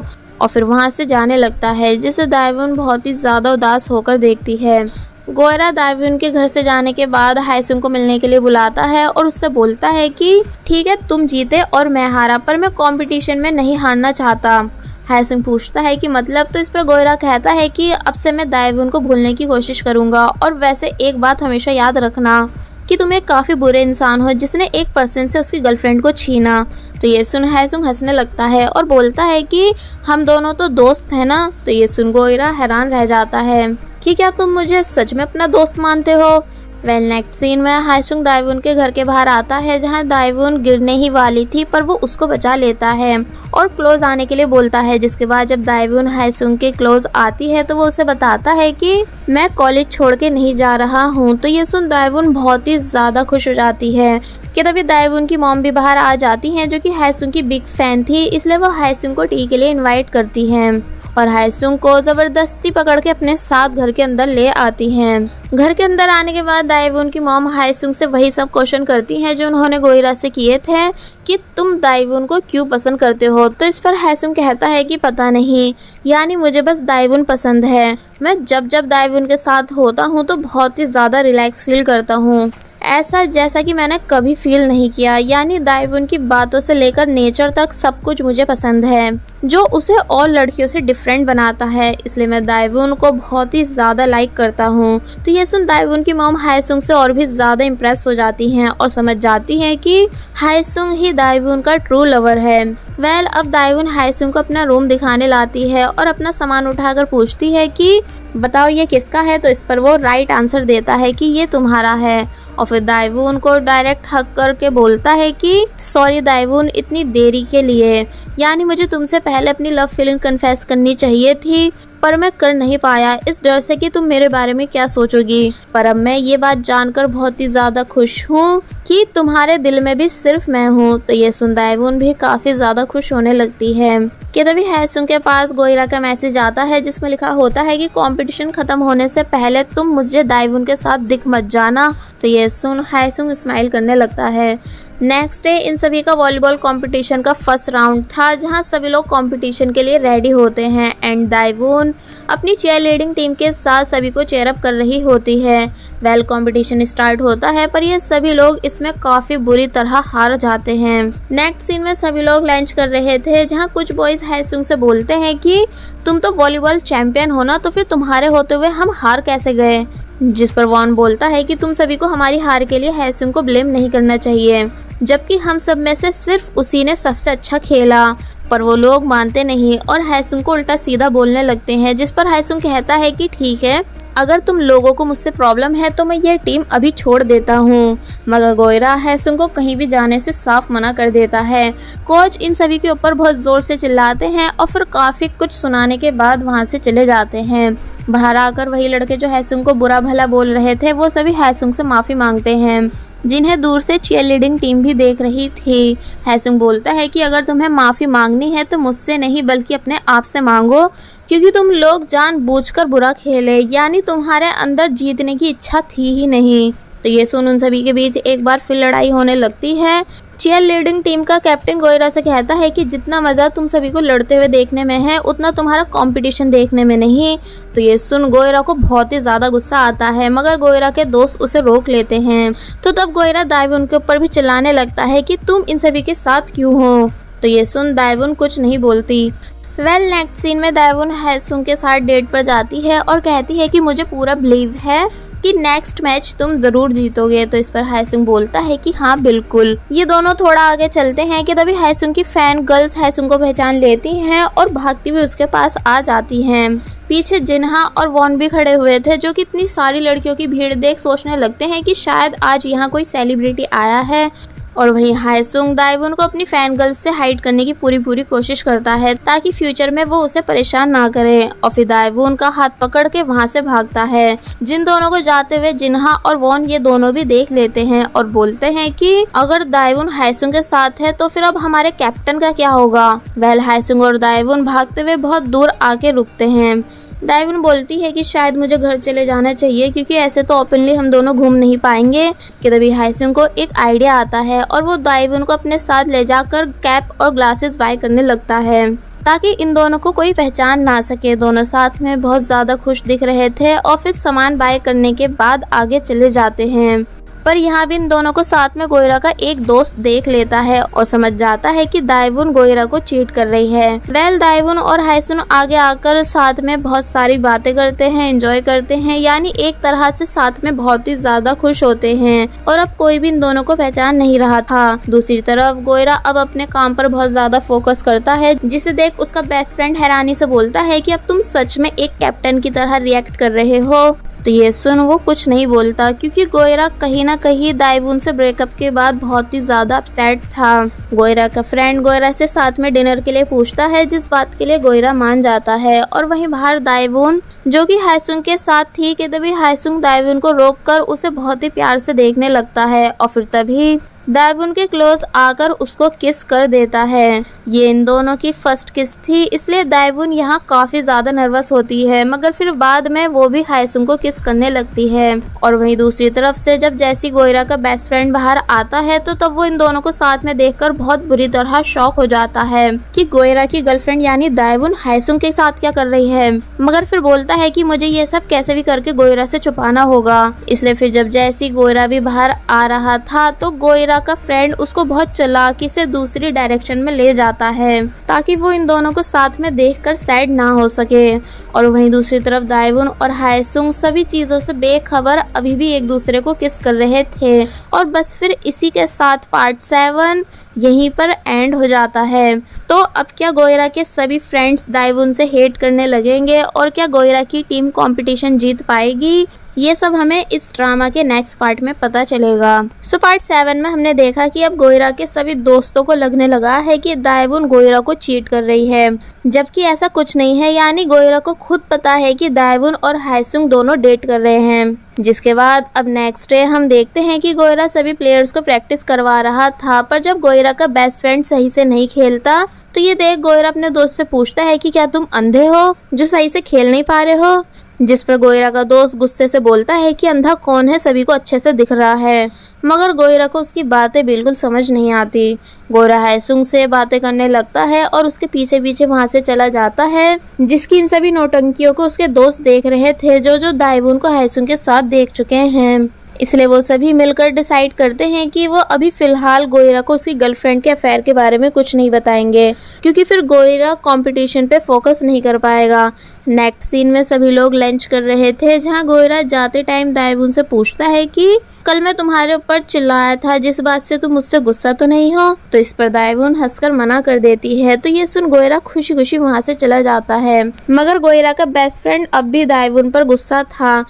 और फिर वहाँ से जाने लगता है, जिसे दाएवुन बहुत ही ज़्यादा उदास होकर देखती है। गोयरा दाएवुन के घर से जाने के बाद हायसुंग को मिलने के लिए बुलाता है और उससे बोलता है कि ठीक है तुम जीते और मैं हारा, पर मैं कंपटीशन में नहीं हारना चाहता। हायसुंग पूछता है कि मतलब? तो इस पर गोयरा कहता है कि अब से मैं दाएवुन को भूलने की कोशिश करूँगा, और वैसे एक बात हमेशा याद रखना कि तुम एक काफ़ी बुरे इंसान हो जिसने एक पर्सन से उसकी गर्लफ्रेंड को छीना। तो ये सुन हायसुंग हंसने लगता है और बोलता है कि हम दोनों तो दोस्त हैं ना। तो ये सुन गोयरा हैरान रह जाता है कि क्या तुम मुझे सच में अपना दोस्त मानते हो? नेक्स्ट सीन में हायसुंग दाइवून के घर के बाहर आता है, जहां दाइवून गिरने ही वाली थी पर वो उसको बचा लेता है और क्लोज आने के लिए बोलता है। जिसके बाद जब दाइवून हायसुंग के क्लोज आती है तो वो उसे बताता है कि मैं कॉलेज छोड़ के नहीं जा रहा हूँ। तो ये सुन दाइवून बहुत ही ज़्यादा खुश हो जाती है कि तभी दाइवून की मॉम भी बाहर आ जाती हैं, जो कि हायसुंग की बिग फैन थी, इसलिए वो हायसुंग को टी के लिए इनवाइट करती हैं और हायसुंग को ज़बरदस्ती पकड़ के अपने साथ घर के अंदर ले आती हैं। घर के अंदर आने के बाद दाइवून की मॉम हायसुंग से वही सब क्वेश्चन करती हैं जो उन्होंने गोइरा से किए थे कि तुम दाइवून को क्यों पसंद करते हो। तो इस पर हायसुंग कहता है कि पता नहीं, यानी मुझे बस दाइवून पसंद है। मैं जब जब दाइवून के साथ होता हूँ तो बहुत ही ज़्यादा रिलैक्स फील करता हूँ, ऐसा जैसा कि मैंने कभी फील नहीं किया। यानी दाइवून की बातों से लेकर नेचर तक सब कुछ मुझे पसंद है, जो उसे और लड़कियों से डिफरेंट बनाता है, इसलिए मैं दाइवून को बहुत ही ज़्यादा लाइक करता हूँ। तो ये सुन दाइवून की मॉम हायसुंग से और भी ज़्यादा इम्प्रेस हो जाती हैं और समझ जाती हैं कि हायसुंग ही दाइवून का ट्रू लवर है। अब दाइवून हायसुंग को अपना रूम दिखाने लाती है और अपना सामान उठाकर पूछती है कि बताओ ये किसका है। तो इस पर वो राइट आंसर देता है कि ये तुम्हारा है और फिर दाइवून को डायरेक्ट हक करके बोलता है कि सॉरी दाइवून, इतनी देरी के लिए। यानी मुझे तुमसे पहले अपनी लव फीलिंग कन्फेस करनी चाहिए थी पर मैं कर नहीं पाया, इस डर से कि तुम मेरे बारे में क्या सोचोगी। पर अब मैं ये बात जानकर बहुत ही ज़्यादा खुश हूँ कि तुम्हारे दिल में भी सिर्फ मैं हूँ। तो ये सुन दाइवून भी काफ़ी ज़्यादा खुश होने लगती है कि तभी हायसुंग के पास गोइरा का मैसेज आता है, जिसमें लिखा होता है कि कंपटीशन खत्म होने से पहले तुम मुझे दाइवून के साथ दिख मत जाना। तो ये सुन हायसुंग स्माइल करने लगता है। नेक्स्ट डे इन सभी का वॉलीबॉल कंपटीशन का फर्स्ट राउंड था, जहां सभी लोग कंपटीशन के लिए रेडी होते हैं एंड दाइवून अपनी चेयर लीडिंग टीम के साथ सभी को चेयर अप कर रही होती है। कंपटीशन स्टार्ट होता है पर ये सभी लोग इसमें काफ़ी बुरी तरह हार जाते हैं। नेक्स्ट सीन में सभी लोग लंच कर रहे थे, जहां कुछ बॉयज़ हायसुंग से बोलते हैं कि तुम तो वॉलीबॉल चैंपियन हो ना, तो फिर तुम्हारे होते हुए हम हार कैसे गए। जिस पर वॉन बोलता है कि तुम सभी को हमारी हार के लिए हायसुंग को ब्लेम नहीं करना चाहिए, जबकि हम सब में से सिर्फ उसी ने सबसे अच्छा खेला। पर वो लोग मानते नहीं और हायसुंग को उल्टा सीधा बोलने लगते हैं। जिस पर हायसुंग कहता है कि ठीक है, अगर तुम लोगों को मुझसे प्रॉब्लम है तो मैं ये टीम अभी छोड़ देता हूँ। मगर गोइरा हायसुंग को कहीं भी जाने से साफ मना कर देता है। कोच इन सभी के ऊपर बहुत ज़ोर से चिल्लाते हैं और फिर काफ़ी कुछ सुनाने के बाद वहाँ से चले जाते हैं। बाहर आकर वही लड़के जो हायसुंग को बुरा भला बोल रहे थे वो सभी हायसुंग से माफ़ी मांगते हैं, जिन्हें दूर से चीयर लीडिंग टीम भी देख रही थी। हायसुंग बोलता है कि अगर तुम्हें माफ़ी मांगनी है तो मुझसे नहीं बल्कि अपने आप से मांगो, क्योंकि तुम लोग जानबूझकर बुरा खेले, यानी तुम्हारे अंदर जीतने की इच्छा थी ही नहीं। तो ये सुन उन सभी के बीच एक बार फिर लड़ाई होने लगती है। चीयर लीडिंग टीम का कैप्टन गोइरा से कहता है कि जितना मज़ा तुम सभी को लड़ते हुए देखने में है उतना तुम्हारा कंपटीशन देखने में नहीं। तो ये सुन गोइरा को बहुत ही ज़्यादा गुस्सा आता है, मगर गोइरा के दोस्त उसे रोक लेते हैं। तो तब गोइरा दाइवून के ऊपर भी चिल्लाने लगता है कि तुम इन सभी के साथ क्यों हो। तो ये सुन दाइवून कुछ नहीं बोलती। नेक्स्ट सीन में दाइवून हायसुंग के साथ डेट पर जाती है और कहती है कि मुझे पूरा बिलीव है कि नेक्स्ट मैच तुम ज़रूर जीतोगे। तो इस पर हायसुंग बोलता है कि हाँ बिल्कुल। ये दोनों थोड़ा आगे चलते हैं कि तभी हायसुंग की फैन गर्ल्स हायसुंग को पहचान लेती हैं और भागती हुई उसके पास आ जाती हैं। पीछे जिन्हा और वॉन भी खड़े हुए थे, जो कि इतनी सारी लड़कियों की भीड़ देख सोचने लगते हैं कि शायद आज यहाँ कोई सेलिब्रिटी आया है। और वहीं हायसुंग दाइवून को अपनी फैन गर्ल्स से हाइड करने की पूरी कोशिश करता है ताकि फ्यूचर में वो उसे परेशान ना करे, और फिर दाइवून का हाथ पकड़ के वहाँ से भागता है। जिन दोनों को जाते हुए जिन्हा और वॉन ये दोनों भी देख लेते हैं और बोलते हैं कि अगर दाइवून हायसुंग के साथ है तो फिर अब हमारे कैप्टन का क्या होगा। हायसुंग और दाइवून भागते हुए बहुत दूर आके रुकते हैं। दाइवून बोलती है कि शायद मुझे घर चले जाना चाहिए, क्योंकि ऐसे तो ओपनली हम दोनों घूम नहीं पाएंगे। कि तभी हायसुंग को एक आइडिया आता है और वो दाइवून को अपने साथ ले जाकर कैप और ग्लासेस बाय करने लगता है ताकि इन दोनों को कोई पहचान ना सके। दोनों साथ में बहुत ज़्यादा खुश दिख रहे थे और फिर सामान बाय करने के बाद आगे चले जाते हैं। पर यहाँ भी इन दोनों को साथ में गोइरा का एक दोस्त देख लेता है और समझ जाता है कि दाइवून गोइरा को चीट कर रही है। दाइवून और हायसुंग आगे आकर साथ में बहुत सारी बातें करते हैं, एंजॉय करते हैं, यानी एक तरह से साथ में बहुत ही ज्यादा खुश होते हैं और अब कोई भी इन दोनों को पहचान नहीं रहा था। दूसरी तरफ गोइरा अब अपने काम पर बहुत ज्यादा फोकस करता है, जिसे देख उसका बेस्ट फ्रेंड हैरानी से बोलता है कि अब तुम सच में एक कैप्टन की तरह रिएक्ट कर रहे हो। तो ये सुन वो कुछ नहीं बोलता क्योंकि गोयरा कहीं ना कहीं दाइवून से ब्रेकअप के बाद बहुत ही ज़्यादा अपसेट था। गोयरा का फ्रेंड गोयरा से साथ में डिनर के लिए पूछता है, जिस बात के लिए गोयरा मान जाता है। और वहीं बाहर दाइवून जो कि हायसुंग के साथ थी कि तभी हायसुंग दाइवून को रोककर उसे बहुत ही प्यार से देखने लगता है और फिर तभी दाइवून के क्लोज आकर उसको किस कर देता है। ये इन दोनों की फर्स्ट किस थी, इसलिए दाइवून यहाँ काफ़ी ज़्यादा नर्वस होती है, मगर फिर बाद में वो भी हायसुंग को किस करने लगती है। और वहीं दूसरी तरफ से जब जैसी गोयरा का बेस्ट फ्रेंड बाहर आता है तो तब वो इन दोनों को साथ में देखकर बहुत बुरी तरह शॉक हो जाता है कि गोयरा की गर्लफ्रेंड यानी दाइवून हायसुंग के साथ क्या कर रही है, मगर फिर बोलता है कि मुझे ये सब कैसे भी करके गोयरा से छुपाना होगा। इसलिए फिर जब जैसी गोयरा भी बाहर आ रहा था तो गोयरा का फ्रेंड उसको बहुत चालाकी से दूसरी डायरेक्शन में ले जाता है ताकि वो इन दोनों को साथ में देखकर सैड ना हो सके। और वहीं दूसरी तरफ दाइवून और हायसुंग सभी चीज़ों से बेखबर अभी भी एक दूसरे को किस कर रहे थे। और बस फिर इसी के साथ पार्ट 7 यहीं पर एंड हो जाता है। तो अब क्या गोयरा के सभी फ्रेंड्स दाइवून से हेट करने लगेंगे और क्या गोयरा की टीम कंपटीशन जीत पाएगी, ये सब हमें इस ड्रामा के नेक्स्ट पार्ट में पता चलेगा। सो पार्ट 7 में हमने देखा कि अब गोयरा के सभी दोस्तों को लगने लगा है कि दाइवून गोयरा को चीट कर रही है, जबकि ऐसा कुछ नहीं है। यानी गोयरा को खुद पता है कि दाइवून और हायसुंग दोनों डेट कर रहे हैं। जिसके बाद अब नेक्स्ट डे हम देखते हैं कि गोयरा सभी प्लेयर्स को प्रैक्टिस करवा रहा था, पर जब गोयरा का बेस्ट फ्रेंड सही से नहीं खेलता तो ये देख गोयरा अपने दोस्त से पूछता है कि क्या तुम अंधे हो जो सही से खेल नहीं पा रहे हो। जिस पर गोयरा का दोस्त गुस्से से बोलता है कि अंधा कौन है, सभी को अच्छे से दिख रहा है। मगर गोयरा को उसकी बातें बिल्कुल समझ नहीं आती। गोयरा हायसुंग से बातें करने लगता है और उसके पीछे पीछे वहां से चला जाता है, जिसकी इन सभी नौटंकियों को उसके दोस्त देख रहे थे जो दाइवून को हायसुंग के साथ देख चुके हैं। इसलिए वो सभी मिलकर डिसाइड करते हैं कि वो अभी फिलहाल गोयरा को उसकी गर्लफ्रेंड के अफेयर के बारे में कुछ नहीं बताएंगे, क्योंकि फिर गोयरा कंपटीशन पे फोकस नहीं कर पाएगा। नेक्स्ट सीन में सभी लोग लंच कर रहे थे, जहां गोयरा जाते टाइम दाइवून से पूछता है कि कल मैं तुम्हारे ऊपर चिल्लाया था, जिस बात से तुम मुझसे गुस्सा तो नहीं हो। तो इस पर दाइवून हंसकर मना कर देती है। तो ये सुन गोयरा खुशी खुशी वहां से चला जाता है, मगर गोयरा का बेस्ट फ्रेंड अब भी दाइवून पर गुस्सा था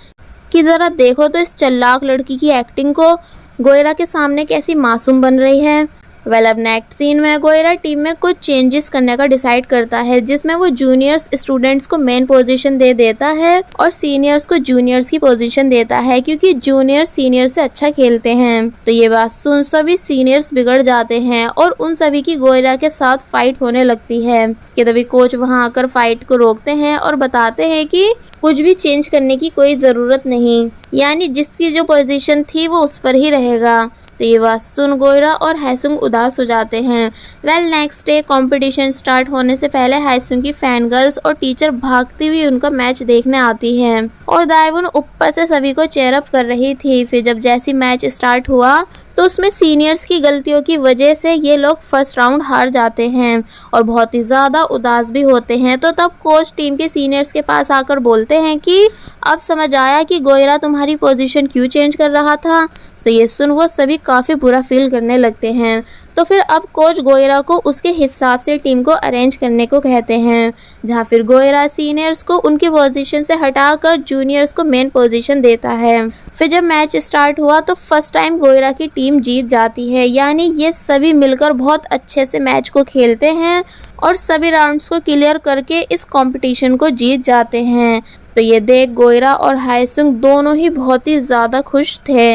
कि जरा देखो तो इस चालाक लड़की की एक्टिंग को, गोयरा के सामने कैसी मासूम बन रही है। अब नेक्स्ट सीन में गोयरा टीम में कुछ चेंजेस करने का डिसाइड करता है, जिसमें वो जूनियर्स स्टूडेंट्स को मेन पोजीशन दे देता है और सीनियर्स को जूनियर्स की पोजीशन देता है, क्योंकि जूनियर्स सीनियर से अच्छा खेलते हैं। तो ये बात सुन सभी सीनियर्स बिगड़ जाते हैं और उन सभी की गोयरा के साथ फाइट होने लगती है कि तभी कोच वहां आकर फाइट को रोकते हैं और बताते हैं कि कुछ भी चेंज करने की कोई ज़रूरत नहीं, यानी जिसकी जो पोजीशन थी वो उस पर ही रहेगा। तो ये बात सुन गोयरा और हायसुंग उदास हो जाते हैं। नेक्स्ट डे कंपटीशन स्टार्ट होने से पहले हायसुंग की फैन गर्ल्स और टीचर भागती हुई उनका मैच देखने आती है और दाइवून ऊपर से सभी को चेयर अप कर रही थी। फिर जब जैसी मैच स्टार्ट हुआ तो उसमें सीनियर्स की गलतियों की वजह से ये लोग फर्स्ट राउंड हार जाते हैं और बहुत ही ज़्यादा उदास भी होते हैं। तो तब कोच टीम के सीनियर्स के पास आकर बोलते हैं कि अब समझ आया कि गोयरा तुम्हारी पोजीशन क्यों चेंज कर रहा था। तो ये सुन वो सभी काफ़ी बुरा फील करने लगते हैं। तो फिर अब कोच गोयरा को उसके हिसाब से टीम को अरेंज करने को कहते हैं, जहाँ फिर गोयरा सीनियर्स को उनकी पोजीशन से हटाकर जूनियर्स को मेन पोजीशन देता है। फिर जब मैच स्टार्ट हुआ तो फर्स्ट टाइम गोयरा की टीम जीत जाती है, यानी ये सभी मिलकर बहुत अच्छे से मैच को खेलते हैं और सभी राउंड्स को क्लियर करके इस कंपटीशन को जीत जाते हैं। तो ये देख गोयरा और हायसुंग दोनों ही बहुत ही ज़्यादा खुश थे।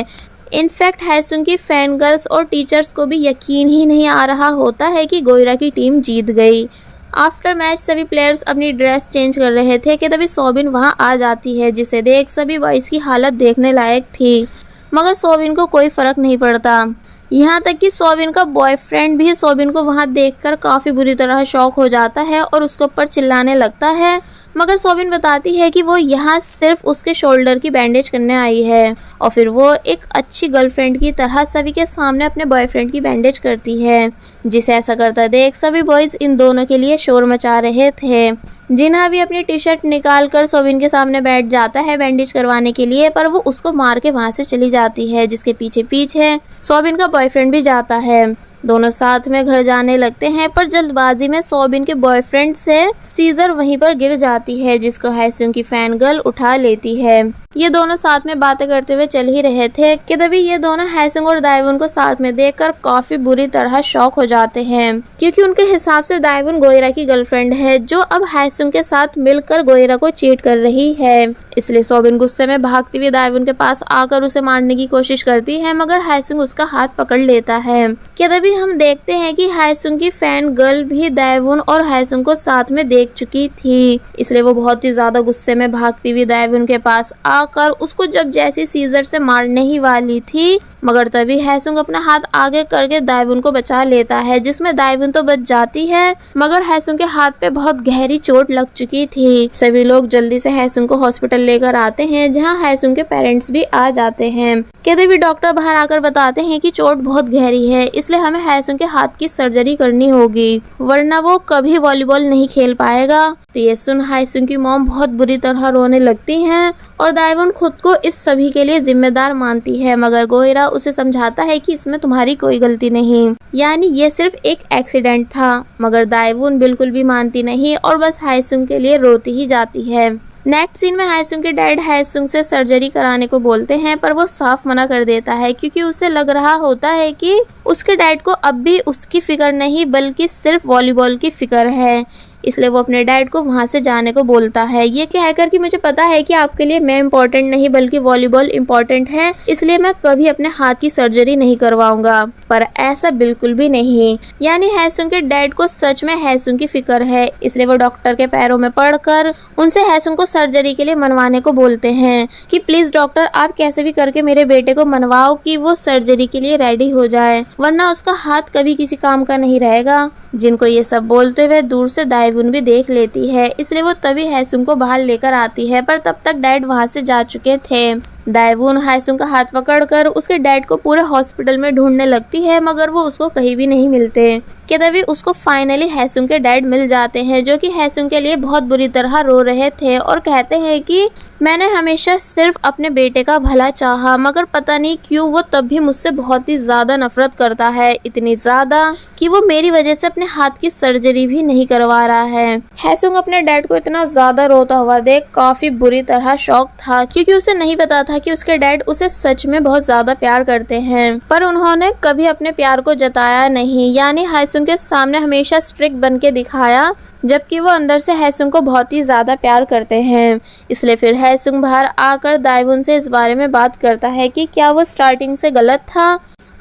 इनफैक्ट हायसुंग की फैन गर्ल्स और टीचर्स को भी यकीन ही नहीं आ रहा होता है कि गोयरा की टीम जीत गई। आफ्टर मैच सभी प्लेयर्स अपनी ड्रेस चेंज कर रहे थे कि तभी सोबिन वहां आ जाती है, जिसे देख सभी बॉयज़ की हालत देखने लायक थी, मगर सोबिन को कोई फ़र्क नहीं पड़ता। यहाँ तक कि सोबिन का बॉयफ्रेंड भी सोबिन को वहाँ देखकर काफ़ी बुरी तरह शॉक हो जाता है और उसके ऊपर चिल्लाने लगता है, मगर सोबिन बताती है कि वो यहाँ सिर्फ उसके शोल्डर की बैंडेज करने आई है और फिर वो एक अच्छी गर्लफ्रेंड की तरह सभी के सामने अपने बॉयफ्रेंड की बैंडेज करती है। जिसे ऐसा करता देख सभी बॉयज़ इन दोनों के लिए शोर मचा रहे थे। जिन्हा भी अपनी टी शर्ट निकाल कर सोबिन के सामने बैठ जाता है बैंडेज करवाने के लिए, पर वो उसको मार के वहाँ से चली जाती है, जिसके पीछे पीछे सोबिन का बॉयफ्रेंड भी जाता है। दोनों साथ में घर जाने लगते हैं, पर जल्दबाजी में सोबिन के बॉयफ्रेंड से सीजर वहीं पर गिर जाती है, जिसको हायसुंग की फैन गर्ल उठा लेती है। ये दोनों साथ में बातें करते हुए चल ही रहे थे कि तभी ये दोनों हायसुंग और दाइवुन को साथ में देखकर काफी बुरी तरह शॉक हो जाते हैं, क्योंकि उनके हिसाब से दाइवुन गोयरा की गर्लफ्रेंड है जो अब हायसुंग के साथ मिलकर गोयरा को चीट कर रही है। इसलिए सोबिन गुस्से में भागती हुई दाइवुन के पास आकर उसे मारने की कोशिश करती है, मगर हायसुंग उसका हाथ पकड़ लेता है। कि तभी हम देखते हैं कि हायसुंग की फैन गर्ल भी दाइवुन और हायसुंग को साथ में देख चुकी थी, इसलिए वो बहुत ही ज्यादा गुस्से में भागती हुई दाइवुन के पास आकर उसको जब जैसी सीजर से मारने ही वाली थी, मगर तभी हायसुंग अपना हाथ आगे करके दाइवुन को बचा लेता है, जिसमें दाइवुन तो बच जाती है, मगर हायसुंग के हाथ पे बहुत गहरी चोट लग चुकी थी। सभी लोग जल्दी से हायसुंग को हॉस्पिटल लेकर आते हैं, जहां हायसुंग के पेरेंट्स भी आ जाते हैं। कहते भी डॉक्टर बाहर आकर बताते हैं कि चोट बहुत गहरी है, इसलिए हमें हायसुंग के हाथ की सर्जरी करनी होगी, वरना वो कभी वॉलीबॉल नहीं खेल पाएगा। तो ये सुन हायसुंग की मॉम बहुत बुरी तरह रोने लगती हैं और दाइवुन खुद को इस सभी के लिए जिम्मेदार मानती है, मगर गोयरा उसे समझाता है कि इसमें तुम्हारी कोई गलती नहीं, यानी ये सिर्फ एक एक्सीडेंट था। मगर दाइवुन बिल्कुल भी मानती नहीं और बस हायसुंग के लिए रोती ही जाती है। नेक्स्ट सीन में हायसुंग के डैड हायसुंग से सर्जरी कराने को बोलते हैं, पर वो साफ मना कर देता है, क्योंकि उसे लग रहा होता है कि उसके डैड को अब भी उसकी फिक्र नहीं बल्कि सिर्फ वॉलीबॉल की फिक्र है। इसलिए वो अपने डैड को वहाँ से जाने को बोलता है, ये कहकर कि मुझे पता है कि आपके लिए मैं इम्पोर्टेंट नहीं बल्कि वॉलीबॉल इम्पोर्टेंट है, इसलिए मैं कभी अपने हाथ की सर्जरी नहीं करवाऊंगा। पर ऐसा बिल्कुल भी नहीं, यानी हायसुंग के डैड को सच में हायसुंग की फिक्र है, इसलिए वो डॉक्टर के पैरों में पड़कर उनसे हायसुंग को सर्जरी के लिए मनवाने को बोलते हैं कि प्लीज डॉक्टर आप कैसे भी करके मेरे बेटे को मनवाओ कि वो सर्जरी के लिए रेडी हो जाए, वरना उसका हाथ कभी किसी काम का नहीं रहेगा। जिनको ये सब बोलते हुए दूर से दाइवुन भी देख लेती है, इसलिए वो तभी हायसुंग को बाहर लेकर आती है, पर तब तक डैड वहाँ से जा चुके थे। दाइवुन हायसुंग का हाथ पकड़कर उसके डैड को पूरे हॉस्पिटल में ढूंढने लगती है, मगर वो उसको कहीं भी नहीं मिलते। कि तभी उसको फाइनली हायसुंग के डैड मिल जाते हैं, जो कि हायसुंग के लिए बहुत बुरी तरह रो रहे थे और कहते हैं कि मैंने हमेशा सिर्फ अपने बेटे का भला चाहा, मगर पता नहीं क्यों वो तब भी मुझसे बहुत ही ज्यादा नफरत करता है, इतनी ज्यादा कि वो मेरी वजह से अपने हाथ की सर्जरी भी नहीं करवा रहा है। हायसुंग अपने डैड को इतना ज्यादा रोता हुआ देख काफी बुरी तरह शॉक था, क्योंकि उसे नहीं पता था कि उसके डैड उसे सच में बहुत ज्यादा प्यार करते हैं, पर उन्होंने कभी अपने प्यार को जताया नहीं, यानी हायसुंग के सामने हमेशा स्ट्रिक्ट बन के दिखाया, जबकि वो अंदर से हायसुंग को बहुत ही ज़्यादा प्यार करते हैं। इसलिए फिर हायसुंग बाहर आकर दाइवुन से इस बारे में बात करता है कि क्या वो स्टार्टिंग से गलत था,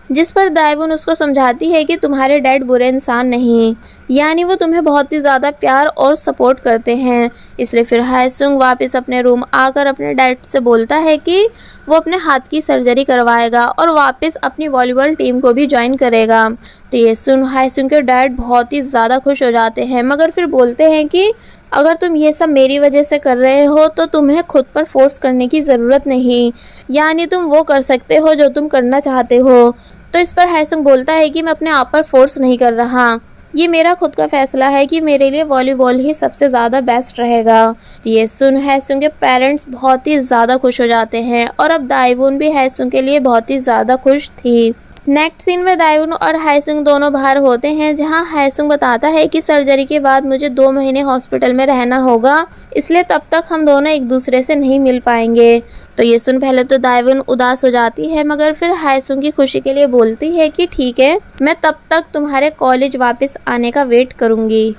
जिस पर दाइवुन उसको समझाती है कि तुम्हारे डैड बुरे इंसान नहीं, यानी वो तुम्हें बहुत ही ज़्यादा प्यार और सपोर्ट करते हैं। इसलिए फिर हायसुंग वापस अपने रूम आकर अपने डैड से बोलता है कि वो अपने हाथ की सर्जरी करवाएगा और वापस अपनी वॉलीबॉल टीम को भी ज्वाइन करेगा। तो ये सुन हायसुंग के डैड बहुत ही ज़्यादा खुश हो जाते हैं, मगर फिर बोलते हैं कि अगर तुम ये सब मेरी वजह से कर रहे हो तो तुम्हें खुद पर फोर्स करने की ज़रूरत नहीं, यानी तुम वो कर सकते हो जो तुम करना चाहते हो। तो इस पर हायसुंग बोलता है कि मैं अपने आप पर फोर्स नहीं कर रहा, ये मेरा खुद का फैसला है कि मेरे लिए वॉलीबॉल ही सबसे ज़्यादा बेस्ट रहेगा। तो ये सुन हायसुंग के पेरेंट्स बहुत ही ज़्यादा खुश हो जाते हैं और अब दाइवुन भी हायसुंग के लिए बहुत ही ज़्यादा खुश थी। नेक्स्ट सीन में दाइवुन और हायसुंग दोनों बाहर होते हैं, जहां हायसुंग बताता है कि सर्जरी के बाद मुझे 2 महीने हॉस्पिटल में रहना होगा, इसलिए तब तक हम दोनों एक दूसरे से नहीं मिल पाएंगे। तो ये सुन पहले तो दाइवुन उदास हो जाती है, मगर फिर हायसुंग की खुशी के लिए बोलती है कि ठीक है, मैं तब तक तुम्हारे कॉलेज वापस आने का वेट करूंगी।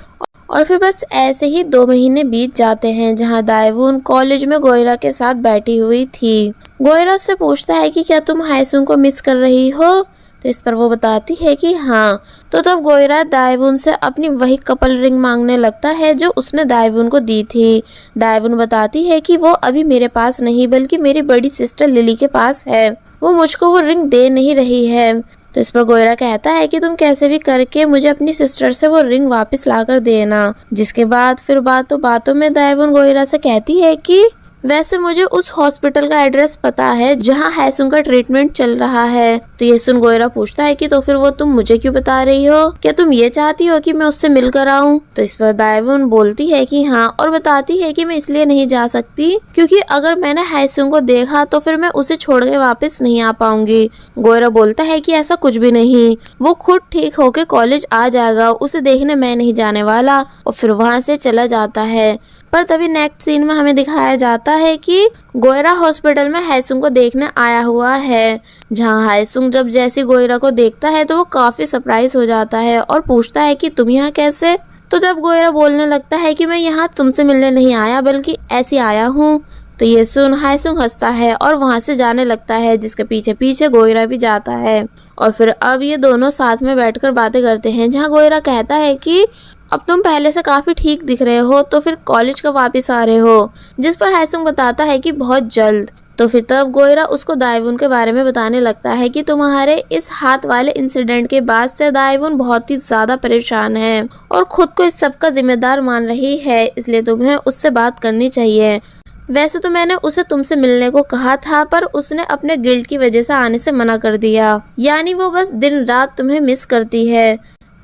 और फिर बस ऐसे ही 2 महीने बीत जाते हैं, जहां दाइवुन कॉलेज में गोयरा के साथ बैठी हुई थी। गोयरा से पूछता है कि क्या तुम हायसुंग को मिस कर रही हो, तो इस पर वो बताती है कि हाँ। तो तब गोयरा दाइवुन से अपनी वही कपल रिंग मांगने लगता है जो उसने दाइवुन को दी थी। दाइवुन बताती है कि वो अभी मेरे पास नहीं बल्कि मेरी बड़ी सिस्टर लिली के पास है, वो मुझको वो रिंग दे नहीं रही है। तो इस पर गोयरा कहता है कि तुम कैसे भी करके मुझे अपनी सिस्टर से वो रिंग वापस लाकर देना। जिसके बाद फिर बातों बातों में दाइवुन गोयरा से कहती है कि वैसे मुझे उस हॉस्पिटल का एड्रेस पता है जहां हायसुंग का ट्रीटमेंट चल रहा है। तो ये सुन गोयरा पूछता है कि तो फिर वो तुम मुझे क्यों बता रही हो, क्या तुम ये चाहती हो कि मैं उससे मिलकर आऊं। तो इस पर दाइवुन बोलती है कि हाँ, और बताती है कि मैं इसलिए नहीं जा सकती क्योंकि अगर मैंने हायसुंग को देखा तो फिर मैं उसे छोड़ के वापस नहीं आ पाऊंगी। गोयरा बोलता है कि ऐसा कुछ भी नहीं, वो खुद ठीक होके कॉलेज आ जाएगा, उसे देखने मैं नहीं जाने वाला। और फिर वहाँ से चला जाता है। पर तभी नेक्स्ट सीन में हमें दिखाया जाता है कि गोयरा हॉस्पिटल में हाईसुंग को देखने आया हुआ है, जहां हाईसुंग जब जैसे गोयरा को देखता है तो वो काफी सरप्राइज हो जाता है और पूछता है कि तुम यहाँ कैसे। तो जब गोयरा बोलने लगता है कि मैं यहाँ तुमसे मिलने नहीं आया बल्कि ऐसे आया हूँ, तो ये सुन हाईसुंग हंसता है और वहां से जाने लगता है, जिसके पीछे पीछे गोयरा भी जाता है। और फिर अब ये दोनों साथ में बैठकर बातें करते हैं, जहाँ गोयरा कहता है कि अब तुम पहले से काफी ठीक दिख रहे हो, तो फिर कॉलेज कब वापस आ रहे हो, जिस पर हाईसुंग बताता है कि बहुत जल्द। तो फिर तब गोयरा उसको दाइवुन के बारे में बताने लगता है कि तुम्हारे इस हाथ वाले इंसिडेंट के बाद से दाइवुन बहुत ही ज्यादा परेशान है और खुद को इस सब का जिम्मेदार मान रही है, इसलिए तुम्हें उससे बात करनी चाहिए। वैसे तो मैंने उसे तुमसे मिलने को कहा था, पर उसने अपने गिल्ट की वजह से आने से मना कर दिया, यानी वो बस दिन रात तुम्हें मिस करती है।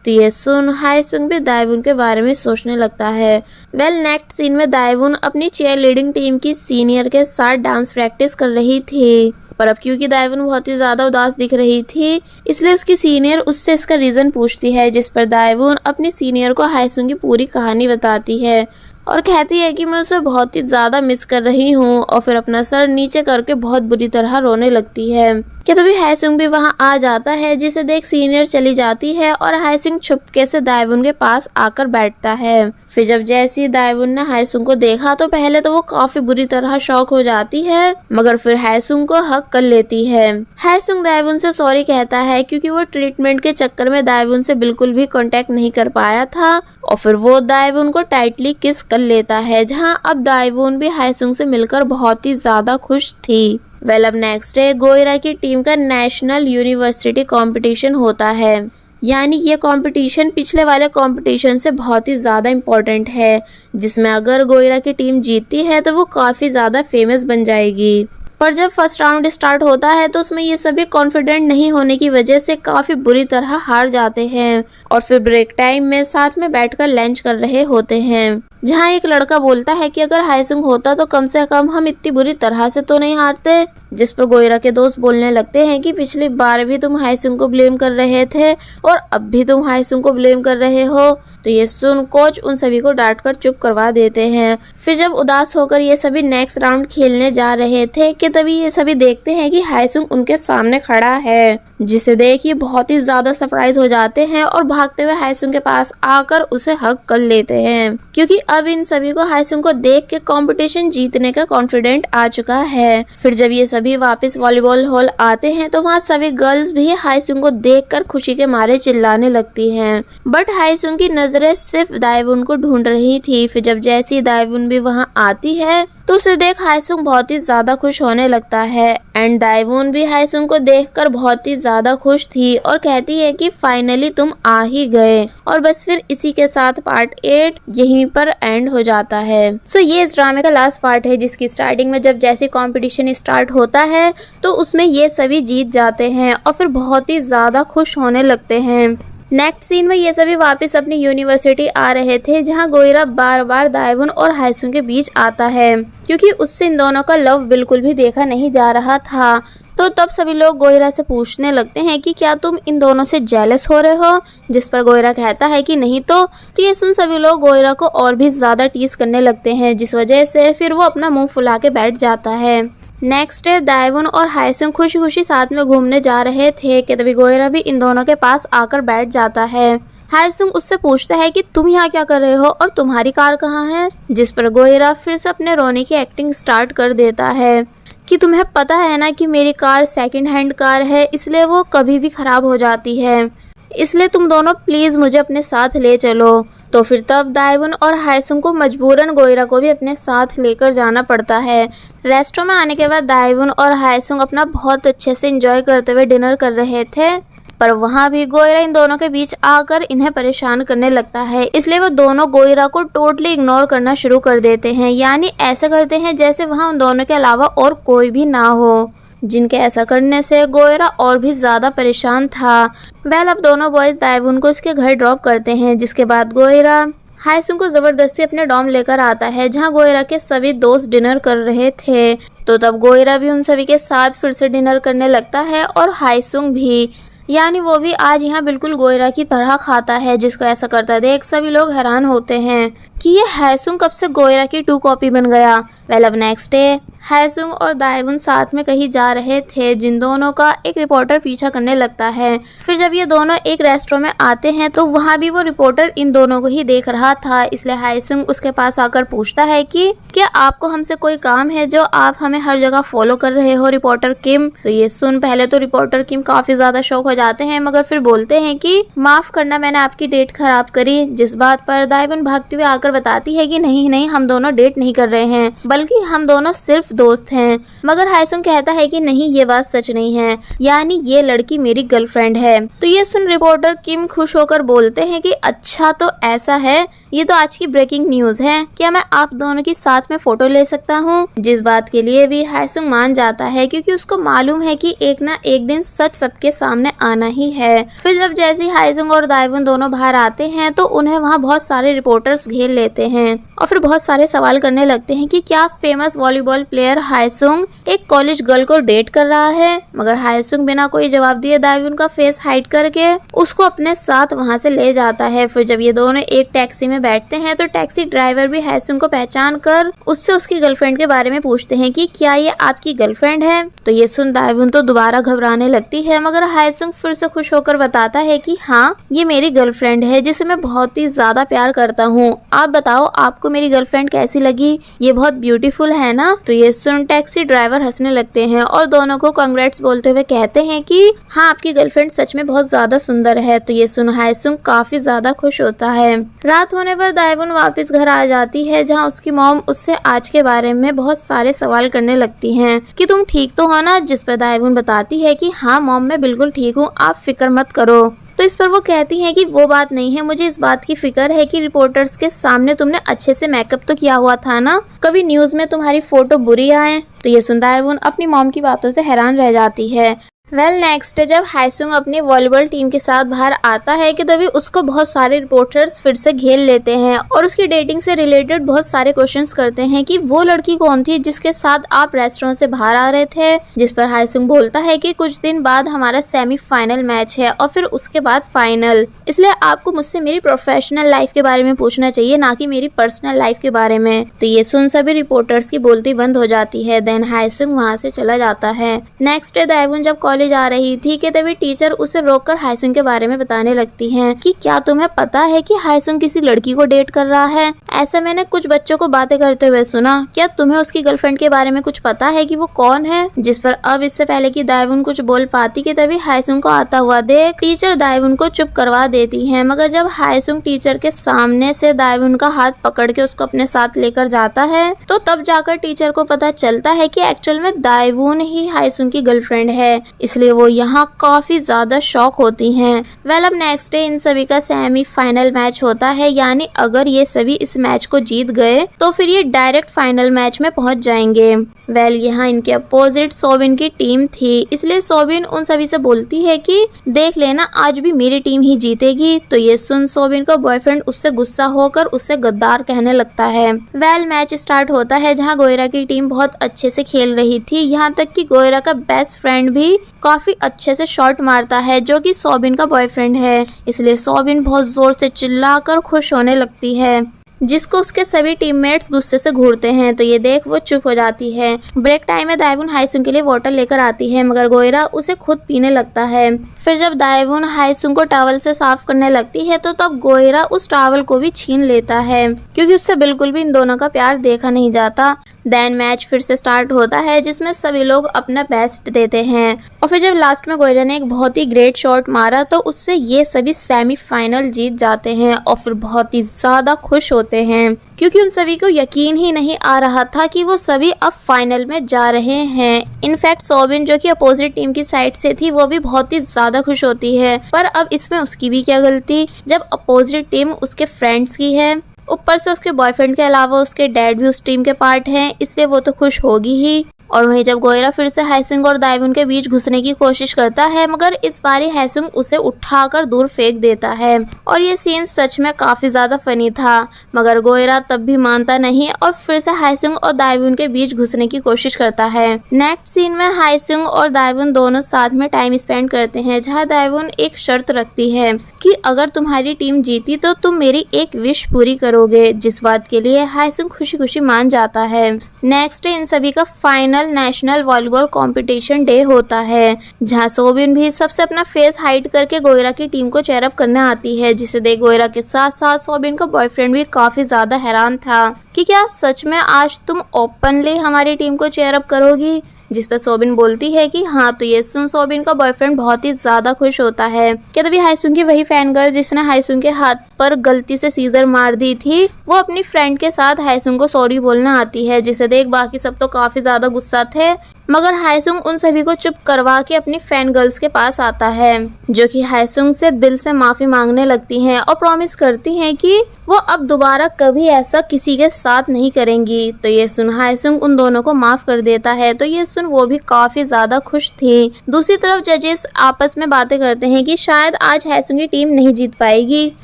तो ये सुन हाईसुंग भी दाइवुन के बारे में सोचने लगता है। नेक्स्ट सीन में दाइवुन अपनी चेयर लीडिंग टीम की सीनियर के साथ डांस प्रैक्टिस कर रही थी, पर अब क्योंकि दाइवुन बहुत ही ज्यादा उदास दिख रही थी, इसलिए उसकी सीनियर उससे इसका रीजन पूछती है, जिस पर दाइवुन अपनी सीनियर को हाईसुंग की पूरी कहानी बताती है और कहती है कि मैं उसे बहुत ही ज्यादा मिस कर रही हूँ, और फिर अपना सर नीचे करके बहुत बुरी तरह रोने लगती है। कि तभी हाईसुंग भी वहाँ आ जाता है, जिसे देख सीनियर चली जाती है और हाईसुंग चुपके से दाइवुन के पास आकर बैठता है। फिर जब जैसे ही दाइवुन ने हाईसुंग को देखा तो पहले तो वो काफी बुरी तरह शॉक हो जाती है, मगर फिर हाईसुंग को हक कर लेती है। हाईसुंग दाइवुन से सॉरी कहता है क्योंकि वो ट्रीटमेंट के चक्कर में दाइवुन से बिल्कुल भी कांटेक्ट नहीं कर पाया था, और फिर वो दाइवुन को टाइटली किस कर लेता है, जहाँ अब दाइवुन भी हाईसुंग से मिलकर बहुत ही ज्यादा खुश थी। अब नेक्स्ट डे गोयरा की टीम का नेशनल यूनिवर्सिटी कंपटीशन होता है, यानी ये कंपटीशन पिछले वाले कंपटीशन से बहुत ही ज़्यादा इम्पोर्टेंट है, जिसमें अगर गोयरा की टीम जीतती है तो वो काफ़ी ज़्यादा फेमस बन जाएगी। पर जब फर्स्ट राउंड स्टार्ट होता है तो उसमें ये सभी कॉन्फिडेंट नहीं होने की वजह से काफ़ी बुरी तरह हार जाते हैं, और फिर ब्रेक टाइम में साथ में बैठकर लंच कर रहे होते हैं, जहाँ एक लड़का बोलता है कि अगर हाईसुंग होता तो कम से कम हम इतनी बुरी तरह से तो नहीं हारते, जिस पर गोयरा के दोस्त बोलने लगते हैं कि पिछली बार भी तुम हाईसुंग को ब्लेम कर रहे थे और अब भी तुम हाईसुंग को ब्लेम कर रहे हो। तो ये सुन कोच उन सभी को डांट कर चुप करवा देते हैं। फिर जब उदास होकर ये सभी नेक्स्ट राउंड खेलने जा रहे थे कि तभी ये सभी देखते हैं कि हाईसुंग उनके सामने खड़ा है, जिसे देख ये बहुत ही ज्यादा सरप्राइज हो जाते हैं और भागते हुए हाईसुंग के पास आकर उसे हग कर लेते हैं, क्योंकि अब इन सभी को हाईसुंग को देख के कंपटीशन जीतने का कॉन्फिडेंट आ चुका है। फिर जब ये सभी वापस वॉलीबॉल हॉल आते हैं तो वहाँ सभी गर्ल्स भी हाईसुंग को देखकर खुशी के मारे चिल्लाने लगती हैं, बट हाईसुंग की नजरें सिर्फ दाइवुन को ढूंढ रही थी। फिर जब जैसी दाइवुन भी वहाँ आती है तो उसे देख हाईसुंग बहुत ही ज्यादा खुश होने लगता है, एंड दाइवुन भी हाईसुंग को देखकर बहुत ही ज्यादा खुश थी और कहती है कि फाइनली तुम आ ही गए। और बस फिर इसी के साथ पार्ट 8 यहीं पर एंड हो जाता है। सो ये इस ड्रामे का लास्ट पार्ट है, जिसकी स्टार्टिंग में जब जैसे कंपटीशन स्टार्ट होता है तो उसमें ये सभी जीत जाते हैं और फिर बहुत ही ज्यादा खुश होने लगते हैं। नेक्स्ट सीन में ये सभी वापस अपनी यूनिवर्सिटी आ रहे थे, जहां गोयरा बार बार दाइवुन और हाईसुंग के बीच आता है, क्योंकि उससे इन दोनों का लव बिल्कुल भी देखा नहीं जा रहा था। तो तब सभी लोग गोयरा से पूछने लगते हैं कि क्या तुम इन दोनों से जेलस हो रहे हो, जिस पर गोयरा कहता है कि नहीं। तो ये सुन सभी लोग गोयरा को और भी ज्यादा टीज करने लगते हैं, जिस वजह से फिर वो अपना मुंह फुला के बैठ जाता है। नेक्स्ट डे दाइवुन और हाईसुंग खुशी खुशी साथ में घूमने जा रहे थे कि तभी गोयरा भी इन दोनों के पास आकर बैठ जाता है। हाईसुंग उससे पूछता है कि तुम यहाँ क्या कर रहे हो और तुम्हारी कार कहाँ है, जिस पर गोयरा फिर से अपने रोने की एक्टिंग स्टार्ट कर देता है कि तुम्हें पता है ना कि मेरी कार सेकंड हैंड कार है, इसलिए वो कभी भी खराब हो जाती है, इसलिए तुम दोनों प्लीज मुझे अपने साथ ले चलो। तो फिर तब दाइवुन और हाईसुंग को मजबूरन गोयरा को भी अपने साथ लेकर जाना पड़ता है। रेस्टोरेंट में आने के बाद दाइवुन और हाईसुंग अपना बहुत अच्छे से एंजॉय करते हुए डिनर कर रहे थे, पर वहाँ भी गोयरा इन दोनों के बीच आकर इन्हें परेशान करने लगता है, इसलिए वो दोनों गोयरा को टोटली इग्नोर करना शुरू कर देते हैं, यानी ऐसा करते हैं जैसे वहाँ उन दोनों के अलावा और कोई भी ना हो, जिनके ऐसा करने से गोयरा और भी ज्यादा परेशान था। अब दोनों बॉयज दाइवुन को उसके घर ड्रॉप करते हैं, जिसके बाद गोयरा हाईसुंग को जबरदस्ती अपने डॉर्म लेकर आता है, जहां गोयरा के सभी दोस्त डिनर कर रहे थे। तो तब गोयरा भी उन सभी के साथ फिर से डिनर करने लगता है और हाईसुंग भी, यानी वो भी आज यहाँ बिल्कुल गोयरा की तरह खाता है, जिसको ऐसा करता देख सभी लोग हैरान होते हैं कि ये हायसुंग कब से गोयरा की 2 कॉपी बन गया। वेल अब नेक्स्ट डे हायसुंग और दाएवुन साथ में कहीं जा रहे थे, जिन दोनों का एक रिपोर्टर पीछा करने लगता है। फिर जब ये दोनों एक रेस्टोरेंट में आते हैं तो वहाँ भी वो रिपोर्टर इन दोनों को ही देख रहा था, इसलिए हायसुंग उसके पास आकर पूछता है कि क्या आपको हमसे कोई काम है जो आप हमें हर जगह फॉलो कर रहे हो रिपोर्टर किम। तो ये सुन पहले तो रिपोर्टर किम काफी ज्यादा शॉक हो जाते हैं, मगर फिर बोलते हैं कि माफ करना मैंने आपकी डेट खराब करी। जिस बात पर दाएवुन भागते हुए आकर बताती है कि नहीं नहीं, हम दोनों डेट नहीं कर रहे हैं, बल्कि हम दोनों सिर्फ दोस्त हैं। मगर हायसुंग कहता है कि नहीं, ये बात सच नहीं है, यानी ये लड़की मेरी गर्लफ्रेंड है। तो ये सुन रिपोर्टर किम खुश होकर बोलते हैं कि अच्छा तो ऐसा है, ये तो आज की ब्रेकिंग न्यूज है, क्या मैं आप दोनों की साथ में फोटो ले सकता हूँ। जिस बात के लिए भी हायसुंग मान जाता है, क्योंकि उसको मालूम है कि एक ना एक दिन सच सबके सामने आना ही है। फिर जब जैसे हायसुंग और दाएवुन दोनों बाहर आते हैं तो उन्हें वहाँ बहुत सारे रिपोर्टर्स घेर लेते हैं और फिर बहुत सारे सवाल करने लगते हैं कि क्या फेमस वॉलीबॉल प्लेयर हायसुंग एक कॉलेज गर्ल को डेट कर रहा है। मगर हायसुंग बिना कोई जवाब दिए दाएवुन का फेस हाइड करके उसको अपने साथ वहाँ से ले जाता है। फिर जब ये दोनों एक टैक्सी में बैठते हैं तो टैक्सी ड्राइवर भी हायसुंग को पहचान कर उससे उसकी गर्लफ्रेंड के बारे में पूछते हैं कि क्या ये आपकी गर्लफ्रेंड है। तो ये सुन दाएवुन तो दोबारा घबराने लगती है, मगर हायसुंग फिर से खुश होकर बताता है कि हाँ, ये मेरी गर्लफ्रेंड है जिसे मैं बहुत ही ज्यादा प्यार करता हूँ। आप बताओ आपको मेरी गर्लफ्रेंड कैसी लगी, ये बहुत ब्यूटीफुल है ना। तो ये सुन टैक्सी ड्राइवर हंसने लगते हैं और दोनों को कांग्रेट्स बोलते हुए कहते हैं कि हाँ, आपकी गर्लफ्रेंड सच में बहुत ज्यादा सुंदर है। तो ये सुन हायसुंग काफी ज्यादा खुश होता है। रात होने पर दाएवुन वापस घर आ जाती है, जहाँ उसकी मॉम उससे आज के बारे में बहुत सारे सवाल करने लगती हैं कि तुम ठीक तो हो ना। जिस पर दाएवुन बताती है कि हाँ मॉम, मैं बिल्कुल ठीक हूँ, आप फिक्र मत करो। तो इस पर वो कहती हैं कि वो बात नहीं है, मुझे इस बात की फिक्र है कि रिपोर्टर्स के सामने तुमने अच्छे से मेकअप तो किया हुआ था ना, कभी न्यूज में तुम्हारी फोटो बुरी आए। तो ये सुन दाएवुन अपनी मॉम की बातों से हैरान रह जाती है। वेल नेक्स्ट डे जब हायसुंग अपनी वॉलीबॉल टीम के साथ बाहर आता है कि तभी उसको बहुत सारे रिपोर्टर्स फिर से घेर लेते हैं और उसकी डेटिंग से रिलेटेड बहुत सारे क्वेश्चंस करते हैं कि वो लड़की कौन थी जिसके साथ आप रेस्टोरेंट से बाहर आ रहे थे। जिस पर हायसुंग बोलता है कि कुछ दिन बाद हमारा सेमीफाइनल मैच है और फिर उसके बाद फाइनल, इसलिए आपको मुझसे मेरी प्रोफेशनल लाइफ के बारे में पूछना चाहिए, ना कि मेरी पर्सनल लाइफ के बारे में। तो ये सुन सभी रिपोर्टर्स की बोलती बंद हो जाती है। देन हायसुंग वहाँ से चला जाता है। नेक्स्ट डे दाएवुन जब जा रही थी कि तभी टीचर उसे रोककर हायसुंग के बारे में बताने लगती हैं कि क्या तुम्हें पता है कि हायसुंग किसी लड़की को डेट कर रहा है। ऐसा मैंने कुछ बच्चों को बातें करते हुए सुना, क्या तुम्हें उसकी गर्लफ्रेंड के बारे में कुछ पता है कि वो कौन है। जिस पर अब इससे पहले कि दाएवुन कुछ बोल पाती कि तभी हायसुंग को आता हुआ देख टीचर दाएवुन को चुप करवा देती है। मगर जब हायसुंग टीचर के सामने से दाएवुन का हाथ पकड़ के उसको अपने साथ लेकर जाता है तो तब जाकर टीचर को पता चलता है कि एक्चुअल में दाएवुन ही हायसुंग की गर्लफ्रेंड है, इसलिए वो यहाँ काफी ज्यादा शॉक होती हैं। वेल अब नेक्स्ट डे इन सभी का सेमीफाइनल मैच होता है, यानी अगर ये सभी इस मैच को जीत गए तो फिर ये डायरेक्ट फाइनल मैच में पहुंच जाएंगे। वेल यहाँ इनके अपोजिट सोबिन की टीम थी, इसलिए सोबिन उन सभी से बोलती है कि देख लेना आज भी मेरी टीम ही जीतेगी। तो ये सुन सोबिन का बॉयफ्रेंड उससे गुस्सा होकर उससे गद्दार कहने लगता है। वेल मैच स्टार्ट होता है, जहाँ गोयरा की टीम बहुत अच्छे से खेल रही थी, यहाँ तक कि गोयरा का बेस्ट फ्रेंड भी काफी अच्छे से शॉट मारता है, जो कि सोबिन का बॉयफ्रेंड है। इसलिए सोबिन बहुत जोर से चिल्लाकर खुश होने लगती है, जिसको उसके सभी टीममेट्स गुस्से से घूरते हैं। तो ये देख वो चुप हो जाती है। ब्रेक टाइम में दाएवुन हायसुंग के लिए वाटर लेकर आती है, मगर गोयरा उसे खुद पीने लगता है। फिर जब दाएवुन हायसुंग को टॉवल से साफ करने लगती है तो तब गोयरा उस टॉवल को भी छीन लेता है, क्योंकि उससे बिल्कुल भी इन दोनों का प्यार देखा नहीं जाता। देन मैच फिर से स्टार्ट होता है, जिसमें सभी लोग अपना बेस्ट देते हैं और फिर जब लास्ट में गोयरा ने एक बहुत ही ग्रेट शॉट मारा तो उससे ये सभी सेमीफाइनल जीत जाते हैं और फिर बहुत ही ज्यादा खुश होते हैं, क्योंकि उन सभी को यकीन ही नहीं आ रहा था कि वो सभी अब फाइनल में जा रहे हैं। इनफैक्ट सोबिन जो कि अपोजिट टीम की साइड से थी वो भी बहुत ही ज्यादा खुश होती है, पर अब इसमें उसकी भी क्या गलती जब अपोजिट टीम उसके फ्रेंड्स की है। ऊपर से उसके बॉयफ्रेंड के अलावा उसके डैड भी उस टीम के पार्ट हैं, इसलिए वो तो खुश होगी ही। और वहीं जब गोयरा फिर से हाइसुंग और दाइवुन के बीच घुसने की कोशिश करता है, मगर इस बार हाइसुंग उसे उठाकर दूर फेंक देता है। और ये सीन सच में काफी ज्यादा फनी था, मगर गोयरा तब भी मानता नहीं और फिर से हाइसुंग और दाइवुन के बीच घुसने की कोशिश करता है। नेक्स्ट सीन में हाइसुंग और दाइवुन दोनों साथ में टाइम स्पेंड करते हैं, जहाँ दाइवुन एक शर्त रखती है कि अगर तुम्हारी टीम जीती तो तुम मेरी एक विश पूरी करोगे, जिस बात के लिए हाइसुंग खुशी खुशी मान जाता है। नेक्स्ट डे इन सभी का final national volleyball competition day होता है, जहां सोबिन भी सबसे अपना फेस हाइड करके गोयरा की टीम को चेयर अप करने आती है, जिसे देख गोयरा के साथ साथ सोबिन का बॉयफ्रेंड भी काफी ज्यादा हैरान था कि क्या सच में आज तुम ओपनली हमारी टीम को चेयर अप करोगी, जिस पर सोबिन बोलती है कि हाँ। तो ये सुन सोबिन का बॉयफ्रेंड बहुत ही ज्यादा खुश होता है कि तभी हाइसुंग की वही फैन गर्ल जिसने हाइसुंग के हाथ पर गलती से सीजर मार दी थी, वो अपनी फ्रेंड के साथ हाइसुंग को सॉरी बोलना आती है, जिसे देख बाकी सब तो काफी ज्यादा गुस्सा थे, मगर हाइसुंग उन सभी को चुप करवा के अपनी फैन गर्ल्स के पास आता है, जो कि हाइसुंग से दिल से माफी मांगने लगती हैं और प्रॉमिस करती हैं कि वो अब दोबारा कभी ऐसा किसी के साथ नहीं करेंगी। तो ये सुन हाइसुंग उन दोनों को माफ कर देता है, तो ये सुन वो भी काफी ज्यादा खुश थी। दूसरी तरफ जजेस आपस में बातें करते हैं कि शायद आज हाइसुंग की टीम नहीं जीत पाएगी,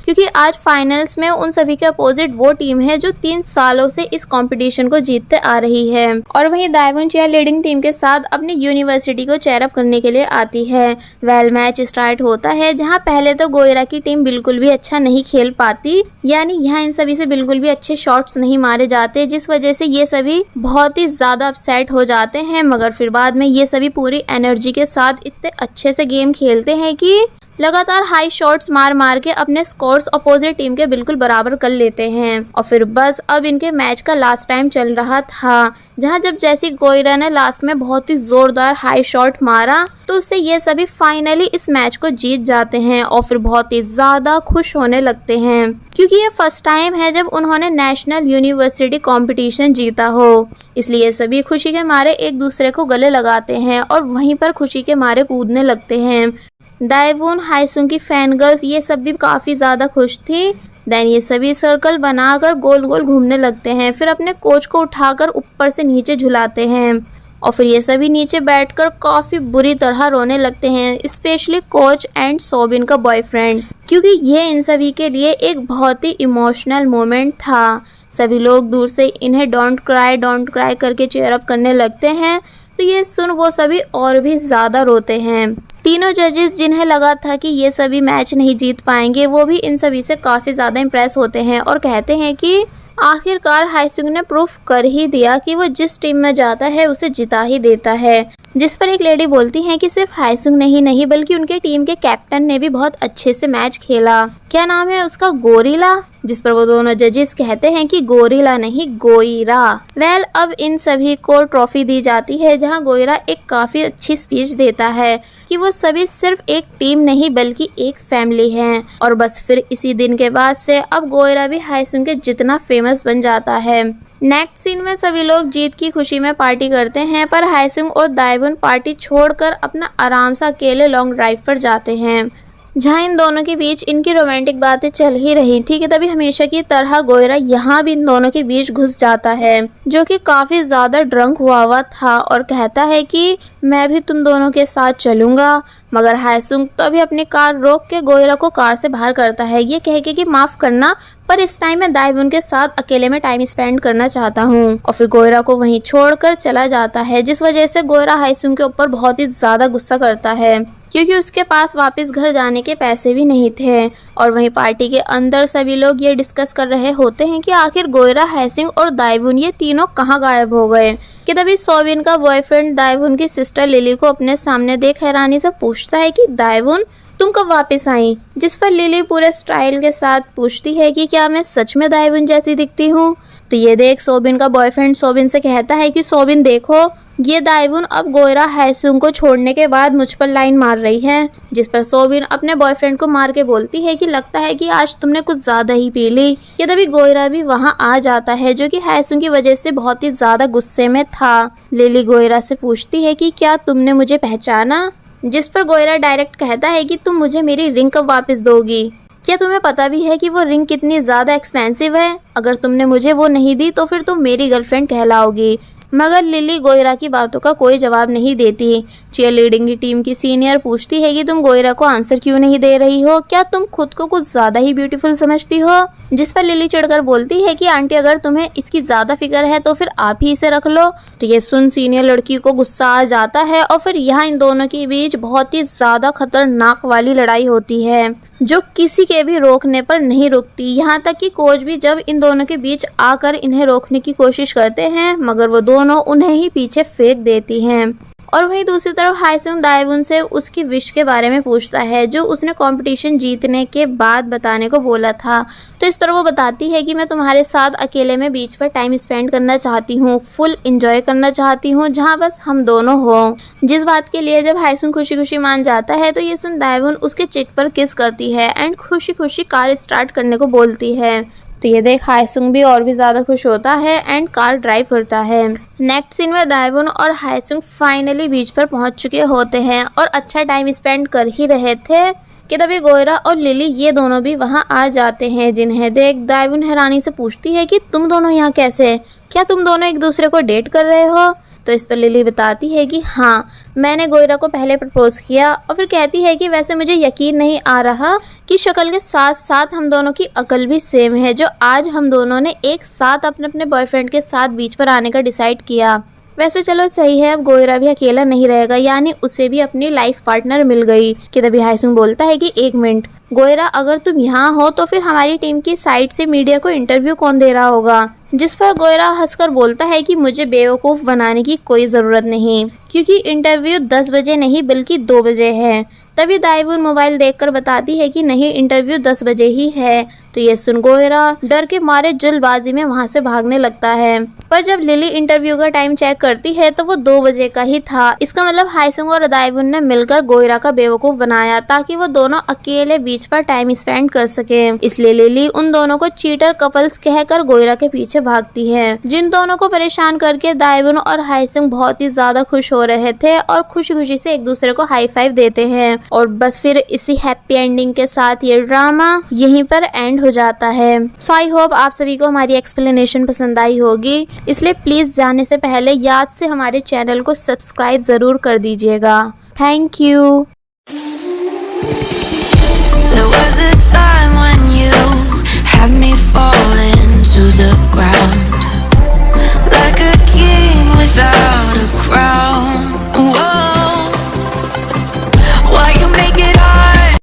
क्योंकि आज फाइनल्स में उन सभी के अपोजिट वो टीम है जो 3 सालों से इस कंपटीशन को जीतते आ रही है। और वहीं दाइवुन चेयर लीडिंग टीम के साथ अपनी यूनिवर्सिटी को चेयर अप करने के लिए आती है। वेल मैच स्टार्ट होता है, जहां पहले तो गोयरा की टीम बिल्कुल भी अच्छा नहीं खेल पाती, यानी यहाँ इन सभी से बिल्कुल भी अच्छे शॉट्स नहीं मारे जाते, जिस वजह से ये सभी बहुत ही ज्यादा अपसेट हो जाते हैं। मगर फिर बाद में ये सभी पूरी एनर्जी के साथ इतने अच्छे से गेम खेलते हैं कि लगातार हाई शॉट्स मार मार के अपने स्कोर्स अपोजिट टीम के बिल्कुल बराबर कर लेते हैं। और फिर बस अब इनके मैच का लास्ट टाइम चल रहा था, जहां जब जैसी गोयरा ने लास्ट में बहुत ही जोरदार हाई शॉट मारा तो उससे ये सभी फाइनली इस मैच को जीत जाते हैं और फिर बहुत ही ज्यादा खुश होने लगते हैं, क्योंकि ये फर्स्ट टाइम है जब उन्होंने नेशनल यूनिवर्सिटी कंपटीशन जीता हो। इसलिए सभी खुशी के मारे एक दूसरे को गले लगाते हैं और वहीं पर खुशी के मारे कूदने लगते हैं। दाइवुन, हाइसुंग की फैन गर्ल्स ये सब भी काफी ज्यादा खुश थी। देन ये सभी सर्कल बनाकर गोल गोल घूमने लगते हैं, फिर अपने कोच को उठाकर ऊपर से नीचे झुलाते हैं और फिर ये सभी नीचे बैठकर काफी बुरी तरह रोने लगते हैं, स्पेशली कोच एंड सोबिन का बॉयफ्रेंड, क्योंकि ये इन सभी के लिए एक बहुत ही इमोशनल मोमेंट था। सभी लोग दूर से इन्हें डोंट क्राई करके चीयर अप करने लगते हैं, तो ये सुन वो सभी और भी ज्यादा रोते हैं। तीनों जजेस जिन्हें लगा था कि ये सभी मैच नहीं जीत पाएंगे, वो भी इन सभी से काफी ज्यादा इम्प्रेस होते हैं और कहते हैं कि आखिरकार हाइसुंग ने प्रूफ कर ही दिया कि वो जिस टीम में जाता है उसे जिता ही देता है। जिस पर एक लेडी बोलती है कि सिर्फ हाइसुंग नहीं बल्कि उनके टीम के कैप्टन ने भी बहुत अच्छे से मैच खेला। क्या नाम है उसका? गोरिला। जिस पर वो दोनों जजेस कहते हैं कि गोरिला नहीं, गोइरा। वेल अब इन सभी को ट्रॉफी दी जाती है, जहां गोइरा एक काफी अच्छी स्पीच देता है कि वो सभी सिर्फ एक टीम नहीं बल्कि एक फैमिली हैं। और बस फिर इसी दिन के बाद से अब गोइरा भी हाइसुंग के जितना फेमस बन जाता है। नेक्स्ट सीन में सभी लोग जीत की खुशी में पार्टी करते हैं, पर हाइसुंग और दाइवुन पार्टी छोड़कर अपना आराम से अकेले लॉन्ग ड्राइव पर जाते हैं, जहां इन दोनों के बीच इनकी रोमांटिक बातें चल ही रही थी कि तभी हमेशा की तरह गोयरा यहाँ भी इन दोनों के बीच घुस जाता है, जो कि काफी ज्यादा ड्रंक हुआ था और कहता है कि मैं भी तुम दोनों के साथ चलूंगा। मगर हाइसुंग तो अभी अपनी कार रोक के गोयरा को कार से बाहर करता है, ये कह के कि माफ करना, पर इस टाइम मैं दाइवुन के साथ अकेले में टाइम स्पेंड करना चाहता हूँ। और फिर गोयरा को वहीं छोड़कर चला जाता है, जिस वजह से गोयरा हाइसुंग के ऊपर बहुत ही ज्यादा गुस्सा करता है, क्योंकि उसके पास वापस घर जाने के पैसे भी नहीं थे। और वहीं पार्टी के अंदर सभी लोग ये डिस्कस कर रहे होते हैं कि आखिर गोयरा, हाइसुंग और दाइवुन ये तीनों कहाँ गायब हो गए। कि तभी सोबिन का बॉयफ्रेंड दाइवुन की सिस्टर लिली को अपने सामने देख हैरानी से पूछता है कि दाइवुन तुम कब वापस आई। जिस पर लिली पूरे स्टाइल के साथ पूछती है कि क्या मैं सच में दाइवुन जैसी दिखती हूँ। तो ये देख सोबिन का बॉयफ्रेंड सोबिन से कहता है कि सोबिन देखो, ये दाइवुन अब गोयरा हाइसुंग को छोड़ने के बाद मुझ पर लाइन मार रही है। जिस पर सोबिन अपने बॉयफ्रेंड को मार के बोलती है कि लगता है कि आज तुमने कुछ ज्यादा ही पी ली। ये तभी गोयरा भी वहां आ जाता है, जो कि हाइसुंग की वजह से बहुत ही ज्यादा गुस्से में था। लिली गोयरा से पूछती है कि क्या तुमने मुझे पहचाना। जिस पर गोयरा डायरेक्ट कहता है कि तुम मुझे मेरी रिंग कब वापस दोगी। क्या तुम्हें पता भी है कि वो रिंग कितनी ज्यादा एक्सपेंसिव है? अगर तुमने मुझे वो नहीं दी तो फिर तुम मेरी गर्लफ्रेंड कहलाओगी। मगर लिली गोयरा की बातों का कोई जवाब नहीं देती। चीयर लीडिंग की टीम की सीनियर पूछती है कि तुम गोयरा को आंसर क्यों नहीं दे रही हो, क्या तुम खुद को कुछ ज्यादा ही ब्यूटीफुल समझती हो? जिस पर लिली चिढ़कर बोलती है कि आंटी अगर तुम्हें इसकी ज्यादा फिक्र है तो फिर आप ही इसे रख लो। तो ये सुन सीनियर लड़की को गुस्सा आ जाता है और फिर यहाँ इन दोनों के बीच बहुत ही ज्यादा खतरनाक वाली लड़ाई होती है जो किसी के भी रोकने पर नहीं रुकती। यहाँ तक कि कोच भी जब इन दोनों के बीच आकर इन्हें रोकने की कोशिश करते हैं मगर वो दोनों उन्हें ही पीछे फेंक देती हैं। और वहीं दूसरी तरफ हायसुंग दाएवुन से उसकी विश के बारे में पूछता है जो उसने कंपटीशन जीतने के बाद बताने को बोला था। तो इस पर वो बताती है कि मैं तुम्हारे साथ अकेले में बीच पर टाइम स्पेंड करना चाहती हूँ, फुल एंजॉय करना चाहती हूँ जहाँ बस हम दोनों हो। जिस बात के लिए जब हायसुंग खुशी खुशी मान जाता है तो ये सुन दाएवुन उसके चिक पर किस करती है एंड खुशी खुशी कार स्टार्ट करने को बोलती है। तो ये देख हायसुंग भी और भी ज़्यादा खुश होता है एंड कार ड्राइव करता है। नेक्स्ट सीन में दाएवुन और हायसुंग फाइनली बीच पर पहुंच चुके होते हैं और अच्छा टाइम स्पेंड कर ही रहे थे कि तभी गोयरा और लिली ये दोनों भी वहां आ जाते हैं, जिन्हें देख दाएवुन हैरानी से पूछती है कि तुम दोनों यहाँ कैसे, क्या तुम दोनों एक दूसरे को डेट कर रहे हो? तो इस पर लिली बताती है कि हाँ, मैंने गोयरा को पहले प्रपोज किया। और फिर कहती है कि वैसे मुझे यकीन नहीं आ रहा कि शक्ल के साथ साथ हम दोनों की अकल भी सेम है जो आज हम दोनों ने एक साथ अपने अपने बॉयफ्रेंड के साथ बीच पर आने का डिसाइड किया। वैसे चलो सही है, अब गोयरा भी अकेला नहीं रहेगा, यानी उसे भी अपनी लाइफ पार्टनर मिल गई। कि तभी हायसुंग बोलता है कि एक मिनट गोयरा, अगर तुम यहाँ हो तो फिर हमारी टीम की साइड से मीडिया को इंटरव्यू कौन दे रहा होगा? जिस पर गोयरा हंसकर बोलता है कि मुझे बेवकूफ़ बनाने की कोई ज़रूरत नहीं, क्योंकि इंटरव्यू 10 बजे नहीं बल्कि 2 बजे है। तभी दाएवुन मोबाइल देखकर बताती है कि नहीं, इंटरव्यू 10 बजे ही है। तो ये सुन गोयरा डर के मारे जल्दबाजी में वहां से भागने लगता है। पर जब लिली इंटरव्यू का टाइम चेक करती है तो वो 2 बजे का ही था। इसका मतलब हायसुंग और दाएवुन ने मिलकर गोयरा का बेवकूफ़ बनाया ताकि वो दोनों अकेले बीच पर टाइम स्पेंड कर सके। इसलिए लिली उन दोनों को चीटर कपल्स कहकर गोयरा के पीछे भागती है। जिन दोनों को परेशान करके दाएवुन और हायसुंग बहुत ही ज्यादा खुश हो रहे थे और खुशी खुशी से एक दूसरे को हाई फाइव देते हैं। और बस फिर इसी हैप्पी एंडिंग के साथ ये ड्रामा यहीं पर एंड हो जाता है। सो आई होप आप सभी को हमारी एक्सप्लेनेशन पसंद आई होगी, इसलिए प्लीज जाने से पहले याद से हमारे चैनल को सब्सक्राइब जरूर कर दीजिएगा। Thank you.